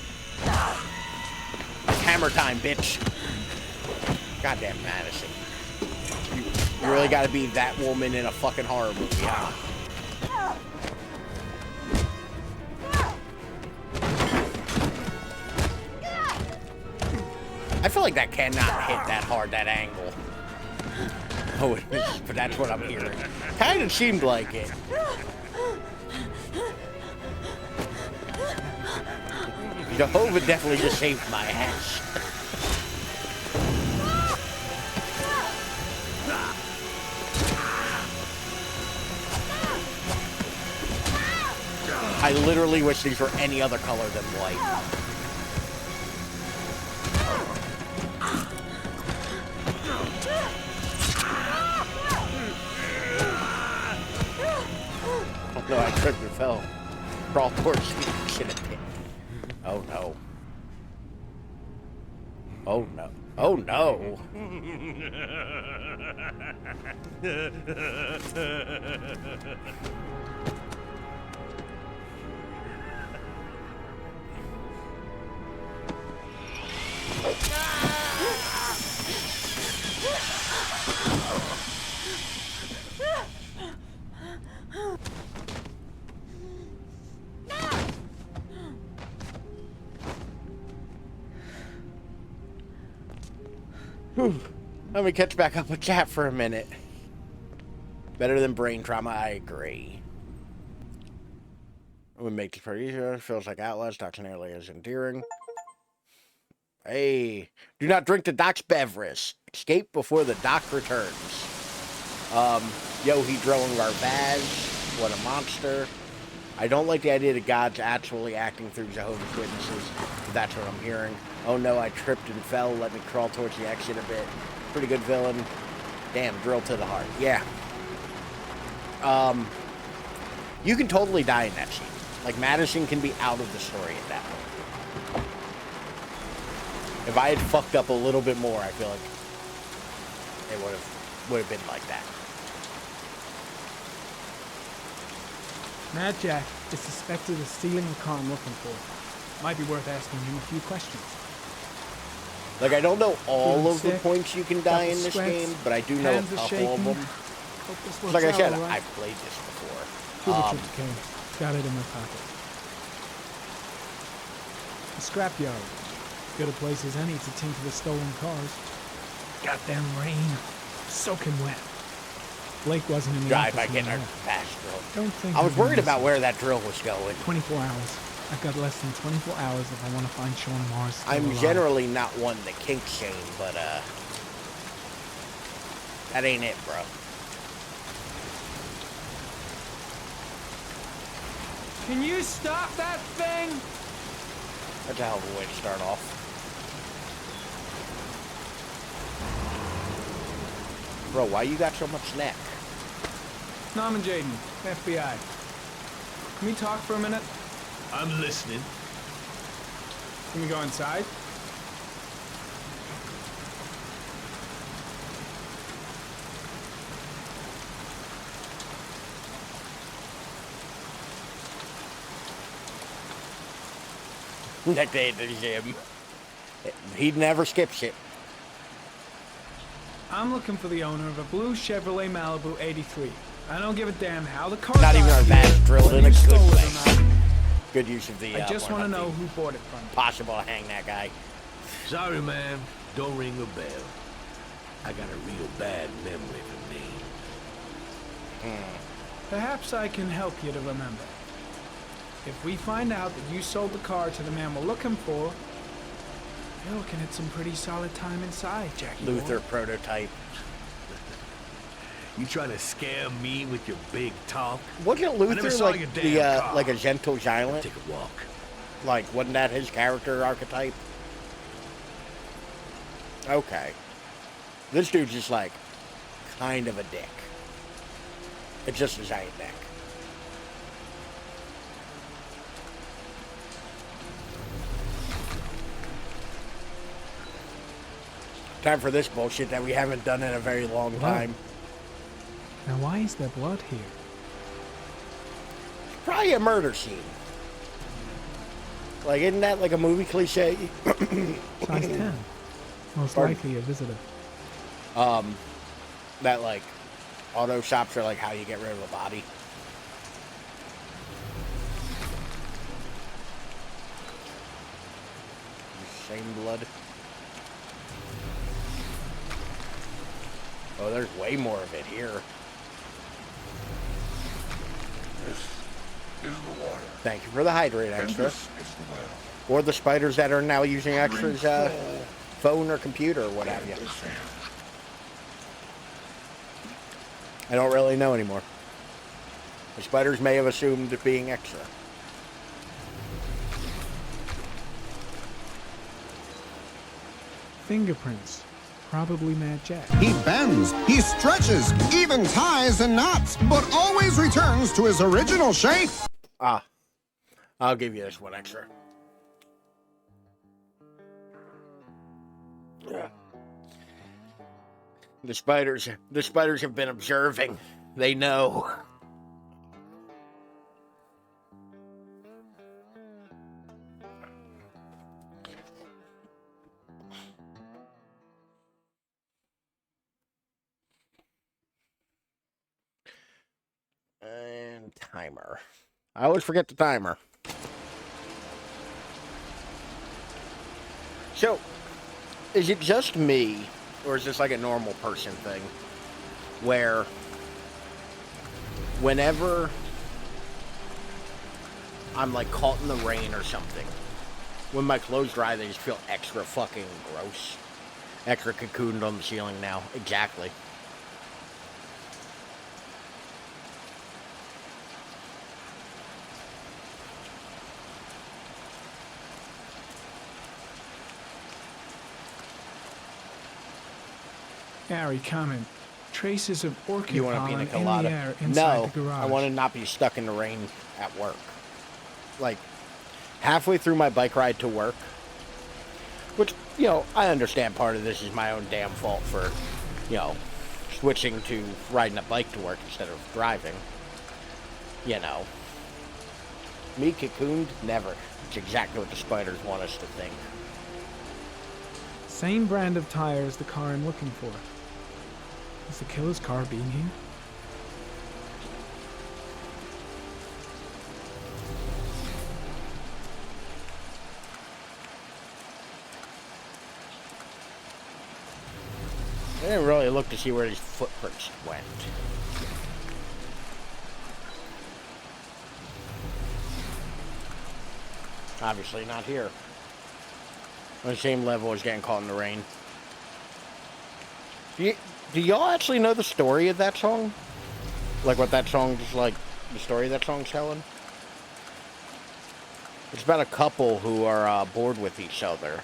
A: Hammer time, bitch. Goddamn Madison. You really gotta be that woman in a fucking horror movie, huh? I feel like that cannot hit that hard, that angle. Oh, it is, but that's what I'm hearing. Kind of seemed like it. Jehovah definitely just saved my ass. I literally wish these were any other color than white. Oh no, I tripped and fell. Crawl towards the shit pit. Oh no. Oh no. Oh no. Whew. Let me catch back up with chat for a minute. Better than brain trauma, I agree. It would make this part easier. Feels like Outlast. Doc's nearly as endearing. Hey, do not drink the Doc's beverage. Escape before the Doc returns. Yo, he drone garbage. What a monster. I don't like the idea that God's actually acting through Jehovah's Witnesses, but that's what I'm hearing. Oh no, I tripped and fell. Let me crawl towards the exit a bit. Pretty good villain. Damn, drill to the heart. Yeah. You can totally die in that scene. Like, Madison can be out of the story at that point. If I had fucked up a little bit more, I feel like it would have been like that.
D: Mad Jack is suspected of stealing the car I'm looking for. Might be worth asking him a few questions.
A: Like, I don't know all of the points you can die in this game, but I do know a couple of them. Like I said, I've played this before.
D: Got it in my pocket. A scrapyard. Good a place as any to tinker the stolen cars. Goddamn rain. Soaking wet. Blake wasn't in the
A: drive by
D: office
A: getting our
D: anymore.
A: fast drill.
D: Don't think
A: I was worried about where that drill was going.
D: 24 hours. I've got less than 24 hours if I want to find Sean Mars still
A: I'm
D: alive.
A: generally not one to kink shame, but that ain't it, bro.
D: Can you stop that thing?
A: That's a hell of a way to start off. Bro, why you got so much neck?
D: Norman Jaden, FBI. Can we talk for a minute?
R: I'm listening.
D: Can we go inside?
A: That day at the gym. He'd never skip shit.
D: I'm looking for the owner of a blue Chevrolet Malibu 83. I don't give a damn how the car
A: Not even our vans drilled in a good way. Good use of the
D: I just want to know who bought it from.
A: Possible to hang that guy.
S: Sorry, ma'am. Don't ring the bell. I got a real bad memory for names.
D: Perhaps I can help you to remember. If we find out that you sold the car to the man we're looking for, you're looking at some pretty solid time inside, Jackie.
A: Luther
D: boy.
A: prototype.
S: You trying to scare me with your big talk?
A: Wasn't
S: I never
A: Luther
S: saw
A: like
S: your
A: the
S: damn car.
A: like a gentle giant?
S: Take a walk.
A: Like, wasn't that his character archetype? Okay. This dude's just like kind of a dick. It's just a giant dick. Time for this bullshit that we haven't done in a very long time.
D: Now, why is there blood here?
A: Probably a murder scene. Like, isn't that like a movie cliche?
D: Size 10. Most
A: Pardon?
D: likely a visitor.
A: That like auto shops are like how you get rid of a body. Same blood. Oh, there's way more of it here.
J: This is the water.
A: Thank you for the hydrate
J: And
A: extra.
J: this is the well.
A: Or the spiders that are now using extras phone or computer or what have you. I don't really know anymore. The spiders may have assumed it being extra.
D: Fingerprints. Probably Mad Jack.
T: He bends, he stretches, even ties and knots, but always returns to his original shape.
A: Ah, I'll give you this one extra. Yeah. The spiders have been observing. They know. And timer. I always forget the timer. So, is it just me, or is this like a normal person thing, where whenever I'm like caught in the rain or something, when my clothes dry, they just feel extra fucking gross. Extra cocooned on the ceiling now. Exactly.
D: Gary, comment. Traces of orchid
A: You want a
D: pollen
A: pina
D: in
A: colada?
D: the air inside the
A: No,
D: garage.
A: I want to not be stuck in the rain at work. Like, halfway through my bike ride to work, which, you know, I understand part of this is my own damn fault for, you know, switching to riding a bike to work instead of driving. You know. Me cocooned? Never. It's exactly what the spiders want us to think.
D: Same brand of tire as the car I'm looking for. Is the killer's car being here?
A: I didn't really look to see where these footprints went. Obviously not here. On the same level as getting caught in the rain. Do y'all actually know the story of that song? Like what that song is like, the story that song's telling? It's about a couple who are bored with each other.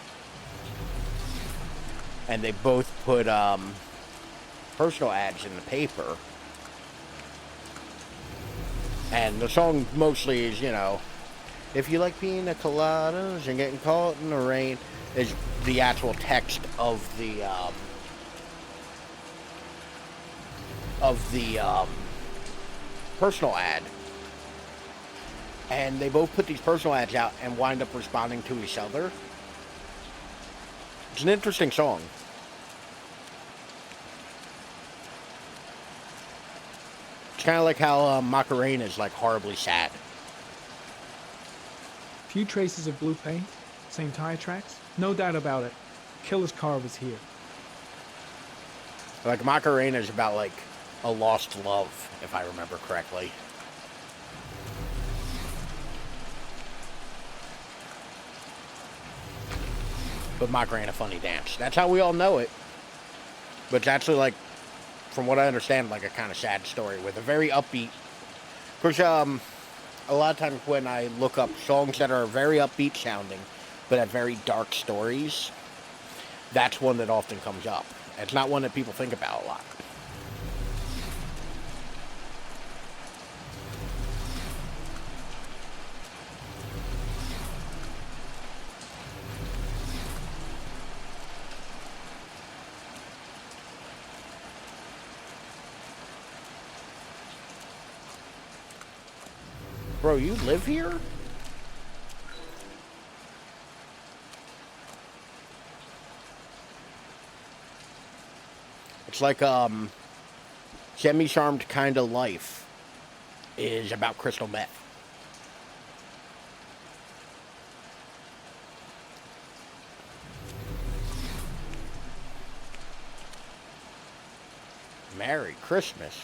A: And they both put personal ads in the paper. And the song mostly is, you know, if you like pina coladas and getting caught in the rain, is the actual text of the personal ad. And they both put these personal ads out and wind up responding to each other. It's an interesting song. It's kind of like how Macarena is like horribly sad.
D: Few traces of blue paint, same tire tracks. No doubt about it. killer's car was here.
A: Like, Macarena is about, like, a lost love, if I remember correctly. But Macarena Funny Dance. That's how we all know it. But it's actually, like, from what I understand, like a kind of sad story with a very upbeat. Because, a lot of times when I look up songs that are very upbeat sounding, but have very dark stories, that's one that often comes up. It's not one that people think about a lot. Bro, you live here? It's like, Semi-Charmed Kinda Life is about crystal meth. Merry Christmas.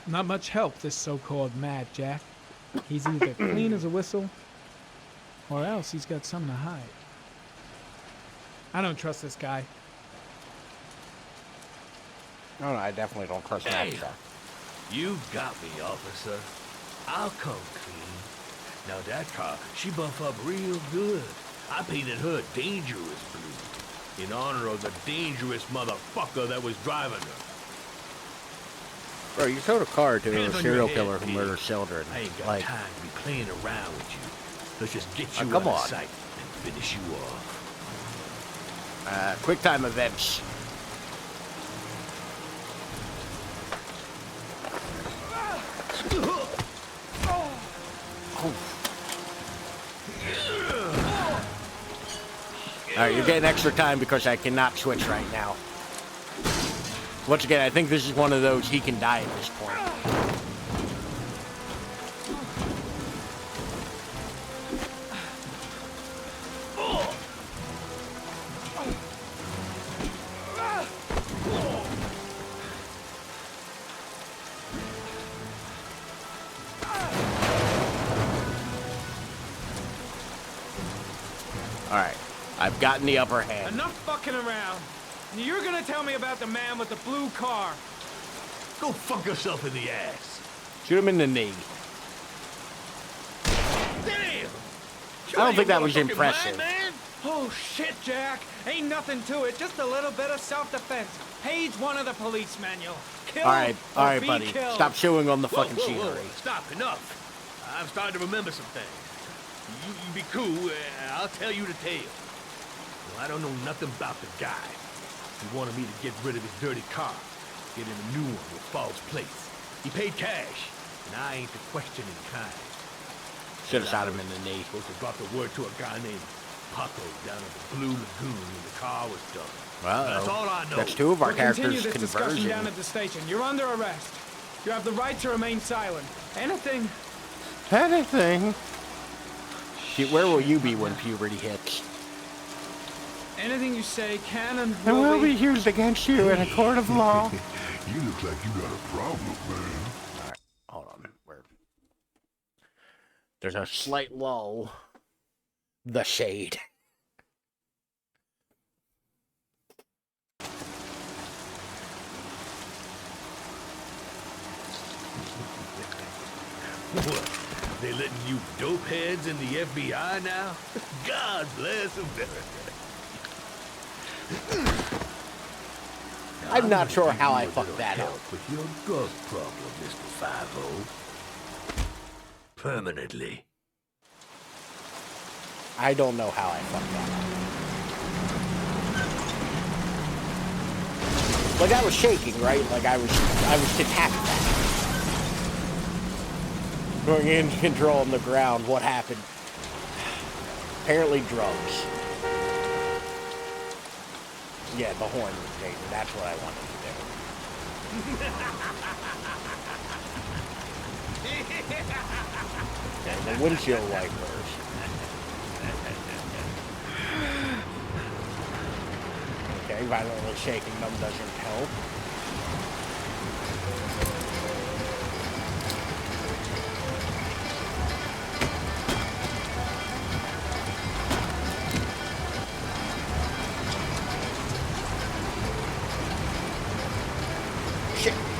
D: Not much help, this so-called Mad Jack. He's either clean as a whistle, or else he's got something to hide. I don't trust this guy.
A: No, I definitely don't trust that guy.
S: You got me, officer. I'll come clean. Now that car, she buff up real good. I painted her dangerous blue, in honor of the dangerous motherfucker that was driving her.
A: Bro, you sold a car to
S: Hands
A: a
S: on
A: serial
S: your
A: killer
S: head,
A: who murders children.
S: I ain't got
A: Like,
S: time to be playing around with you. Let's just get you
A: come
S: out of
A: on.
S: sight and finish you off.
A: Quick time events. Alright, you're getting extra time because I cannot switch right now. Once again, I think this is one of those he can die at this point. Alright, I've gotten the upper hand.
D: Enough fucking around. You're gonna tell me about the man with the blue car.
S: Go fuck yourself in the ass.
A: Shoot him in the knee.
S: Damn!
A: I don't think that was impressive.
D: Oh shit, Jack. Ain't nothing to it. Just a little bit of self-defense. Page 1 of the police manual. Kill
A: Alright,
D: or be
A: buddy.
D: killed.
A: Stop chewing on the fucking
S: Whoa,
A: scenery.
S: Stop, enough. I'm starting to remember some things. You be cool, I'll tell you the tale. Well, I don't know nothing about the guy. He wanted me to get rid of his dirty car, get him a new one with false plates. He paid cash, and I ain't the questioning kind.
A: Should have shot him in the knee.
S: Supposed to drop the word to a guy named Paco down at the Blue Lagoon when the car was done.
A: Well,
S: that's all I know.
A: that's two of our
D: We'll continue
A: characters'
D: this discussion
A: conversion.
D: down at the station. You're under arrest. You have the right to remain silent. Anything.
A: Shit, where will you be when puberty hits?
D: Anything you say can and
A: And
D: will
A: will be used against you in a court of law.
J: You look like you got a problem, man.
A: Alright, hold on. There's a slight lull. The shade.
S: What? They letting you dope heads in the FBI now? God bless America.
A: I'm not sure how I fucked that up.
S: With your drug problem, Mr. 5-0. Permanently.
A: I don't know how I fucked that up. Like, I was shaking, right? Like, I was to tap that. Going into control on the ground, what happened? Apparently drugs. Yeah, the horn was Jason. That's what I wanted to do. And the windshield wipers. Okay, violently shaking them doesn't help.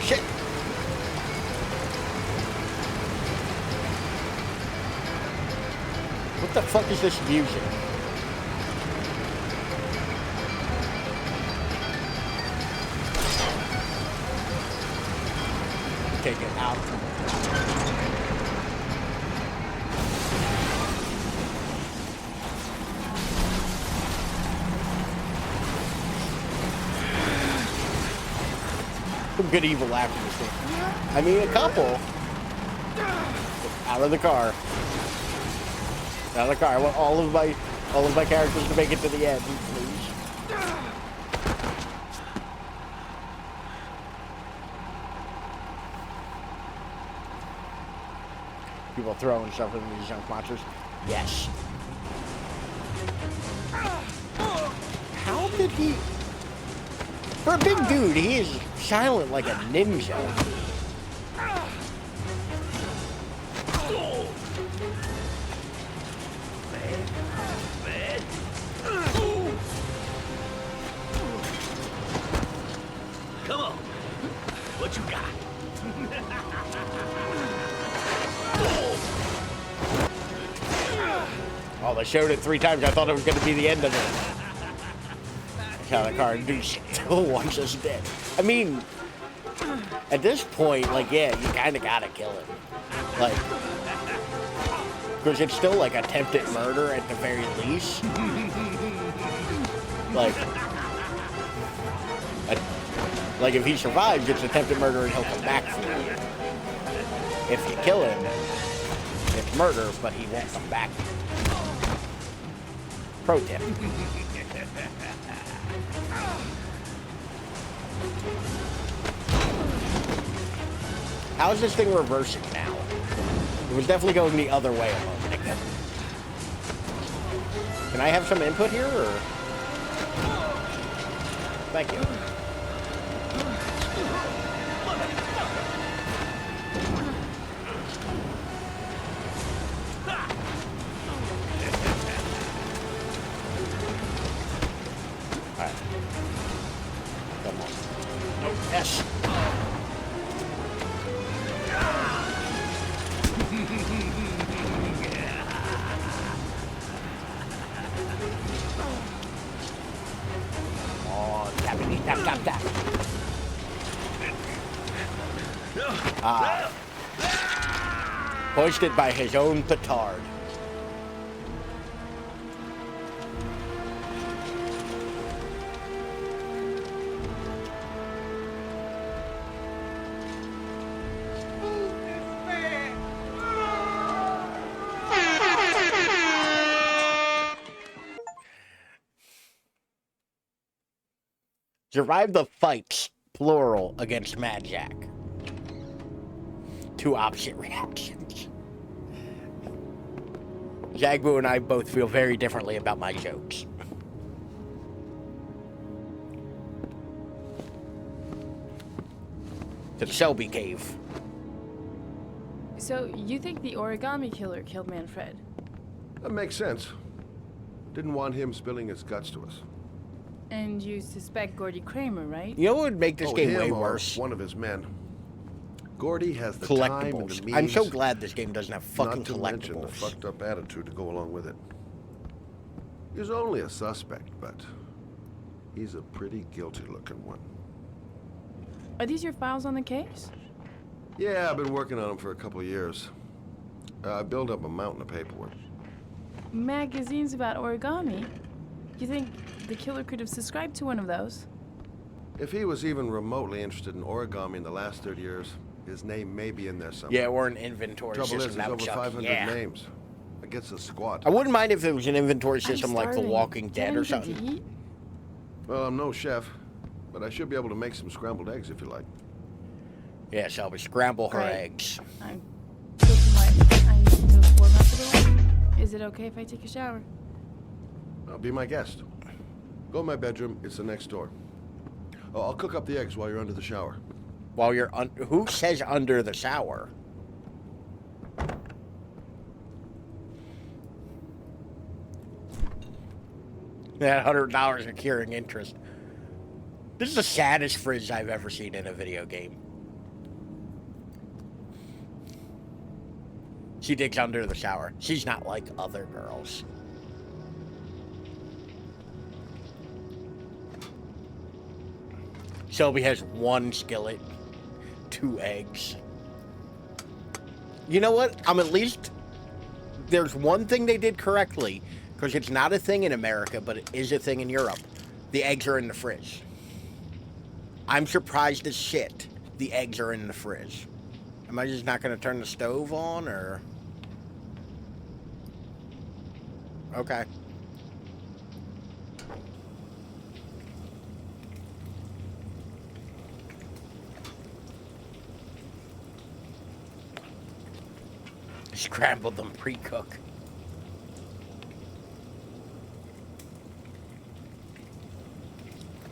A: Shit. What the fuck is this music? Take it out. Some good evil after this thing. I mean, a couple. Out of the car. Out of the car. I want all of my characters to make it to the end, please. People throwing stuff into these junk monsters. Yes. How did he? For a big dude, he is silent like a ninja.
S: Come on. What you got?
A: Oh, they showed it 3 times. I thought it was going to be the end of it. How the car dude still wants us dead. I mean, at this point, like, yeah, you kind of gotta kill him. Like, because it's still like attempted murder at the very least. Like if he survives, it's attempted murder and he'll come back for you. If you kill him, it's murder, but he won't come back. Pro tip. How is this thing reversing now? It was definitely going the other way a moment ago. Can I have some input here, or? Thank you. Alright. Come on. Yes. Tap. Hoisted by his own petard. Survive the fights, plural, against Mad Jack. 2 opposite reactions. Jagbu and I both feel very differently about my jokes. To the Selby Cave.
N: So, you think the origami killer killed Manfred?
L: That makes sense. Didn't want him spilling his guts to us.
N: And you suspect Gordy Kramer, right?
A: You know what would make this game way
L: him or
A: worse?
L: one of his men. Gordy has the time and the
A: Collectibles.
L: means.
A: I'm so glad this game doesn't have fucking
L: not to mention the
A: collectibles.
L: fucked up attitude to go along with it. He's only a suspect, but he's a pretty guilty looking one.
N: Are these your files on the case?
L: Yeah, I've been working on him for a couple of years. I built up a mountain of paperwork.
N: Magazines about origami? You think the killer could have subscribed to one of those?
L: If he was even remotely interested in origami in the last 30 years, his name may be in there somewhere.
A: Yeah, or an inventory
L: Trouble
A: system.
L: is,
A: that
L: there's
A: would
L: over
A: suck.
L: 500
A: Yeah.
L: names. It gets a squat.
A: I wouldn't mind if it was an inventory
N: I'm
A: system like The
N: starving.
A: Walking Dead or
N: Getting to
A: something.
N: eat?
L: Well, I'm no chef, but I should be able to make some scrambled eggs if you like.
A: Yeah, Shelby, scramble her
N: Right.
A: eggs.
N: I'm cooking what I need to warm up a little. Is it okay if I take a shower?
L: Be my guest. Go in my bedroom. It's the next door. Oh, I'll cook up the eggs while you're under the shower.
A: While you're who says under the shower? That $100 in curing interest. This is the saddest fridge I've ever seen in a video game. She digs under the shower. She's not like other girls. Shelby has 1 skillet, 2 eggs. You know what? At least there's one thing they did correctly, because it's not a thing in America, but it is a thing in Europe. The eggs are in the fridge. I'm surprised as shit the eggs are in the fridge. Am I just not going to turn the stove on, or? Okay. Scrambled them pre-cook.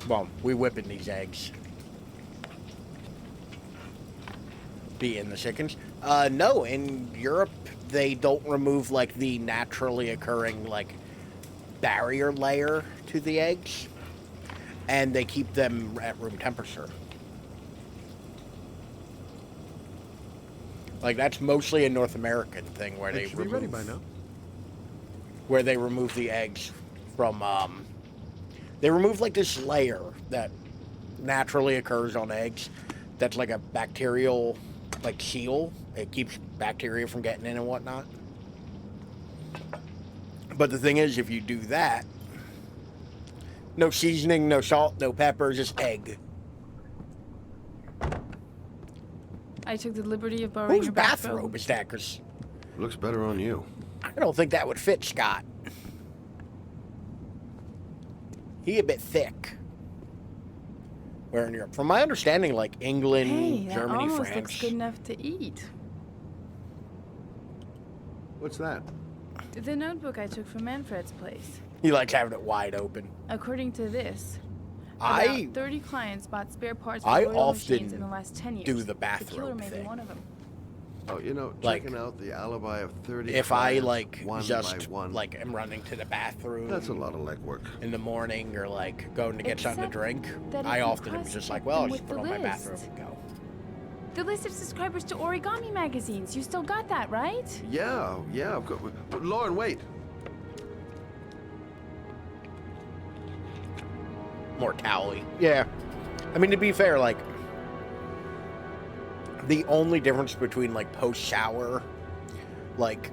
A: Well, we whipping these eggs. Beating the chickens. No, in Europe they don't remove like the naturally occurring like barrier layer to the eggs, and they keep them at room temperature. Like that's mostly a North American thing where they
L: should be ready by now.
A: Where they remove the eggs from they remove like this layer that naturally occurs on eggs that's like a bacterial like seal. It keeps bacteria from getting in and whatnot. But the thing is, if you do that, no seasoning, no salt, no pepper, just egg.
N: I took the liberty of borrowing
A: Whose
N: your
A: bathrobe is that? 'Cause
L: looks better on you.
A: I don't think that would fit Scott. He a bit thick. Where in Europe? From my understanding, like England,
N: Hey, that
A: Germany,
N: almost
A: France.
N: looks good enough to eat.
L: What's that?
N: The notebook I took from Manfred's place.
A: He likes having it wide open.
N: According to this,
A: I
N: about 30 clients bought spare parts for
A: I
N: oil machines
A: often
N: in the last 10 years.
A: do the
N: The killer
A: bathrobe
N: may be
A: thing.
N: one of them.
L: Oh, you know,
A: Like,
L: checking out the alibi of 30
A: If I
L: clients,
A: like
L: one
A: just
L: by one.
A: like am running to the bathroom,
L: That's a lot of legwork.
A: in the morning, or like going to get something to
N: Except
A: drink,
N: that if
A: I
N: you
A: often am
N: cross
A: just
N: check
A: like, well,
N: them
A: I'll just
N: with
A: put
N: the
A: on my
N: list.
A: bathrobe and go.
N: The list of subscribers to origami magazines. You still got that, right?
L: Yeah, yeah. Of course. But Lauren, wait.
A: More towely. Yeah. I mean, to be fair, like, the only difference between, like, post-shower, like,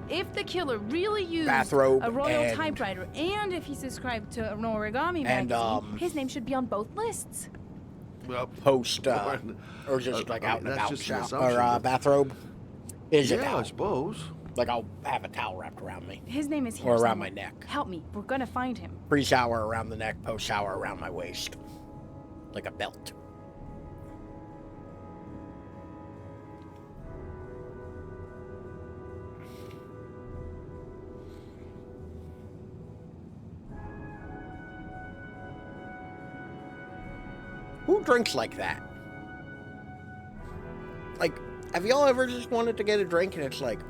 N: If the killer really used
A: Bathrobe
N: a royal
A: and-
N: typewriter, and if he subscribed to an origami
A: And,
N: magazine, his name should be on both lists.
L: Well,
A: post, or just, like, out and
L: that's
A: about
L: just an
A: shower,
L: assumption,
A: or
L: but-
A: bathrobe, is a
L: Yeah, I
A: towel.
L: suppose.
A: Like, I'll have a towel wrapped around me.
N: His name is here
A: Or around
N: somewhere.
A: my neck.
N: Help me. We're gonna find him.
A: Pre-shower around the neck, post-shower around my waist. Like a belt. Who drinks like that? Like, have y'all ever just wanted to get a drink and it's like...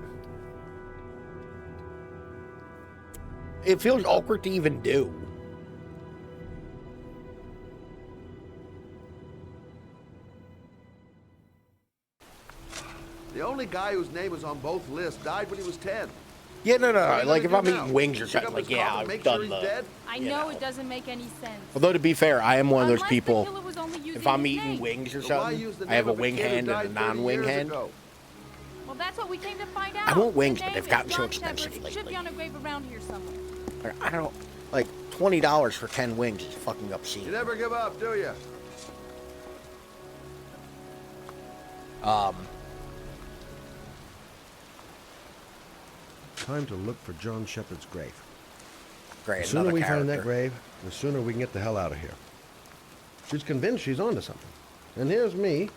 A: It feels awkward to even do.
L: The only guy whose name was on both lists died when he was 10.
A: Yeah, no.
L: What are you
A: Like, if
L: gonna
A: I'm
L: do now?
A: eating wings or
L: Pick
A: something,
L: up
A: like,
L: his
A: yeah,
L: coffin,
A: I've
L: make
A: done
L: sure he's
A: the...
L: dead?
N: I
A: you
N: know
A: know.
N: it doesn't make any sense.
A: Although, to be fair, I am one of those
N: Unless the
A: people,
N: killer was only using
A: if I'm
N: his
A: eating
N: name.
A: wings or
L: So why
A: something,
L: use the
A: I have a
L: name of a
A: wing
L: kid who
A: hand and a
L: died 30
A: non-wing
L: years
A: hand.
L: ago?
N: Well, that's what we came to find out.
A: I want wings,
N: His
A: but
N: name
A: they've gotten
N: is
A: so
N: John Shepard.
A: expensive
N: It should be on a grave around here somewhere.
A: Like, I don't... Like, $20 for 10 wings is fucking obscene.
L: You never give up, do you? Time to look for John Shepard's grave.
A: Great,
L: The sooner
A: another
L: we find that
A: character.
L: grave, the sooner we can get the hell out of here. She's convinced she's onto something. And here's me,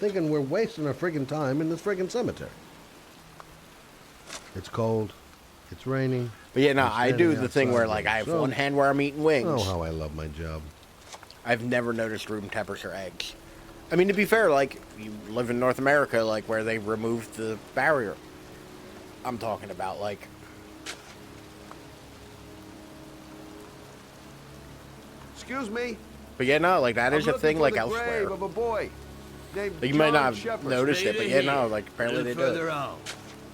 L: thinking we're wasting our friggin' time in this friggin' cemetery. It's cold. It's raining.
A: But yeah, no,
L: I'm
A: I do
L: standing
A: the thing where,
L: outside
A: like, I have
L: so-
A: one hand where I'm eating wings.
L: Oh, how I love my job.
A: I've never noticed room temperature eggs. I mean, to be fair, like, you live in North America, like, where they removed the barrier. I'm talking about, like...
L: Excuse me.
A: But yeah, no, like, that is a thing, like,
L: the
A: elsewhere.
L: grave of a boy named
A: Like, you might
L: John
A: not have
L: Shepherd.
A: noticed it, but yeah, no, like, apparently they do it.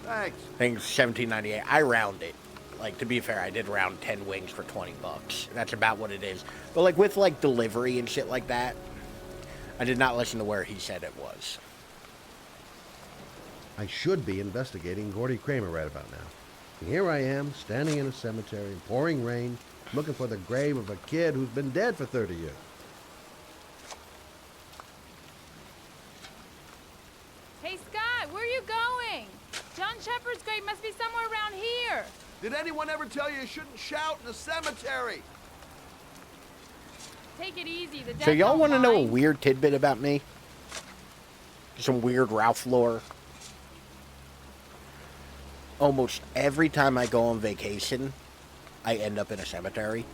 L: Thanks.
A: I think it's 17.98. I round it. Like, to be fair, I did round 10 wings for $20. That's about what it is. But, like, with, like, delivery and shit like that, I did not listen to where he said it was.
L: I should be investigating Gordy Kramer right about now. And here I am, standing in a cemetery in pouring rain, looking for the grave of a kid who's been dead for 30 years.
N: Hey, Scott, where are you going? John Shepherd's grave must be somewhere around here.
L: Did anyone ever tell you shouldn't shout in a cemetery?
N: Take it easy. The
A: So
N: dead
A: y'all
N: don't
A: want to know a
N: mind.
A: weird tidbit about me? Some weird Ralph lore. Almost every time I go on vacation, I end up in a cemetery.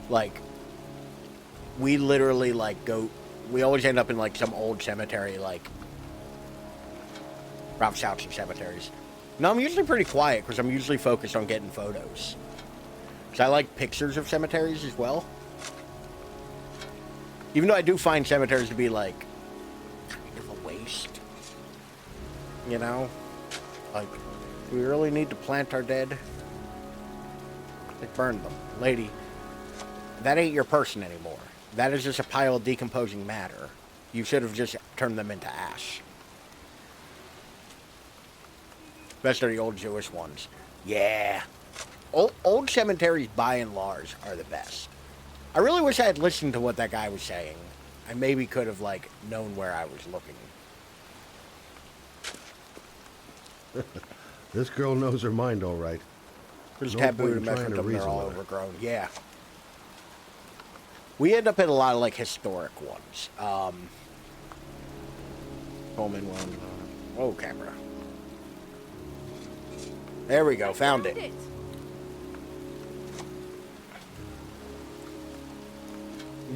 A: Like, we literally, like, we always end up in, like, some old cemetery, like, Ralph shouts in cemeteries. No, I'm usually pretty quiet, because I'm usually focused on getting photos. Because I like pictures of cemeteries as well. Even though I do find cemeteries to be, like, kind of a waste. You know? Like, do we really need to plant our dead? Like, burn them. Lady, that ain't your person anymore. That is just a pile of decomposing matter. You should have just turned them into ash. Especially the old Jewish ones. Yeah. Old cemeteries, by and large, are the best. I really wish I had listened to what that guy was saying. I maybe could have, like, known where I was looking.
L: This girl knows her mind all right.
A: There's
L: No
A: taboo
L: point
A: to
L: in
A: mess
L: trying
A: with
L: to
A: them. They're
L: reason
A: all
L: with her.
A: overgrown. Yeah. We end up in a lot of, like, historic ones. Coleman one. Oh, camera. There we go. Found it.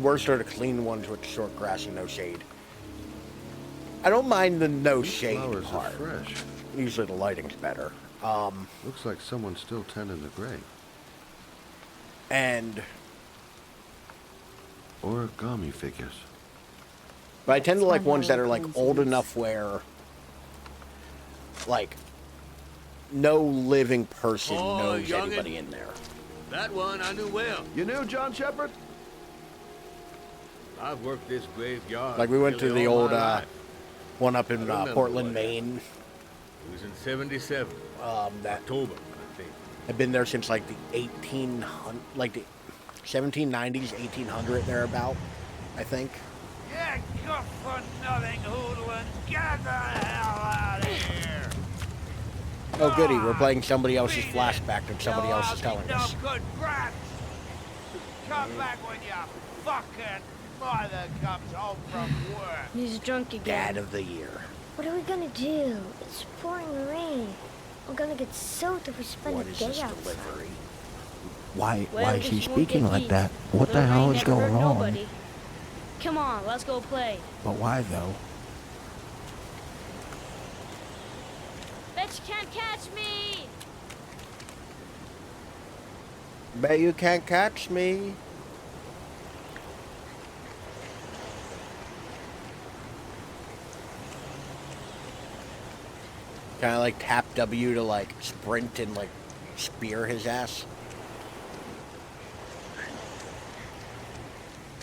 A: Worst are the clean ones with short grass and no shade. I don't mind the no shade
L: Flowers
A: part.
L: are fresh.
A: Usually the lighting's better.
L: Looks like someone's still tending the grave.
A: And
L: Origami figures.
A: but I tend to like ones that are like old enough where like no living person
S: Oh,
A: knows
S: youngin'.
A: anybody in there.
S: That one I knew well.
L: You knew John Shepherd?
S: I've worked this graveyard.
A: Like we went to
S: nearly
A: the
S: all
A: old
S: my life.
A: one up in
S: I remember
A: Portland,
S: one.
A: Maine.
S: It was in '77.
A: That
S: October, I think.
A: I've been there since like the 1800, like the 1790s, 1800 thereabout, I think.
G: Yeah, good for nothing, hoodlum. Get the hell out of here.
A: Oh goody, we're playing somebody else's flashback that somebody else is telling us.
G: No good brats. Come back when your fucking mother comes home from work.
U: He's drunk again.
A: Dad of the year.
U: What are we gonna do? It's pouring rain. We're gonna get soaked if we spend
A: What
U: the
A: is
U: day
A: this
U: outside.
A: delivery?
U: Well,
V: Why is he
U: this won't
V: speaking
U: get
V: like
U: heat.
V: that? What the
U: rain
V: hell is
U: never
V: going
U: hurt
V: on?
U: nobody. Come on, let's go play.
V: But why though?
U: Bet you can't catch me.
A: Bet you can't catch me. Can I like tap W to like sprint and like spear his ass?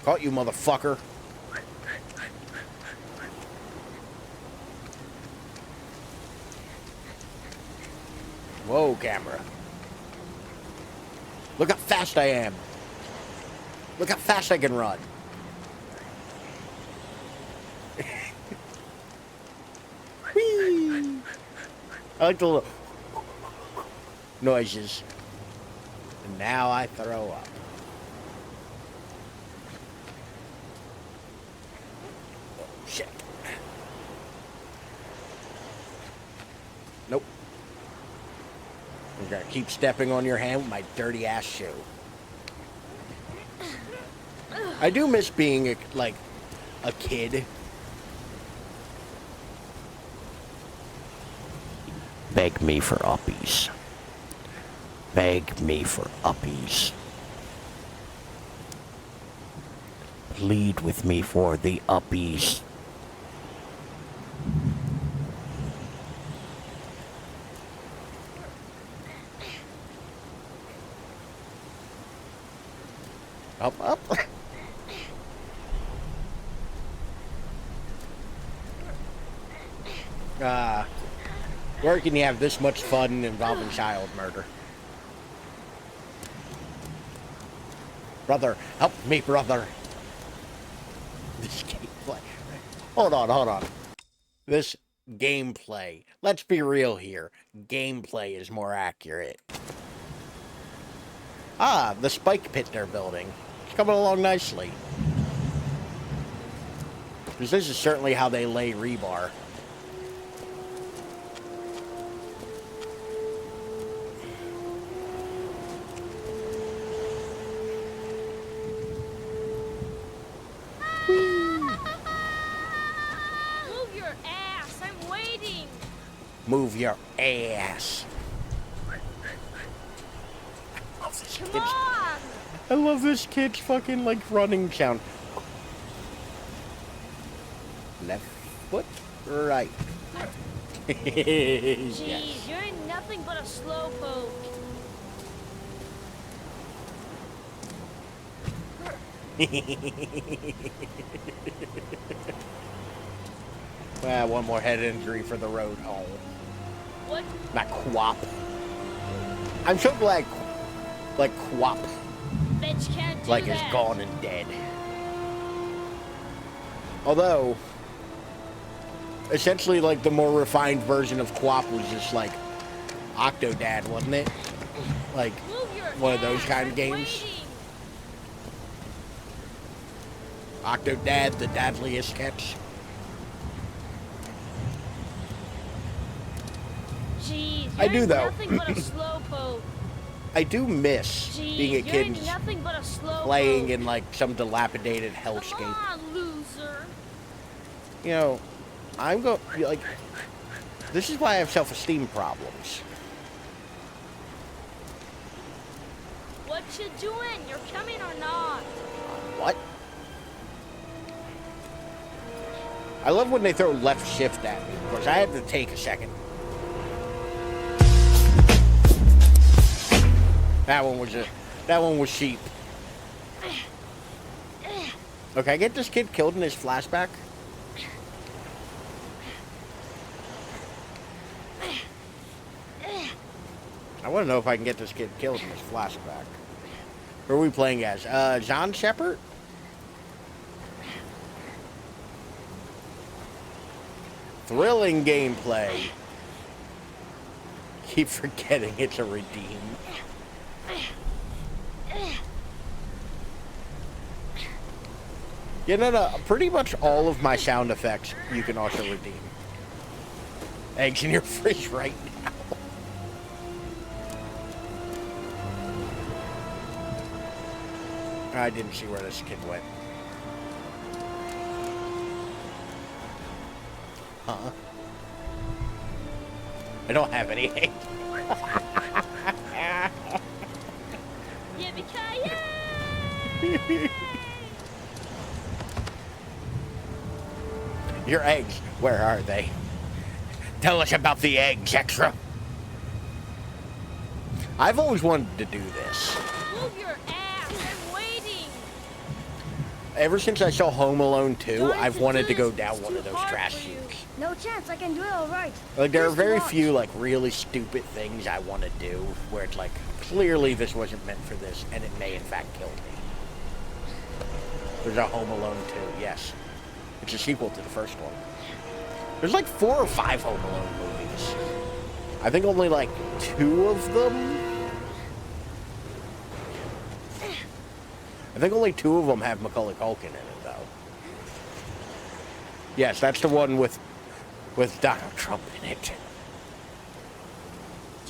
A: Caught you, motherfucker. Whoa, camera. Look how fast I am. Look how fast I can run. Whee! I like the little noises. And now I throw up. Oh, shit. gonna keep stepping on your hand with my dirty ass shoe. I do miss being like a kid. Beg me for uppies. Beg me for uppies. Plead with me for the uppies. Up, up. Where can you have this much fun involving child murder? Brother, help me, brother. This gameplay. Hold on. This gameplay. Let's be real here. Gameplay is more accurate. Ah, the spike pit they're building. It's coming along nicely. Because this is certainly how they lay rebar.
U: Move your ass! I'm waiting!
A: Move your ass.
U: Come on!
A: I love this kid's fucking, like, running sound. Left foot, right.
U: Jeez,
A: Yes.
U: you're nothing but a slowpoke.
A: Well, one more head injury for the road home.
U: What?
A: Not Quap. I'm so glad, like, Quap,
U: Bet you can't do
A: like,
U: that.
A: is gone and dead. Although, essentially, like, the more refined version of Quap was just, like, Octodad, wasn't it? Like, one of those kind of games. Octodad, the dadliest catch.
U: Jeez,
A: I do,
U: you're
A: though.
U: nothing but a slowpoke.
A: I do miss
U: Jeez,
A: being a kid
U: you're nothing but a slowpoke.
A: playing in, like, some dilapidated hellscape.
U: Come on, loser.
A: You know, like, this is why I have self-esteem problems.
U: What you doing? You're coming or not?
A: What? I love when they throw left shift at me. Of course, I had to take a second. That one was sheep. Okay, I get this kid killed in his flashback. I want to know if I can get this kid killed in his flashback. Who are we playing as? John Shepard? Thrilling gameplay. Keep forgetting it's a redeem. Yeah, no, pretty much all of my sound effects you can also redeem. Eggs in your fridge right now. I didn't see where this kid went. Huh? I don't have any eggs.
U: Yippee-ki-yay!
A: Your eggs, where are they? Tell us about the eggs, Extra. I've always wanted to do this.
U: Move your ass! I'm waiting!
A: Ever since I saw Home Alone 2, I've wanted to go down one of those trash chutes.
U: No chance, I can do it all right.
A: Like, there are very few, like, really stupid things I want to do, where it's like, clearly this wasn't meant for this, and it may in fact kill me. There's a Home Alone 2, yes. It's a sequel to the first one. There's like 4 or 5 Home Alone movies. I think only like 2 of them. I think only 2 of them have Macaulay Culkin in it, though. Yes, that's the one with Donald Trump in it.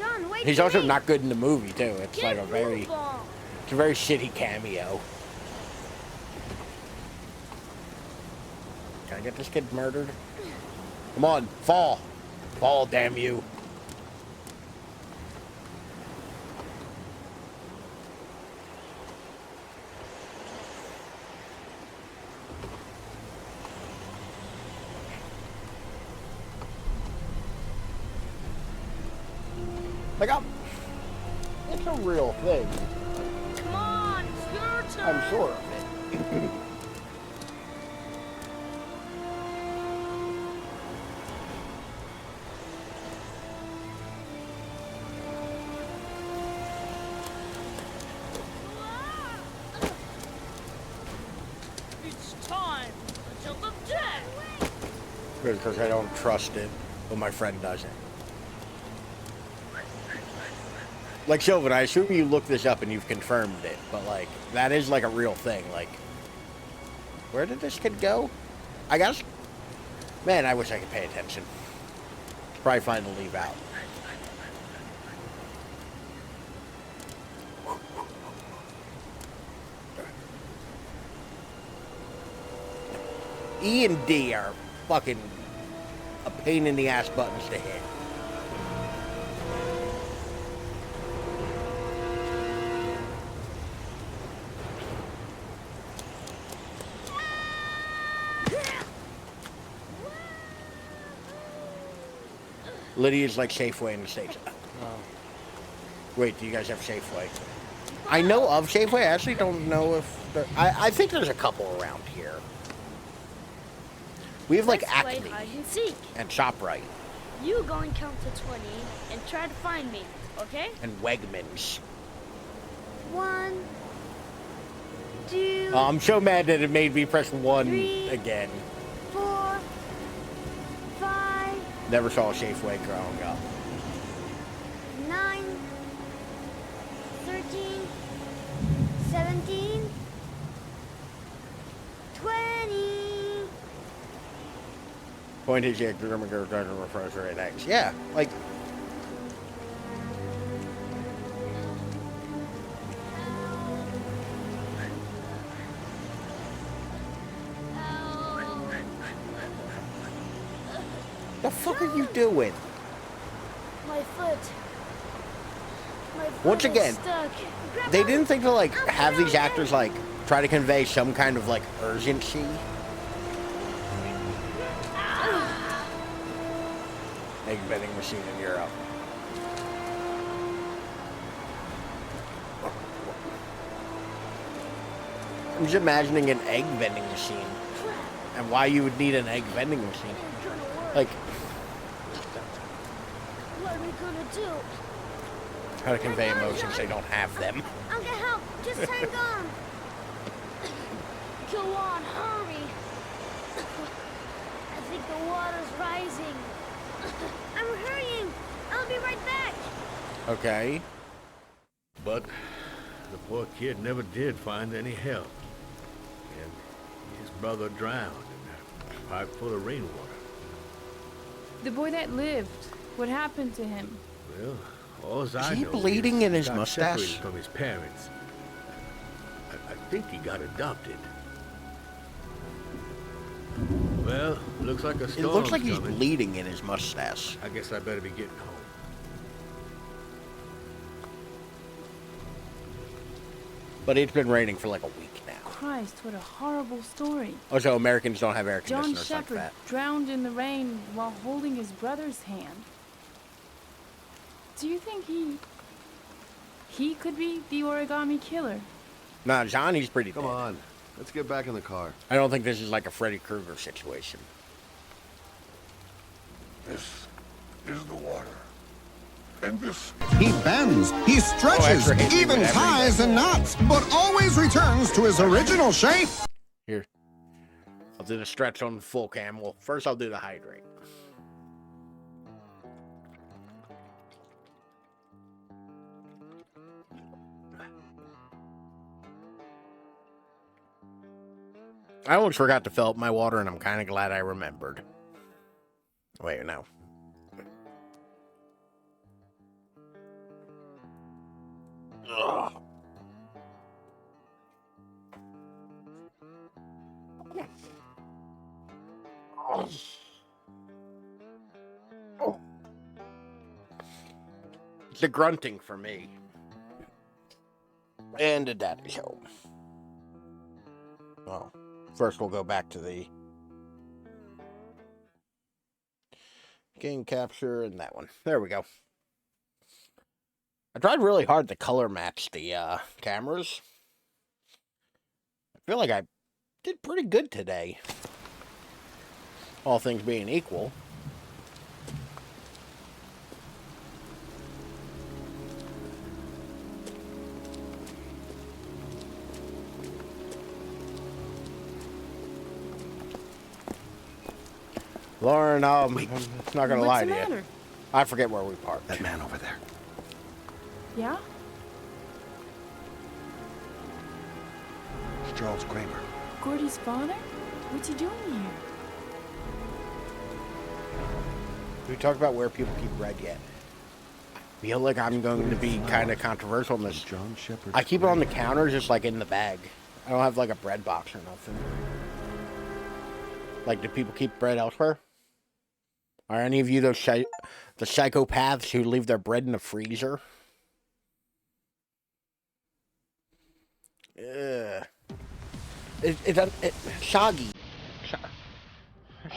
U: Sean, wait.
A: He's also not good in the movie too. It's like a very,
U: Move on.
A: it's a very shitty cameo. Can I get this kid murdered? Come on, fall, fall, damn you! Like, it's a real thing.
U: Come on, it's your turn.
A: I'm sure of it.
U: It's time to jump up dead.
A: Good, because I don't trust it, but my friend doesn't. Like, Sylvan, I assume you looked this up and you've confirmed it, but, like, that is, like, a real thing. Like, where did this kid go? I guess... Man, I wish I could pay attention. It's probably fine to leave out. E and D are fucking a pain in the ass buttons to hit. Lydia's like Safeway in the States. Oh. Wait, do you guys have Safeway? I know of Safeway. I actually don't know if there... I think there's a couple around here. We have like
U: Let's play
A: Acme
U: hide and seek.
A: and ShopRite
U: You go and count to 20 and try to find me, okay?
A: and Wegmans.
U: 1, 2,
A: Oh, I'm so mad that it made me press 1
U: 3,
A: again.
U: 4, 5,
A: Never saw a Safeway growing up.
U: 9, 13, 17, 20.
A: Point is, yeah, German girl doesn't refrigerate eggs. Yeah, like... The fuck are you doing?
U: My foot. My foot
A: Once
U: is
A: again,
U: stuck.
A: they didn't think to, like, have these actors, like, try to convey some kind of, like, urgency. Egg vending machine in Europe. I'm just imagining an egg vending machine and why you would need an egg vending machine. Like,
U: What are we gonna do?
A: how to convey emotions, they don't have them.
U: I'll get help. Just hang on. Go on, hurry. I think the water's rising. I'm hurrying. I'll be right back.
A: Okay.
S: But the poor kid never did find any help. And his brother drowned in a pipe full of rainwater.
N: The boy that lived, what happened to him?
S: Well, all I
A: he
S: know
A: bleeding
S: is
A: in his
S: he got
A: mustache?
S: separated from his parents. I think he got adopted. Well, looks like a
A: It
S: storm's
A: looks like he's
S: coming.
A: bleeding in his mustache.
S: I guess I better be getting home.
A: But it's been raining for like a week now.
N: Christ, what a horrible story.
A: Oh, so Americans don't have air
N: John
A: conditioners like
N: Shepard
A: that.
N: drowned in the rain while holding his brother's hand. Do you think he could be the origami killer?
A: Nah, Johnny's pretty dead.
R: Come on, let's get back in the car.
A: I don't think this is like a Freddy Krueger situation.
J: This is the water. And this...
T: He bends, he stretches,
A: extra hit me
T: even
A: with
T: ties and knots, but always returns to his original shape.
A: Here. I'll do the stretch on full cam. Well, first I'll do the hydrate. I almost forgot to fill up my water, and I'm kind of glad I remembered. Wait, no. Ugh. Oh. It's a grunting for me. And a daddy show. Oh, first we'll go back to the game capture and that one. There we go. I tried really hard to color match the cameras. I feel like I did pretty good today. All things being equal. Lauren, I'm not gonna lie to you.
N: Matter?
A: I forget where we parked.
C: That man over there.
N: Yeah?
C: It's Charles Kramer.
N: Gordy's father? What's he doing here?
A: We talked about where people keep bread yet. I feel like I'm going to be kind of controversial in this.
L: John Shepard.
A: I keep it on the counter, just like in the bag. I don't have like a bread box or nothing. Like, do people keep bread elsewhere? Are any of you the psychopaths who leave their bread in the freezer? Soggy.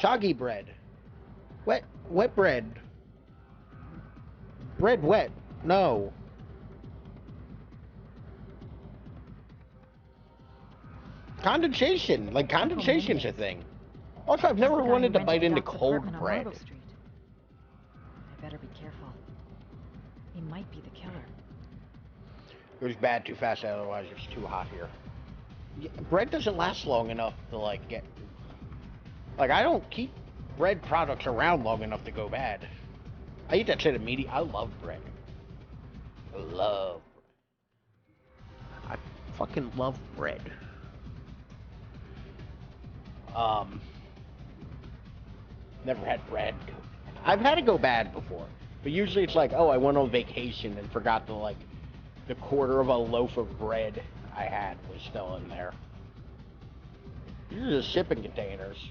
A: Soggy bread. Wet bread. Bread wet. No. Condensation. Like, condensation's a thing. Also, I've never wanted to bite into cold bread.
E: I better be careful. He might be the killer.
A: It was bad too fast, otherwise it's too hot here. Yeah, bread doesn't last long enough to, like, get... Like, I don't keep bread products around long enough to go bad. I eat that shit immediately. I love bread. I fucking love bread. Never had bread. I've had it go bad before. But usually it's like, oh, I went on vacation and forgot to, like, the quarter of a loaf of bread I had was still in there. These are just shipping containers.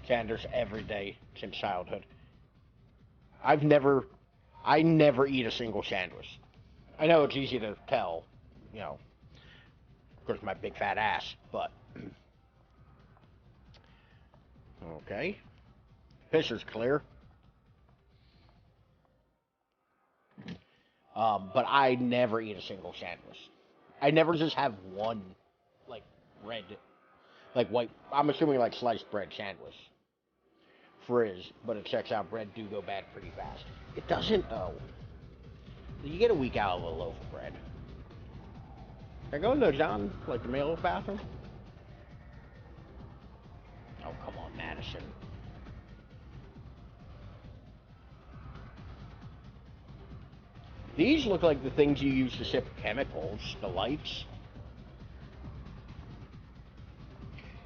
A: Sanders every day since childhood. I never eat a single sandwich. I know it's easy to tell, you know, of course my big fat ass, but okay. Pisser's clear. But I never eat a single sandwich. I never just have one, like, red, like, white, I'm assuming, like, sliced bread sandwich. Frizz, but it checks out, bread do go bad pretty fast. It doesn't, though. You get a week out of a loaf of bread. Can I go into John, like, the male bathroom? Oh, come on, Madison. These look like the things you use to ship chemicals, the lights.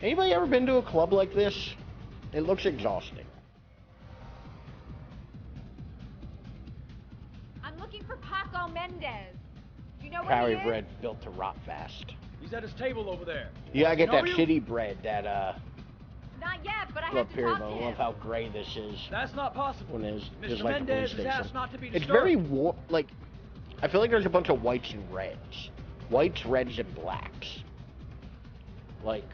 A: Anybody ever been to a club like this? It looks exhausting.
E: I'm looking for Paco Mendez. Do you know where
A: Carry
E: he is?
A: bread built to rot fast.
G: He's at his table over there.
A: You gotta get that
G: you?
A: shitty bread that,
E: Not yet, but I
A: love
E: have to
A: period,
E: talk to
A: I
E: him.
A: love how gray this is.
G: That's not possible.
A: When it's
G: Mr.
A: just like the
G: Mendez
A: police
G: has
A: station.
G: asked not to be
A: It's
G: disturbed.
A: very like, I feel like there's a bunch of whites and reds. Whites, reds, and blacks. Like,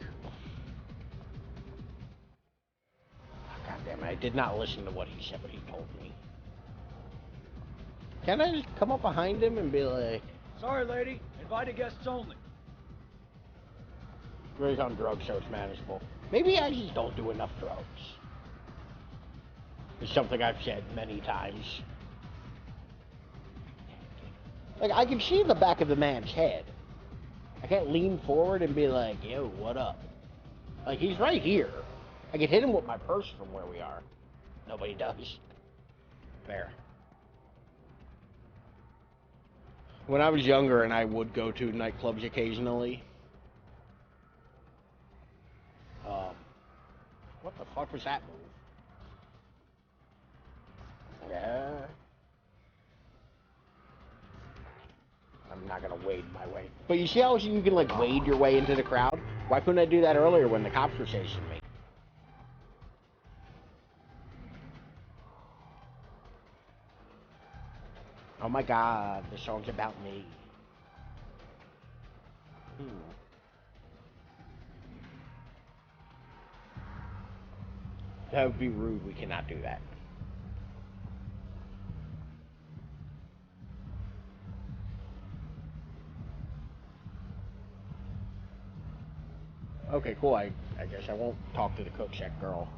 A: God damn it, I did not listen to what he said, what he told me. Can I just come up behind him and be like,
G: Sorry, lady. Invited guests only.
A: Gray's on drugs, so it's manageable. Maybe I just don't do enough drugs. It's something I've said many times. Like, I can see the back of the man's head. I can't lean forward and be like, yo, what up? Like, he's right here. I can hit him with my purse from where we are. Nobody does. Fair. When I was younger and I would go to nightclubs occasionally, what the fuck was that move? Yeah. I'm not gonna wade my way. But you see how you can like wade your way into the crowd? Why couldn't I do that earlier when the cops were chasing me? Oh my god, the song's about me. That would be rude, we cannot do that. Okay, cool, I guess I won't talk to the cook check girl.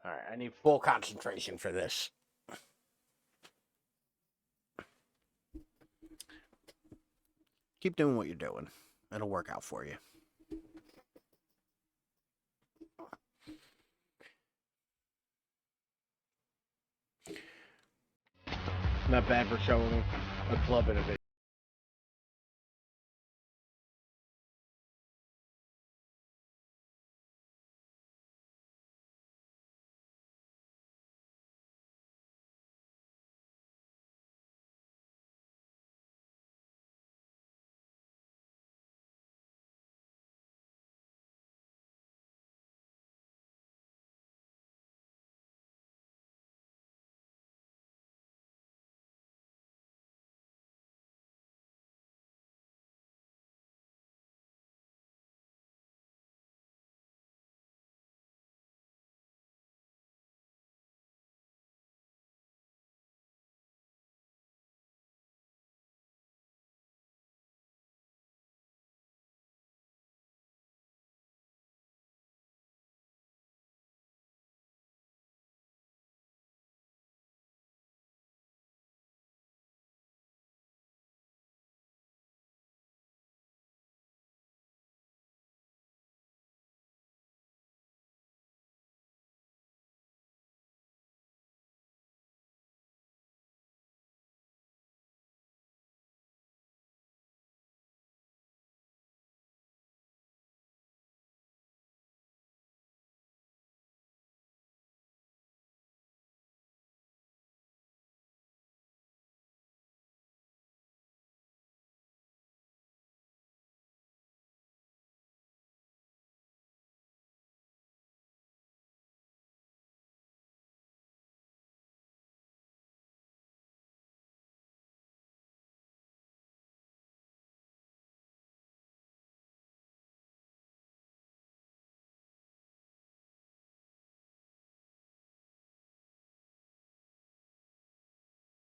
A: Alright, I need full concentration for this. Keep doing what you're doing. It'll work out for you. Not bad for showing a club in a video.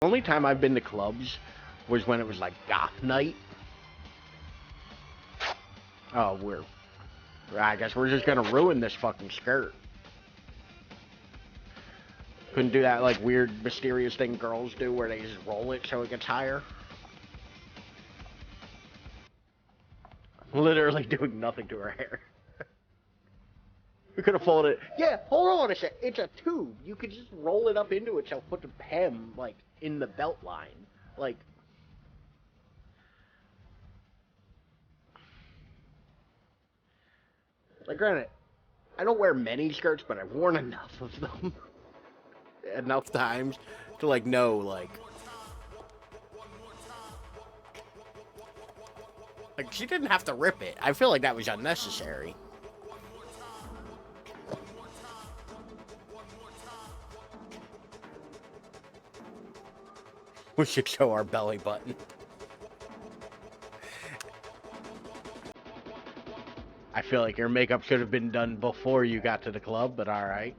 A: The only time I've been to clubs was when it was like goth night. Oh, I guess we're just gonna ruin this fucking skirt. Couldn't do that like weird mysterious thing girls do where they just roll it so it gets higher. Literally doing nothing to her hair. We could have folded it. Yeah, hold on a sec. It's a tube. You could just roll it up into itself, put the hem like in the belt line. Like granted, I don't wear many skirts, but I've worn enough of them. Enough times to like know like she didn't have to rip it. I feel like that was unnecessary. We should show our belly button. I feel like your makeup should have been done before you got to the club, but alright.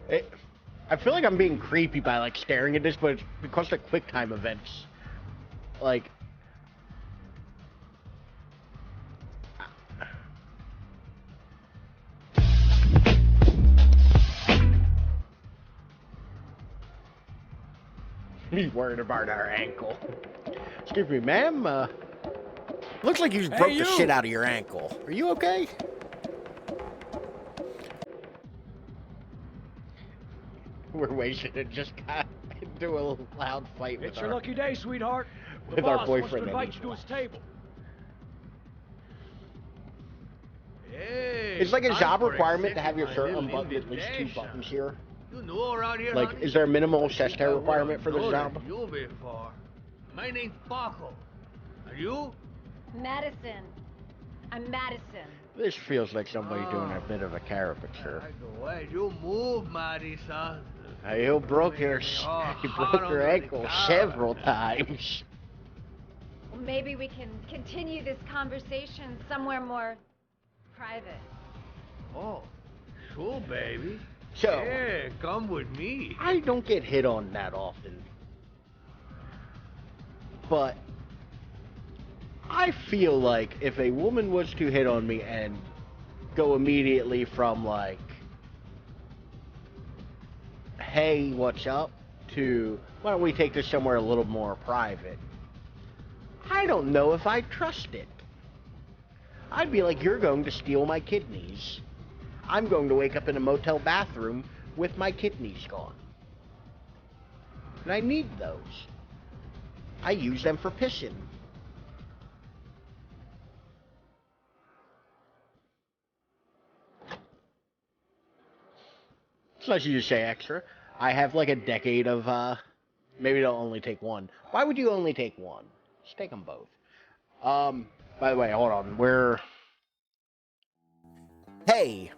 A: I feel like I'm being creepy by like staring at this, but it's because of quick time events. Like, he's worried about our ankle. Excuse me, ma'am. Looks like you just broke the shit out of your ankle. Are you okay? We're waiting to just got into a little loud fight with
G: It's your lucky day, sweetheart. The
A: with our
G: boss wants to
A: boyfriend.
G: invite you to his table.
S: Hey,
A: It's like a
S: thanks
A: job
S: for
A: requirement to have your
S: accepting
A: shirt
S: my little
A: unbuttoned at least 2
S: invitation.
A: buttons here.
S: You know around here,
A: Like,
S: honey?
A: is there a minimal chest hair
S: Well,
A: requirement for this
S: know
A: job?
S: that You'll be far. My name's Paco. And you?
E: Madison. I'm Madison.
A: This feels like somebody's doing a bit of a caricature.
S: The way you move, Marisa.
A: You broke your ankle several times.
E: Well, maybe we can continue this conversation somewhere more private.
S: Oh, sure, baby.
A: So,
S: yeah, come with me.
A: I don't get hit on that often. But I feel like if a woman was to hit on me and go immediately from like, hey, what's up, to why don't we take this somewhere a little more private, I don't know if I trust it. I'd be like, you're going to steal my kidneys. I'm going to wake up in a motel bathroom with my kidneys gone. And I need those. I use them for pissing. It's nice you just say extra. I have like a decade of, maybe they'll only take one. Why would you only take one? Just take them both. By the way, hold on. Hey,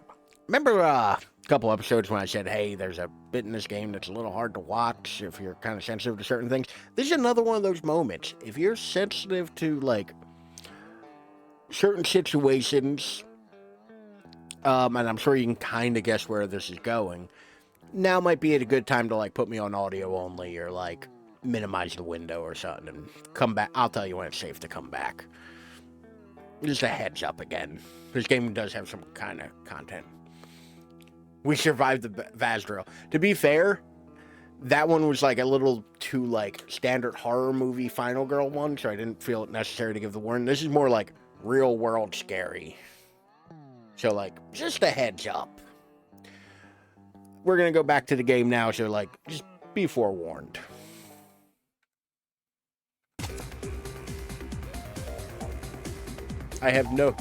A: remember a couple episodes when I said, hey, there's a bit in this game that's a little hard to watch if you're kind of sensitive to certain things? This is another one of those moments. If you're sensitive to, like, certain situations, and I'm sure you can kind of guess where this is going, now might be a good time to, like, put me on audio only or, like, minimize the window or something and come back. I'll tell you when it's safe to come back. Just a heads up again. This game does have some kind of content. We survived the Vaz drill. To be fair, that one was like a little too like standard horror movie Final Girl one, so I didn't feel it necessary to give the warning. This is more like real world scary. So like, just a heads up. We're gonna go back to the game now, so like, just be forewarned. I have no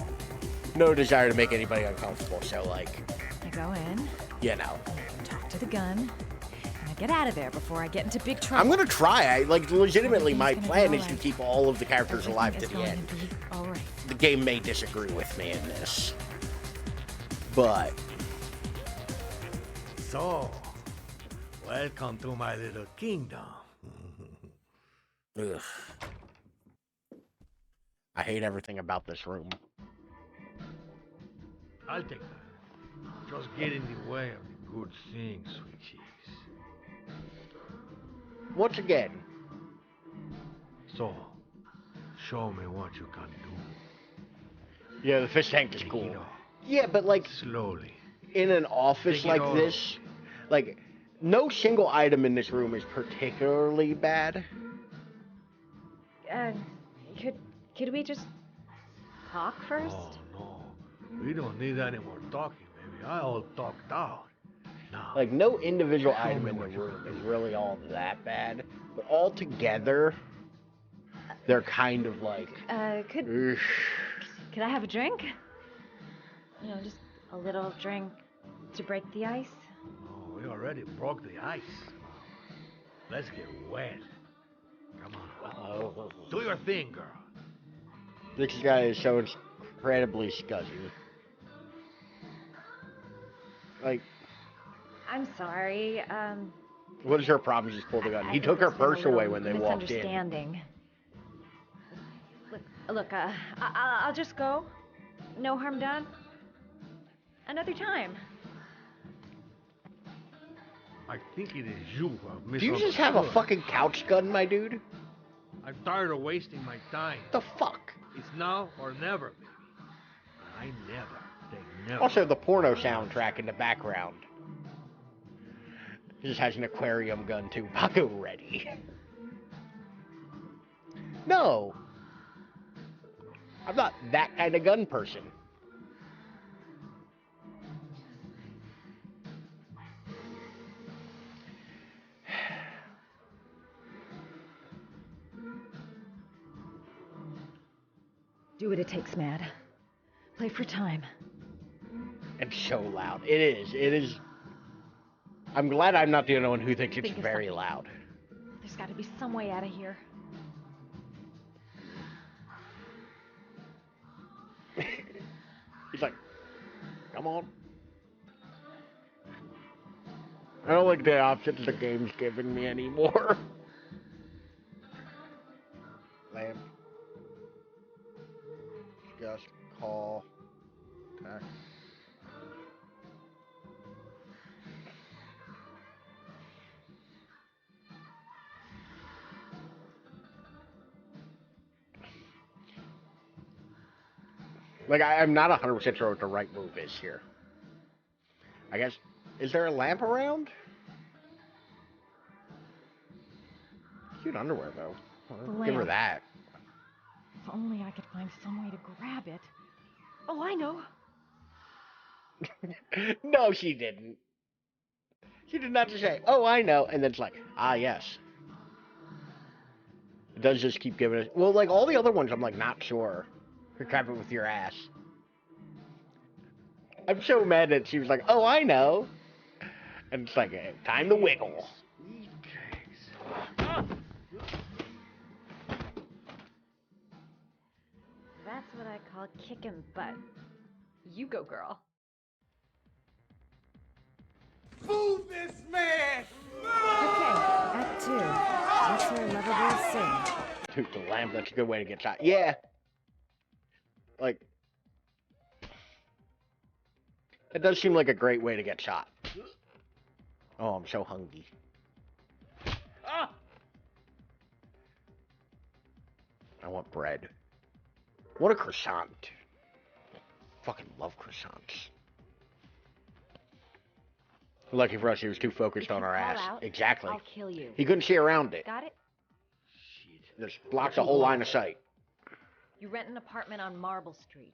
A: desire to make anybody uncomfortable, so like...
E: I go in.
A: You know.
E: I talk to the gun. And I get out of there before I get into big trouble.
A: I'm gonna try. Legitimately, my plan is to keep all of the characters alive to the end.
E: All right.
A: The game may disagree with me in this. But...
S: So, welcome to my little kingdom.
A: Ugh. I hate everything about this room.
S: I'll take that. Just get in the way of the good things, sweet cheese.
A: Once again.
S: So, show me what you can do.
A: Yeah, the fish tank is cool. Yeah, but like...
S: Slowly.
A: In an office like
S: all
A: this, like, no single item in this room is particularly bad.
E: Could we just talk first?
S: Oh, no. We don't need any more talking, baby. I all talked out. Now,
A: like, no individual item in the room is really all that bad. But all together, they're kind of like...
E: Could I have a drink? You know, just a little drink to break the ice.
S: Oh, we already broke the ice. Let's get wet. Come on. Do your thing, girl.
A: This guy is so incredibly scuzzy. Like...
E: I'm sorry,
A: What is her problem? She just pulled the gun. He took her purse away when they walked in.
E: Misunderstanding. Look, I'll just go. No harm done. Another time.
S: I think it is you who have misunderstood.
A: Do you just have a fucking couch gun, my dude?
S: I'm tired of wasting my time.
A: The fuck?
S: It's now or never, baby. I never say never.
A: Also, the porno soundtrack in the background. He just has an aquarium gun too. Paco ready. No. I'm not that kind of gun person.
E: Do what it takes, Mad. Play for time.
A: It's so loud. It is. It is. I'm glad I'm not the only one who thinks it's
E: Think of
A: very
E: something.
A: loud.
E: There's got to be some way out of here.
A: He's like, come on. I don't like the options the game's giving me anymore. Lamp. Just call. Text. Like, I'm not 100% sure what the right move is here. I guess, is there a lamp around? Cute underwear, though. I'll give her that.
E: If only I could find some way to grab it. Oh, I know.
A: No, she didn't. She did not just say, oh, I know, and then it's like, ah, yes. It does just keep giving it. Well, like, all the other ones, I'm, like, not sure. You grab it with your ass. I'm so mad that she was like, oh, I know. And it's like, hey, time to wiggle.
E: That's what I call kicking butt. You go, girl.
G: Move this man!
E: Okay, Act 2. Let's hear Lovable sing.
A: Toot the lamp, that's a good way to get shot. Yeah. Like, it does seem like a great way to get shot. Oh, I'm so hungry.
G: Ah!
A: I want bread. What a croissant. Fucking love croissants. Lucky for us, he was too focused on our ass.
E: Out,
A: Exactly.
E: I'll kill you.
A: He couldn't see around it.
E: Got it?
A: Just blocks the whole line of sight.
E: You rent an apartment on Marble Street.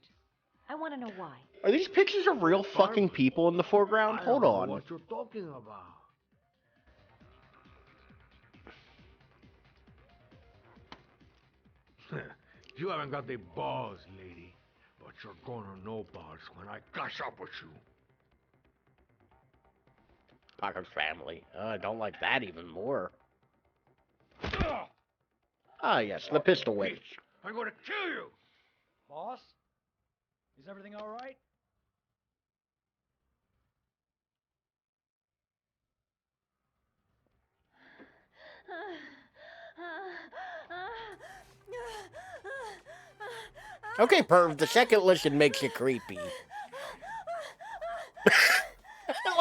E: I want to know why.
A: Are these pictures of real fucking people in the foreground? Hold on.
S: What you're talking about? You haven't got the balls, lady. But you're gonna know balls when I catch up with you.
A: Paco's family. I don't like that even more. Ah, yes, the pistol whip.
S: I'm gonna kill you!
G: Boss? Is everything all right?
A: Okay, Perv, the second listen makes you creepy. Look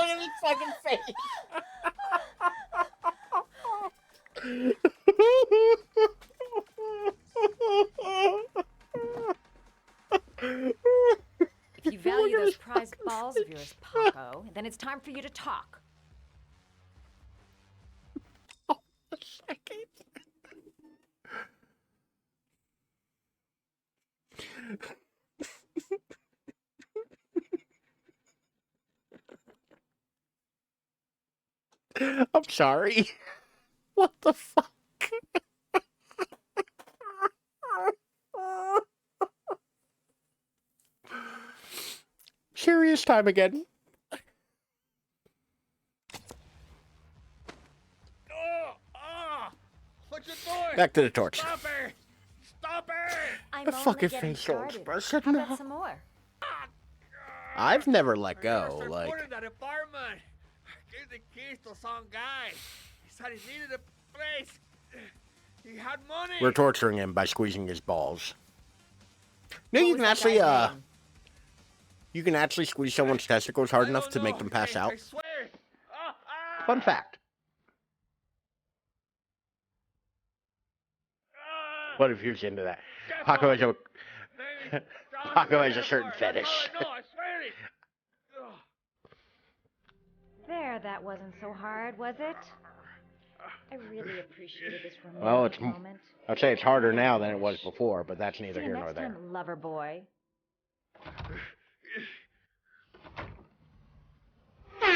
A: at his fucking face.
E: If you value those prized balls of yours, Paco, then it's time for you to talk.
A: I'm sorry. What the fuck? Serious time again.
G: What you doing?
A: Back to the torch.
G: Stop it! Stop it!
E: I'm
A: The
E: only
A: fucking
E: getting
A: facial
E: started.
A: expression.
E: How about some more?
A: I've never let go. Like,
G: Put in that apartment. I gave the keys to some guy. He said he needed a place. He had money.
A: we're torturing him by squeezing his balls. No,
E: What
A: you
E: was
A: can
E: that
A: actually,
E: guy's name?
A: you can actually squeeze someone's testicles hard enough to make them pass out.
G: I swear.
A: Fun fact. What if you're into that? Paco has a certain fetish.
E: There, that wasn't so hard, was it? I really appreciated this romantic
A: Well, it's.
E: moment.
A: I'd say it's harder now than it was before, but that's neither
E: See you
A: here nor
E: next
A: there.
E: time, lover boy.
A: I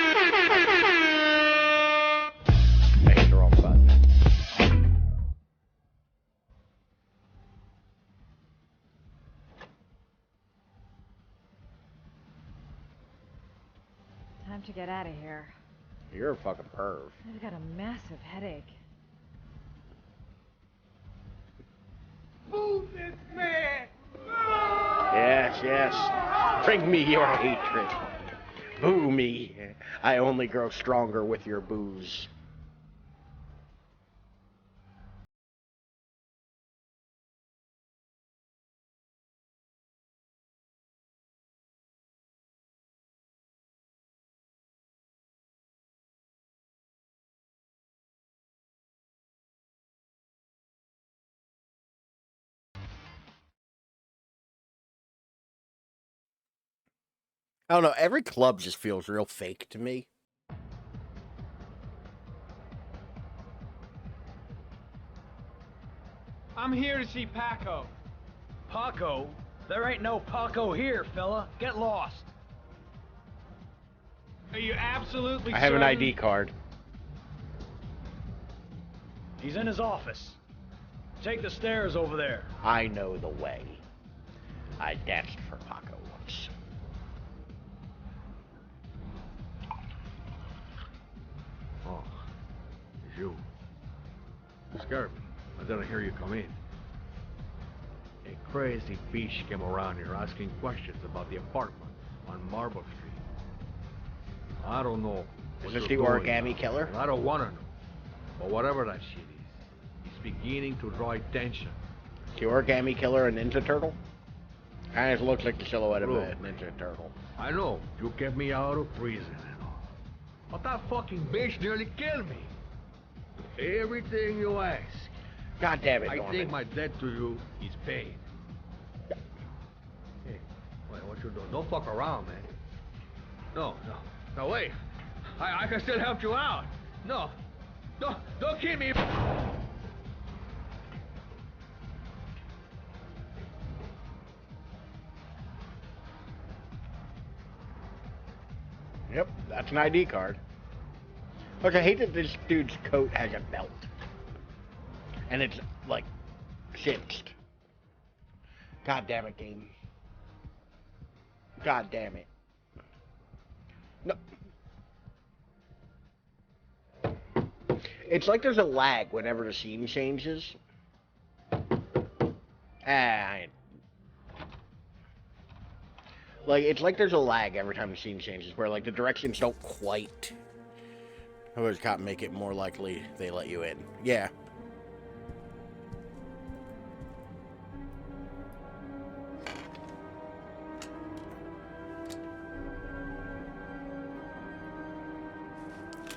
A: hit the wrong button.
E: Time to get out of here.
A: You're a fucking perv.
E: I've got a massive headache.
S: Move this man!
A: Yes, yes. Bring me your hatred. Boo me. I only grow stronger with your booze. I don't know, every club just feels real fake to me.
D: I'm here to see Paco.
G: Paco? There ain't no Paco here, fella. Get lost.
D: Are you absolutely
A: I have an
D: certain?
A: ID card.
G: He's in his office. Take the stairs over there.
A: I know the way. I danced for Paco once.
S: Oh, it's you. You scared me. I didn't hear you come in. A crazy bitch came around here asking questions about the apartment on Marble Street. I don't know.
A: Is this the origami killer?
S: I don't want to know. But whatever that shit is, it's beginning to draw attention.
A: The origami killer, a Ninja Turtle? Kind of looks like the silhouette of a Ninja Turtle.
S: I know, you kept me out of prison and all. But that fucking bitch nearly killed me. Everything you ask.
A: God damn it,
S: I
A: Norman.
S: think my debt to you is paid. Hey, wait, what you doing? Don't fuck around, man. No, wait. I can still help you out. No, don't kill me.
A: Yep, that's an ID card. Look, I hate that this dude's coat has a belt. And it's, like, cinched. God damn it, game. God damn it. No. It's like there's a lag whenever the scene changes. Like, it's like there's a lag every time the scene changes, where, like, the directions don't quite... Whoever's cop make it more likely they let you in. Yeah.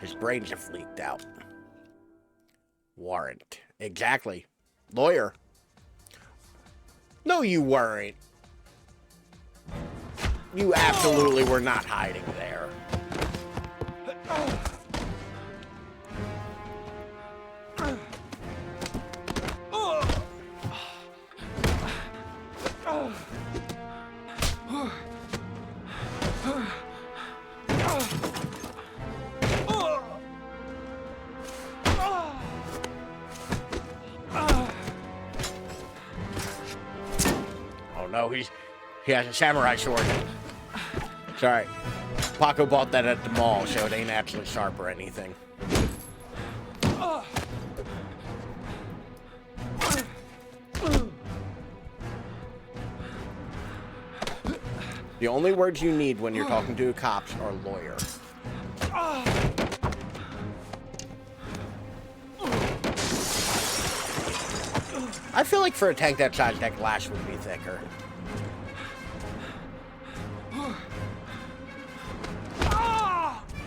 A: His brains have leaked out. Warrant. Exactly. Lawyer. No, you weren't. You absolutely were not hiding there. Oh no, he has a samurai sword. Sorry. Paco bought that at the mall, so it ain't actually sharp or anything. The only words you need when you're talking to cops are lawyer. I feel like for a tank that size, that glass would be thicker.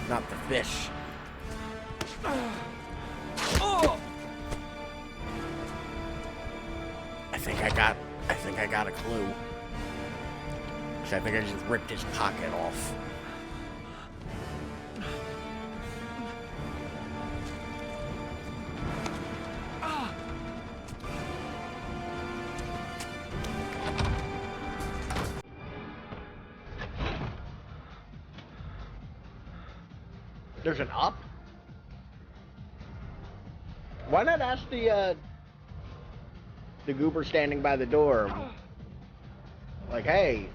A: Not the fish. I think I got a clue. 'Cause I think I just ripped his pocket off. There's an up? Why not ask the goober standing by the door? Like, hey.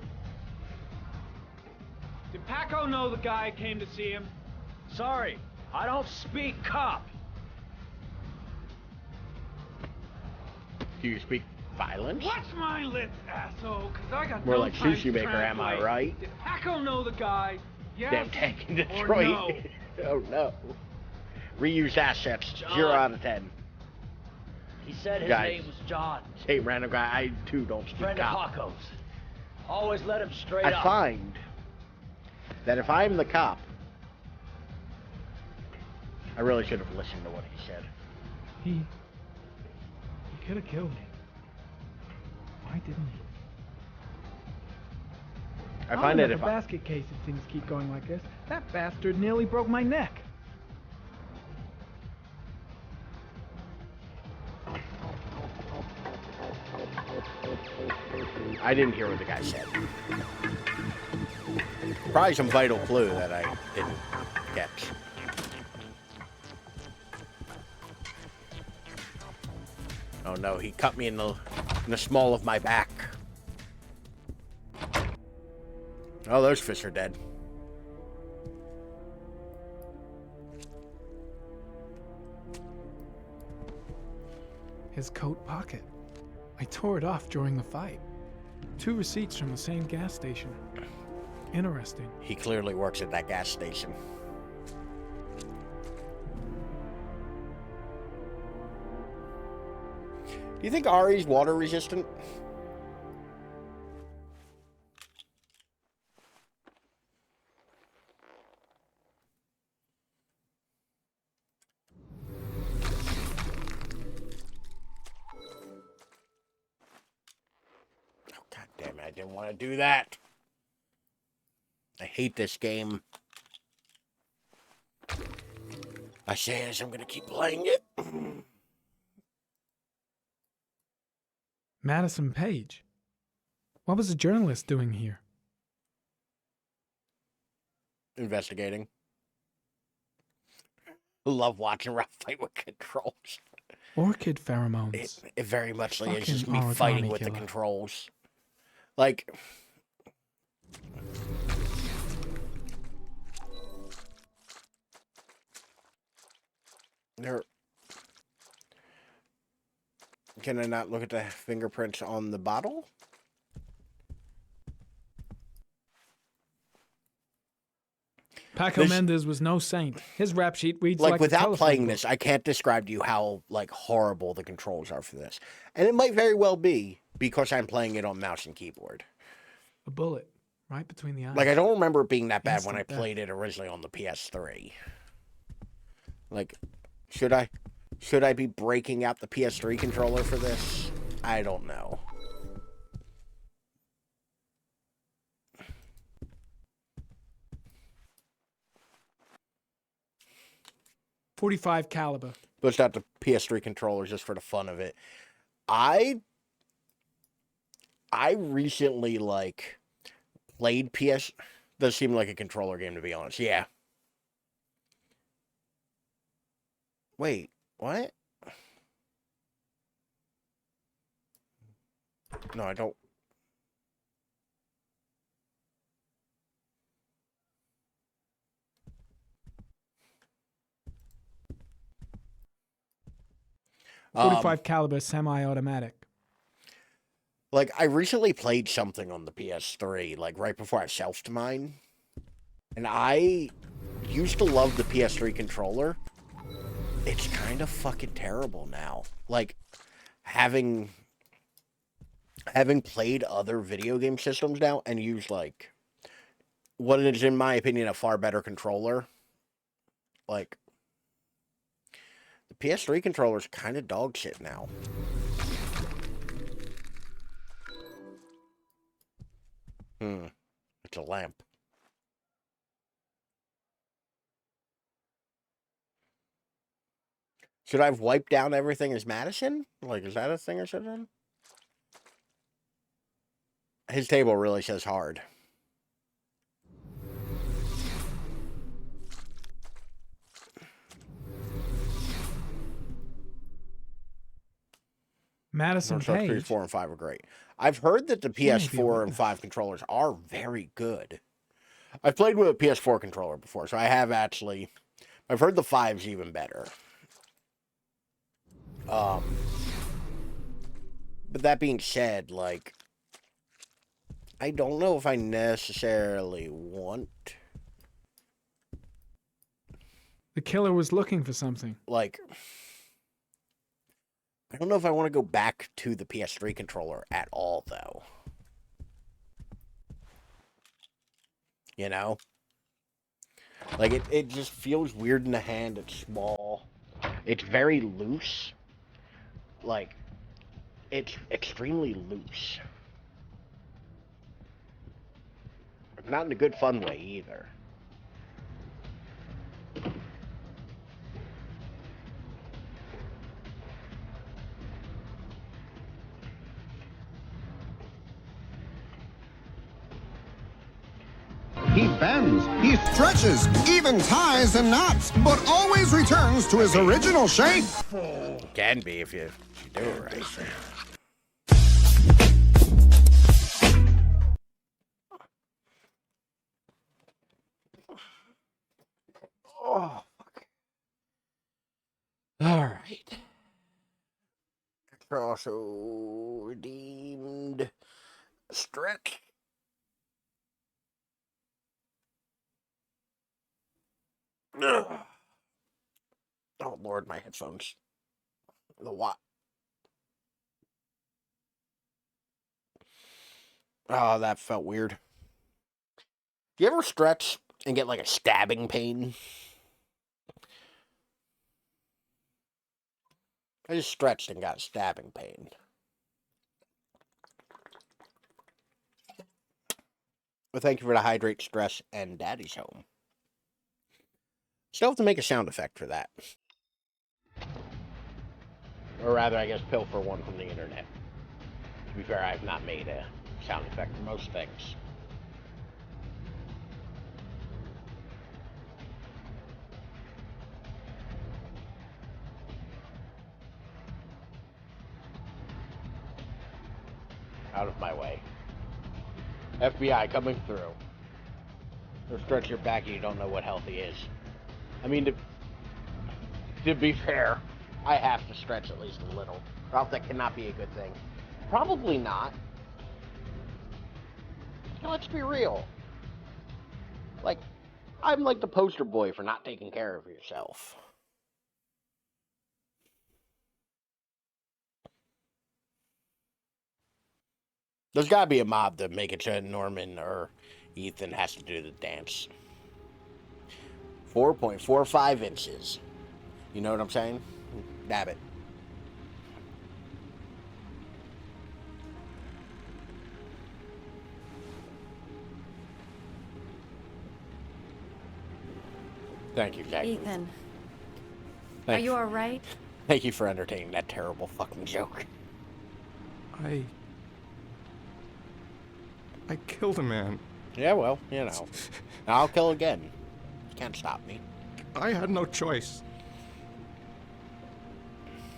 B: Did Paco know the guy came to see him?
G: Sorry, I don't speak cop.
A: Do you speak violence?
B: Watch my lips, asshole, because I got
A: More
B: no
A: like
B: time
A: sushi
B: to
A: maker, am I
B: translate.
A: right?
B: Did Paco know the guy? Yes
A: Damn tank in
B: or
A: Detroit.
B: no?
A: Oh no. Reused assets,
G: John.
A: 0 out of 10.
G: He said his
A: Guys.
G: name was John.
A: Same random guy, I too don't speak
G: Friend of
A: cop.
G: Paco's. Always let him straight
A: I
G: up.
A: find that if I'm the cop, I really should have listened to what he said.
D: He could have killed me. Why didn't he?
A: I find that
D: a
A: if I...
D: basket case if things keep going like this. That bastard nearly broke my neck.
A: I didn't hear what the guy said. Probably some vital clue that I didn't catch. Oh no, he cut me in the small of my back. Oh, those fish are dead.
D: His coat pocket. I tore it off during the fight. 2 receipts from the same gas station. Interesting.
A: He clearly works at that gas station. Do you think Ari's water resistant? Oh, God damn it, I didn't want to do that. I hate this game. I say as I'm going to keep playing it.
D: Madison Page. What was a journalist doing here?
A: Investigating. Love watching Ralph fight with controls.
D: Orchid pheromones.
A: It very much is just
D: Fucking
A: me
D: origami
A: fighting with the
D: killer.
A: controls. Like... There... Can I not look at the fingerprints on the bottle?
D: Paco Mendez was no saint. His rap sheet reads
A: Like
D: like a
A: without
D: telephone
A: playing
D: book.
A: this, I can't describe to you how like horrible the controls are for this. And it might very well be because I'm playing it on mouse and keyboard.
D: A bullet right between the eyes.
A: Like I don't remember it being that bad when I
D: Instant death.
A: played it originally on the PS3. Like, should I be breaking out the PS3 controller for this? I don't know.
D: .45 caliber.
A: Pushed out the PS3 controller just for the fun of it. I recently like played PS. Does seem like a controller game to be honest. Yeah. Wait, what? No, I don't.
D: .45 caliber semi-automatic.
A: Like, I recently played something on the PS3, like, right before I shelved mine. And I used to love the PS3 controller. It's kind of fucking terrible now. Like, having played other video game systems now and used, like, what is, in my opinion, a far better controller. Like, PS3 controller's kind of dog shit now. It's a lamp. Should I have wiped down everything as Madison? Like, is that a thing I should have done? His table really says hard.
D: Madison Page.
A: PS4 and 5 are great. I've heard that the
D: She may be a
A: PS4 and 5 controllers are very good. I've played with a PS4 controller before, so I have actually... I've heard the 5's even better. But that being said, like... I don't know if I necessarily want...
D: The killer was looking for something.
A: Like... I don't know if I want to go back to the PS3 controller at all, though. You know? Like, it just feels weird in the hand. It's small. It's very loose. Like, it's extremely loose. Not in a good, fun way, either.
T: He bends, he stretches, even ties and knots, but always returns to his original shape.
A: Can be if you do it right. Oh, fuck. Alright. Also redeemed. Stretch. Ugh. Oh, Lord, my headphones. The what? Oh, that felt weird. Do you ever stretch and get like a stabbing pain? I just stretched and got stabbing pain. Well, thank you for the hydrate, stress, and Daddy's home. Still have to make a sound effect for that. Or rather, I guess, pilfer one from the internet. To be fair, I've not made a sound effect for most things. Out of my way. FBI coming through. Or stretch your back and you don't know what healthy is. I mean, to be fair, I have to stretch at least a little. Or else that cannot be a good thing. Probably not. Now, let's be real. Like, I'm like the poster boy for not taking care of yourself. There's gotta be a mob to make it sure Norman or Ethan has to do the dance. 4.45 inches. You know what I'm saying? Dab it. Thank you, Jackie.
E: Ethan,
A: Thank
E: are you alright?
A: Thank you for entertaining that terrible fucking joke.
F: I killed a man.
A: Yeah, well, you know. I'll kill again. Can't stop me.
F: I had no choice.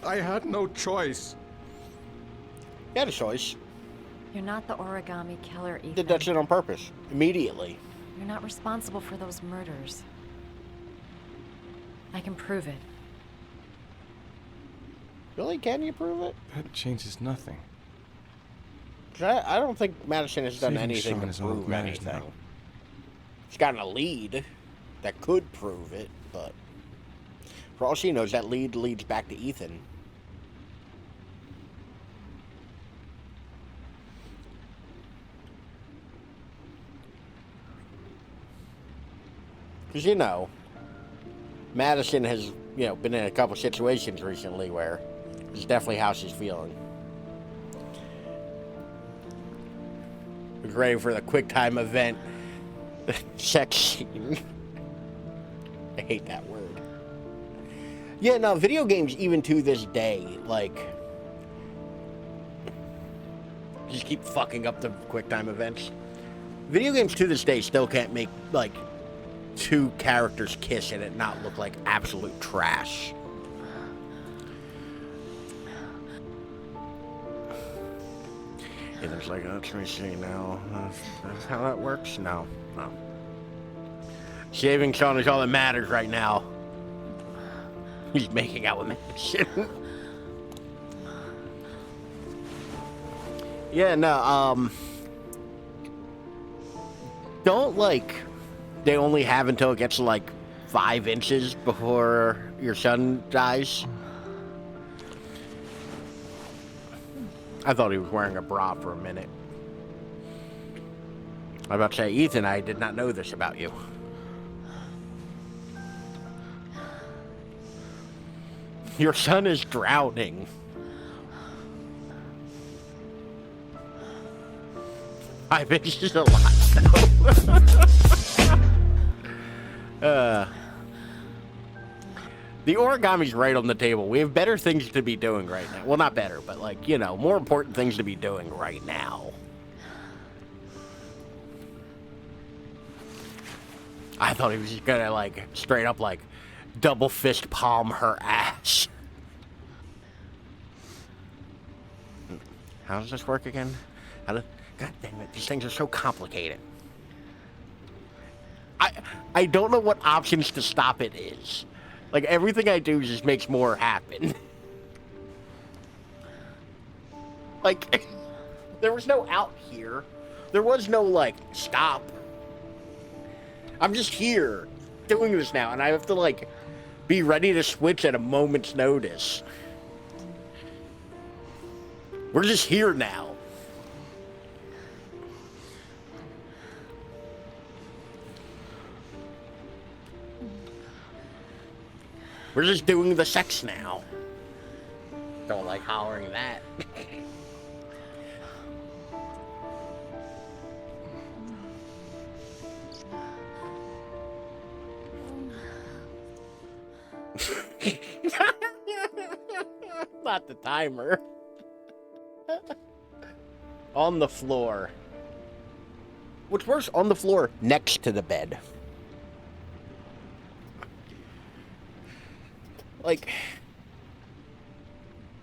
F: I had no choice.
A: You had a choice.
E: You're not the origami killer, Ethan.
A: Did that shit on purpose. Immediately.
E: You're not responsible for those murders. I can prove it.
A: Really? Can you prove it?
F: That changes nothing.
A: I don't think Madison has done
F: Saving
A: anything
F: Sean
A: to
F: is all that
A: prove
F: matters
A: anything.
F: now.
A: She's gotten a lead that could prove it, but for all she knows, that lead leads back to Ethan. Because, you know, Madison has you know, been in a couple situations recently where it's definitely how she's feeling. We're ready for the quick time event sex scene. I hate that word. Yeah, no, video games, even to this day, like, just keep fucking up the quick time events. Video games to this day still can't make, like, two characters kiss and it not look like absolute trash. Ethan's like, let me see now. That's how that works? No. Saving Sean is all that matters right now. He's making out with Madison. Yeah, no, don't, like, they only have until it gets to, like, 5 inches before your son dies. I thought he was wearing a bra for a minute. I was about to say, Ethan, I did not know this about you. Your son is drowning. I bet it's just a lot, though. The origami's right on the table. We have better things to be doing right now. Well, not better, but, like, you know, more important things to be doing right now. I thought he was just gonna, like, straight up, like, double fist palm her ass. How does this work again? God damn it, these things are so complicated. I don't know what options to stop it is. Like, everything I do just makes more happen. Like, there was no out here. There was no, like, stop. I'm just here, doing this now, and I have to, like, be ready to switch at a moment's notice. We're just here now. We're just doing the sex now. Don't like hollering that. Not the timer. On the floor. What's worse, on the floor next to the bed. Like,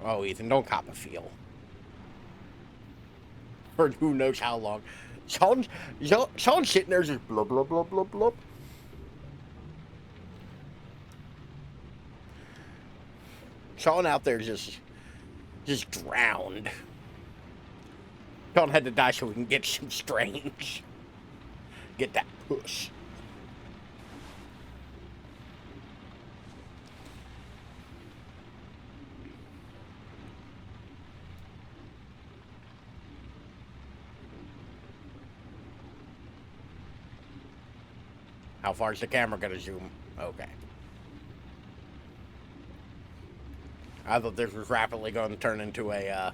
A: oh, Ethan, don't cop a feel. For who knows how long. Sean's sitting there just blub, blub, blub, blub, blub. Sean out there just drowned. Sean had to die so we can get some strange. Get that push. How far is the camera gonna zoom? Okay. I thought this was rapidly going to turn into a,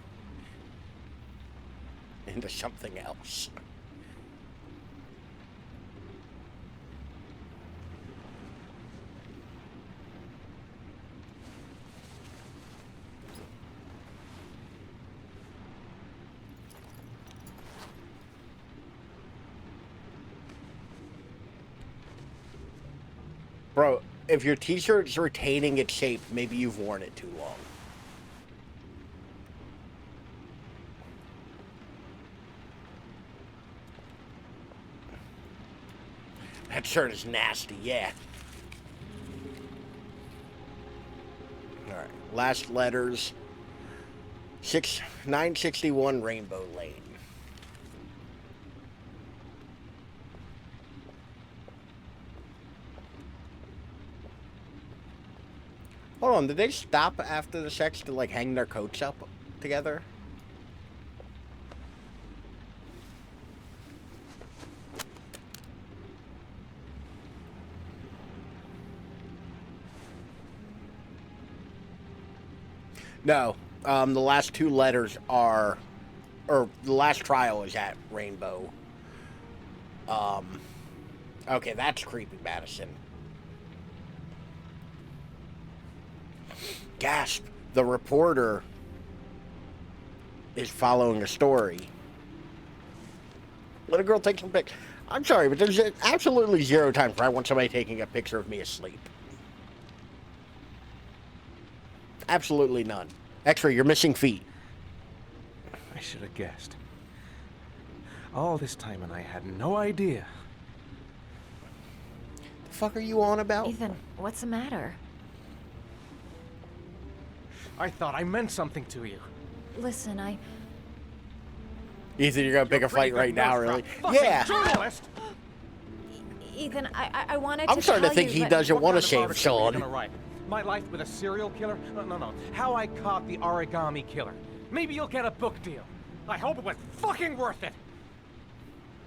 A: into something else. Bro, if your t-shirt's retaining its shape, maybe you've worn it too long. That shirt is nasty, yeah. Alright, last letters. 961 Rainbow Lane. Hold on, did they stop after the sex to, like, hang their coats up together? No, the last two letters are, or the last trial is at Rainbow. Okay, that's creepy, Madison. Gasp! The reporter is following a story. Let a girl take some pics. I'm sorry, but there's absolutely zero times where I want somebody taking a picture of me asleep. Absolutely none. X-ray, you're missing feet.
F: I should have guessed. All this time and I had no idea.
A: The fuck are you on about?
E: Ethan, what's the matter?
F: I thought I meant something to you.
E: Listen,
A: Ethan, you're gonna pick a fight right now, really? Yeah.
F: Journalist.
E: Ethan, I wanted to
A: I'm starting to think he doesn't want to save Sean.
F: My life with a serial killer? No. How I caught the origami killer. Maybe you'll get a book deal. I hope it was fucking worth it.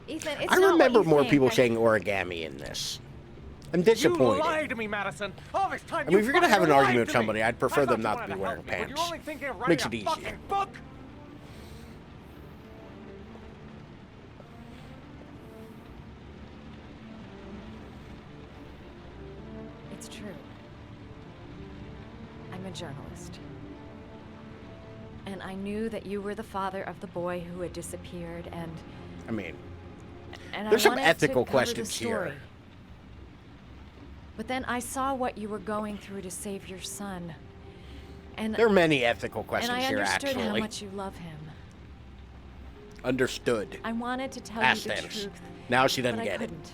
E: Ethan, it's
A: I
E: not
A: remember
E: what you
A: more
E: think.
A: people saying origami in this. I'm disappointed.
F: You lied to me, Madison. All this time
A: I mean, if you're gonna have an
F: fucking
A: argument
F: lied
A: with
F: to me.
A: somebody, I'd prefer
F: I
A: them
F: thought
A: not
F: you
A: to be
F: wanted
A: wearing
F: help me, but
A: pants.
F: you're only thinking of
A: Makes
F: writing
A: it
F: a
A: easier.
F: fucking book.
E: It's true. I'm a journalist. And I knew that you were the father of the boy who had disappeared, and
A: I mean,
E: and
A: there's
E: I
A: some
E: wanted
A: ethical
E: to cover the
A: questions
E: story.
A: here.
E: But then I saw what you were going through to save your son. And
A: There are many ethical questions
E: and I
A: here,
E: understood
A: actually.
E: how much you love him.
A: Understood.
E: I wanted to tell
A: Past
E: you the
A: tense.
E: truth.
A: Now she doesn't
E: but
A: get
E: I
A: it.
E: couldn't.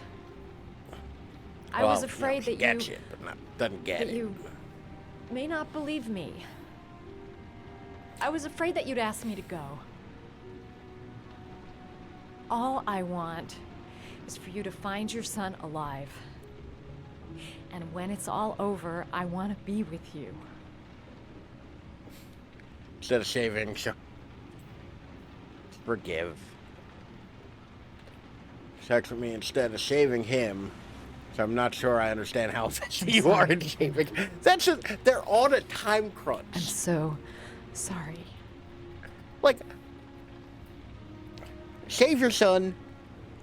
E: I
A: Well,
E: was afraid
A: she
E: that
A: gets
E: you
A: it, but not, doesn't get
E: that
A: it.
E: you may not believe me. I was afraid that you'd ask me to go. All I want is for you to find your son alive. And when it's all over, I want to be with you.
A: Instead of saving, forgive. Sex with me instead of saving him. So I'm not sure I understand how invested you are in saving. That's just, they're on a time crunch.
E: I'm so sorry.
A: Like, save your son,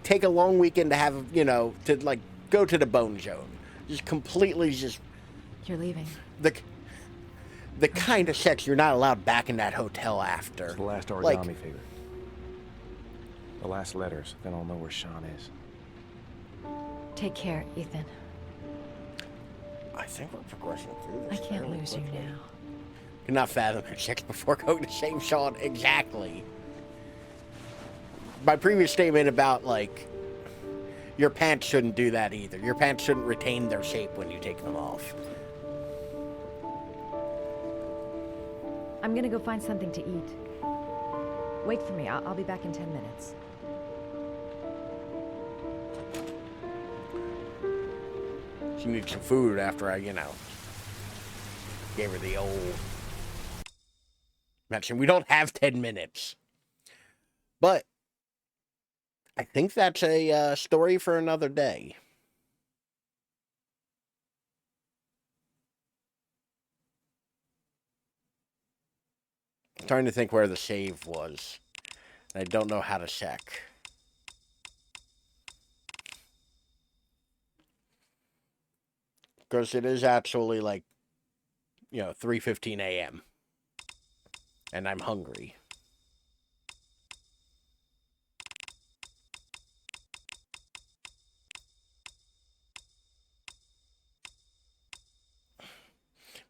A: take a long weekend to have, you know, to like go to the bone zone. Just completely just.
E: You're leaving.
A: The kind of sex you're not allowed back in that hotel after.
F: It's the last origami
A: Like,
F: figure. The last letters, then I'll know where Sean is.
E: Take care, Ethan.
A: I think we're progressing through
E: I
A: this.
E: can't
A: fairly
E: lose you
A: quickly.
E: now.
A: Cannot fathom having sex before going to save Sean. Exactly. My previous statement about, like, your pants shouldn't do that either. Your pants shouldn't retain their shape when you take them off.
E: I'm gonna go find something to eat. Wait for me. I'll be back in 10 minutes.
A: She needs some food after I, you know, gave her the old mention. We don't have 10 minutes. But I think that's a story for another day. I'm trying to think where the save was. I don't know how to check. Because it is actually like, you know, 3:15 a.m. And I'm hungry.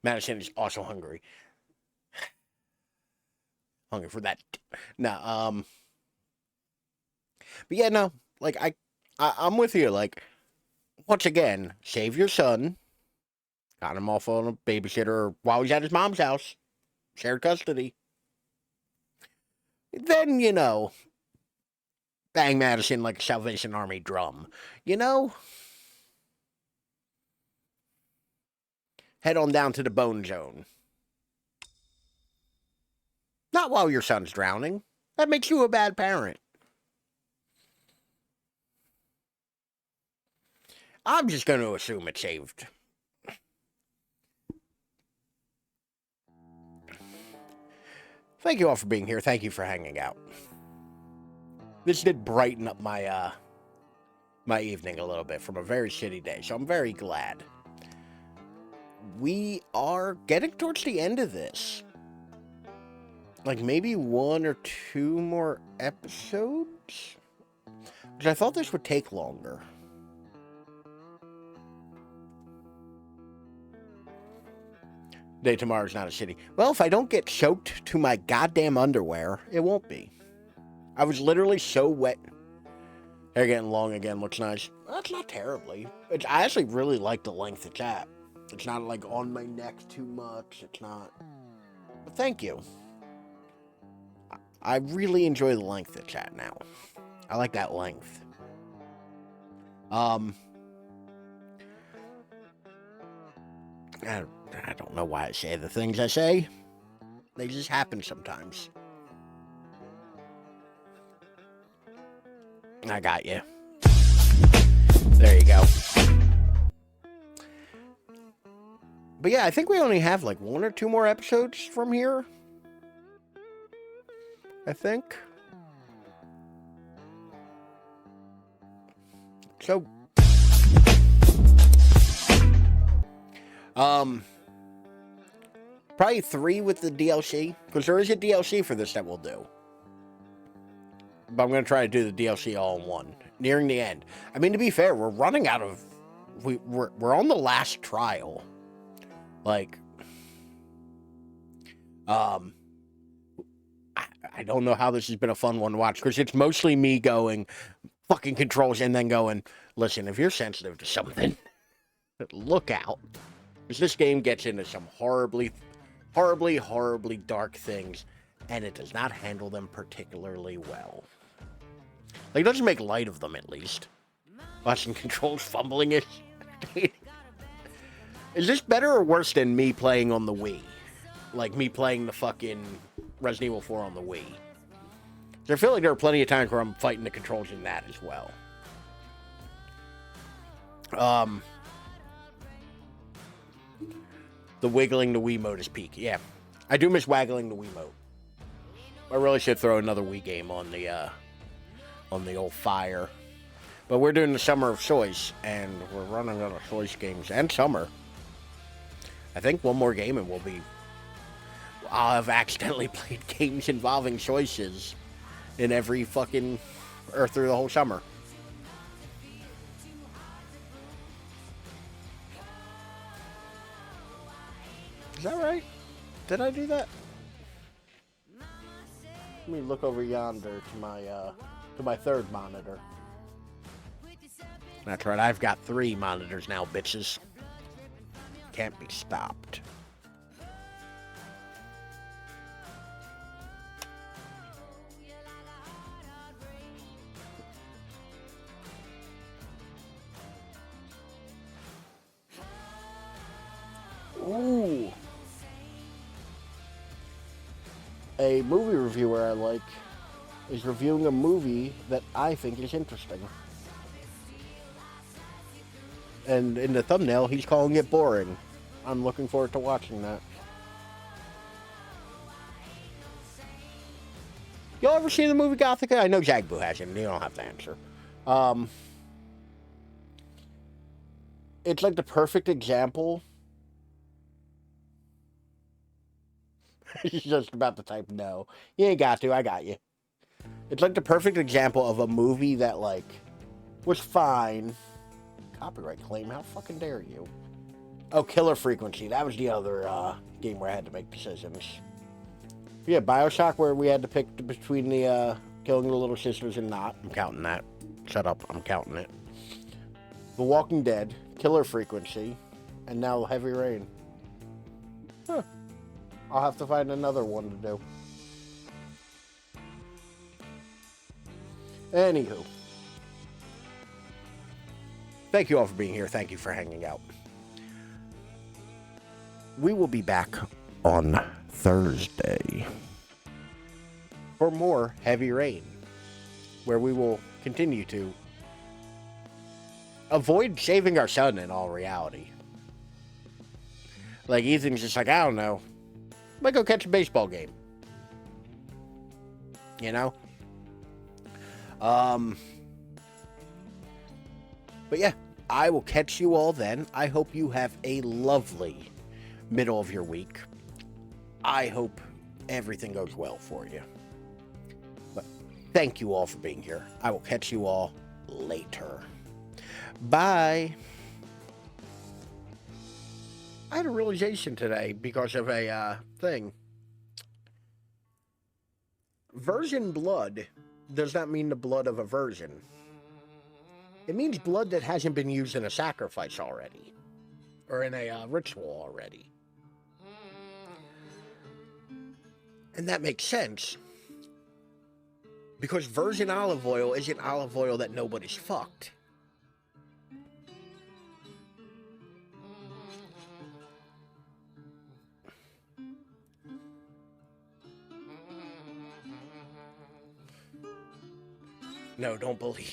A: Madison is also hungry. Hungry for that. No, but yeah, no, like I'm with you. Like, once again, save your son. Got him off on a babysitter while he's at his mom's house. Shared custody. Then, you know, bang Madison like a Salvation Army drum. You know? Head on down to the bone zone. Not while your son's drowning. That makes you a bad parent. I'm just going to assume it's saved. Thank you all for being here. Thank you for hanging out. This did brighten up my my evening a little bit from a very shitty day, so I'm very glad. We are getting towards the end of this. Like maybe 1 or 2 more episodes? Because I thought this would take longer. Day tomorrow's not a shitty. Well, if I don't get choked to my goddamn underwear, it won't be. I was literally so wet. Hair getting long again, looks nice. That's not terribly. I actually really like the length it's at. It's not like on my neck too much. It's not. But thank you. I really enjoy the length it's at now. I like that length. I don't know why I say the things I say. They just happen sometimes. I got you. There you go. But yeah, I think we only have like 1 or 2 more episodes from here. I think. So, probably 3 with the DLC, because there is a DLC for this that we'll do. But I'm going to try to do the DLC all in one, nearing the end. I mean, to be fair, we're running out of... We're on the last trial. Like... I don't know how this has been a fun one to watch, because it's mostly me going, fucking controls, and then going, listen, if you're sensitive to something, look out. Because this game gets into some horribly dark things, and it does not handle them particularly well. Like, it doesn't make light of them, at least. Watching controls fumbling it. Is this better or worse than me playing on the Wii? Like, me playing the fucking Resident Evil 4 on the Wii. So I feel like there are plenty of times where I'm fighting the controls in that as well. The wiggling the Wiimote is peak. Yeah. I do miss waggling the Wiimote. I really should throw another Wii game on the old fire. But we're doing the Summer of Choice, and we're running out of choice games. And summer. I think one more game and we'll be... I'll have accidentally played games involving choices in every fucking... or through the whole summer. Is that right? Did I do that? Let me look over yonder to my third monitor. That's right, I've got 3 monitors now, bitches. Can't be stopped. Ooh. A movie reviewer I like is reviewing a movie that I think is interesting. And in the thumbnail, he's calling it boring. I'm looking forward to watching that. Y'all ever seen the movie Gothica? I know Jagboo hasn't. You don't have to answer. It's like the perfect example. He's just about to type no. You ain't got to. I got you. It's like the perfect example of a movie that, like, was fine. Copyright claim. How fucking dare you? Oh, Killer Frequency. That was the other game where I had to make decisions. Yeah, Bioshock, where we had to pick between the killing the little sisters and not. I'm counting that. Shut up. I'm counting it. The Walking Dead, Killer Frequency, and now Heavy Rain. Huh. I'll have to find another one to do. Anywho. Thank you all for being here. Thank you for hanging out. We will be back on Thursday for more Heavy Rain, where we will continue to avoid saving our son in all reality. Like, Ethan's just like, I don't know. Might go catch a baseball game. you know? But yeah, I will catch you all then. I hope you have a lovely middle of your week. I hope everything goes well for you. But thank you all for being here. I will catch you all later. Bye. I had a realization today because of a thing. Virgin blood does not mean the blood of a virgin. It means blood that hasn't been used in a sacrifice already. Or in a ritual already. And that makes sense. Because virgin olive oil isn't olive oil that nobody's fucked. No, don't believe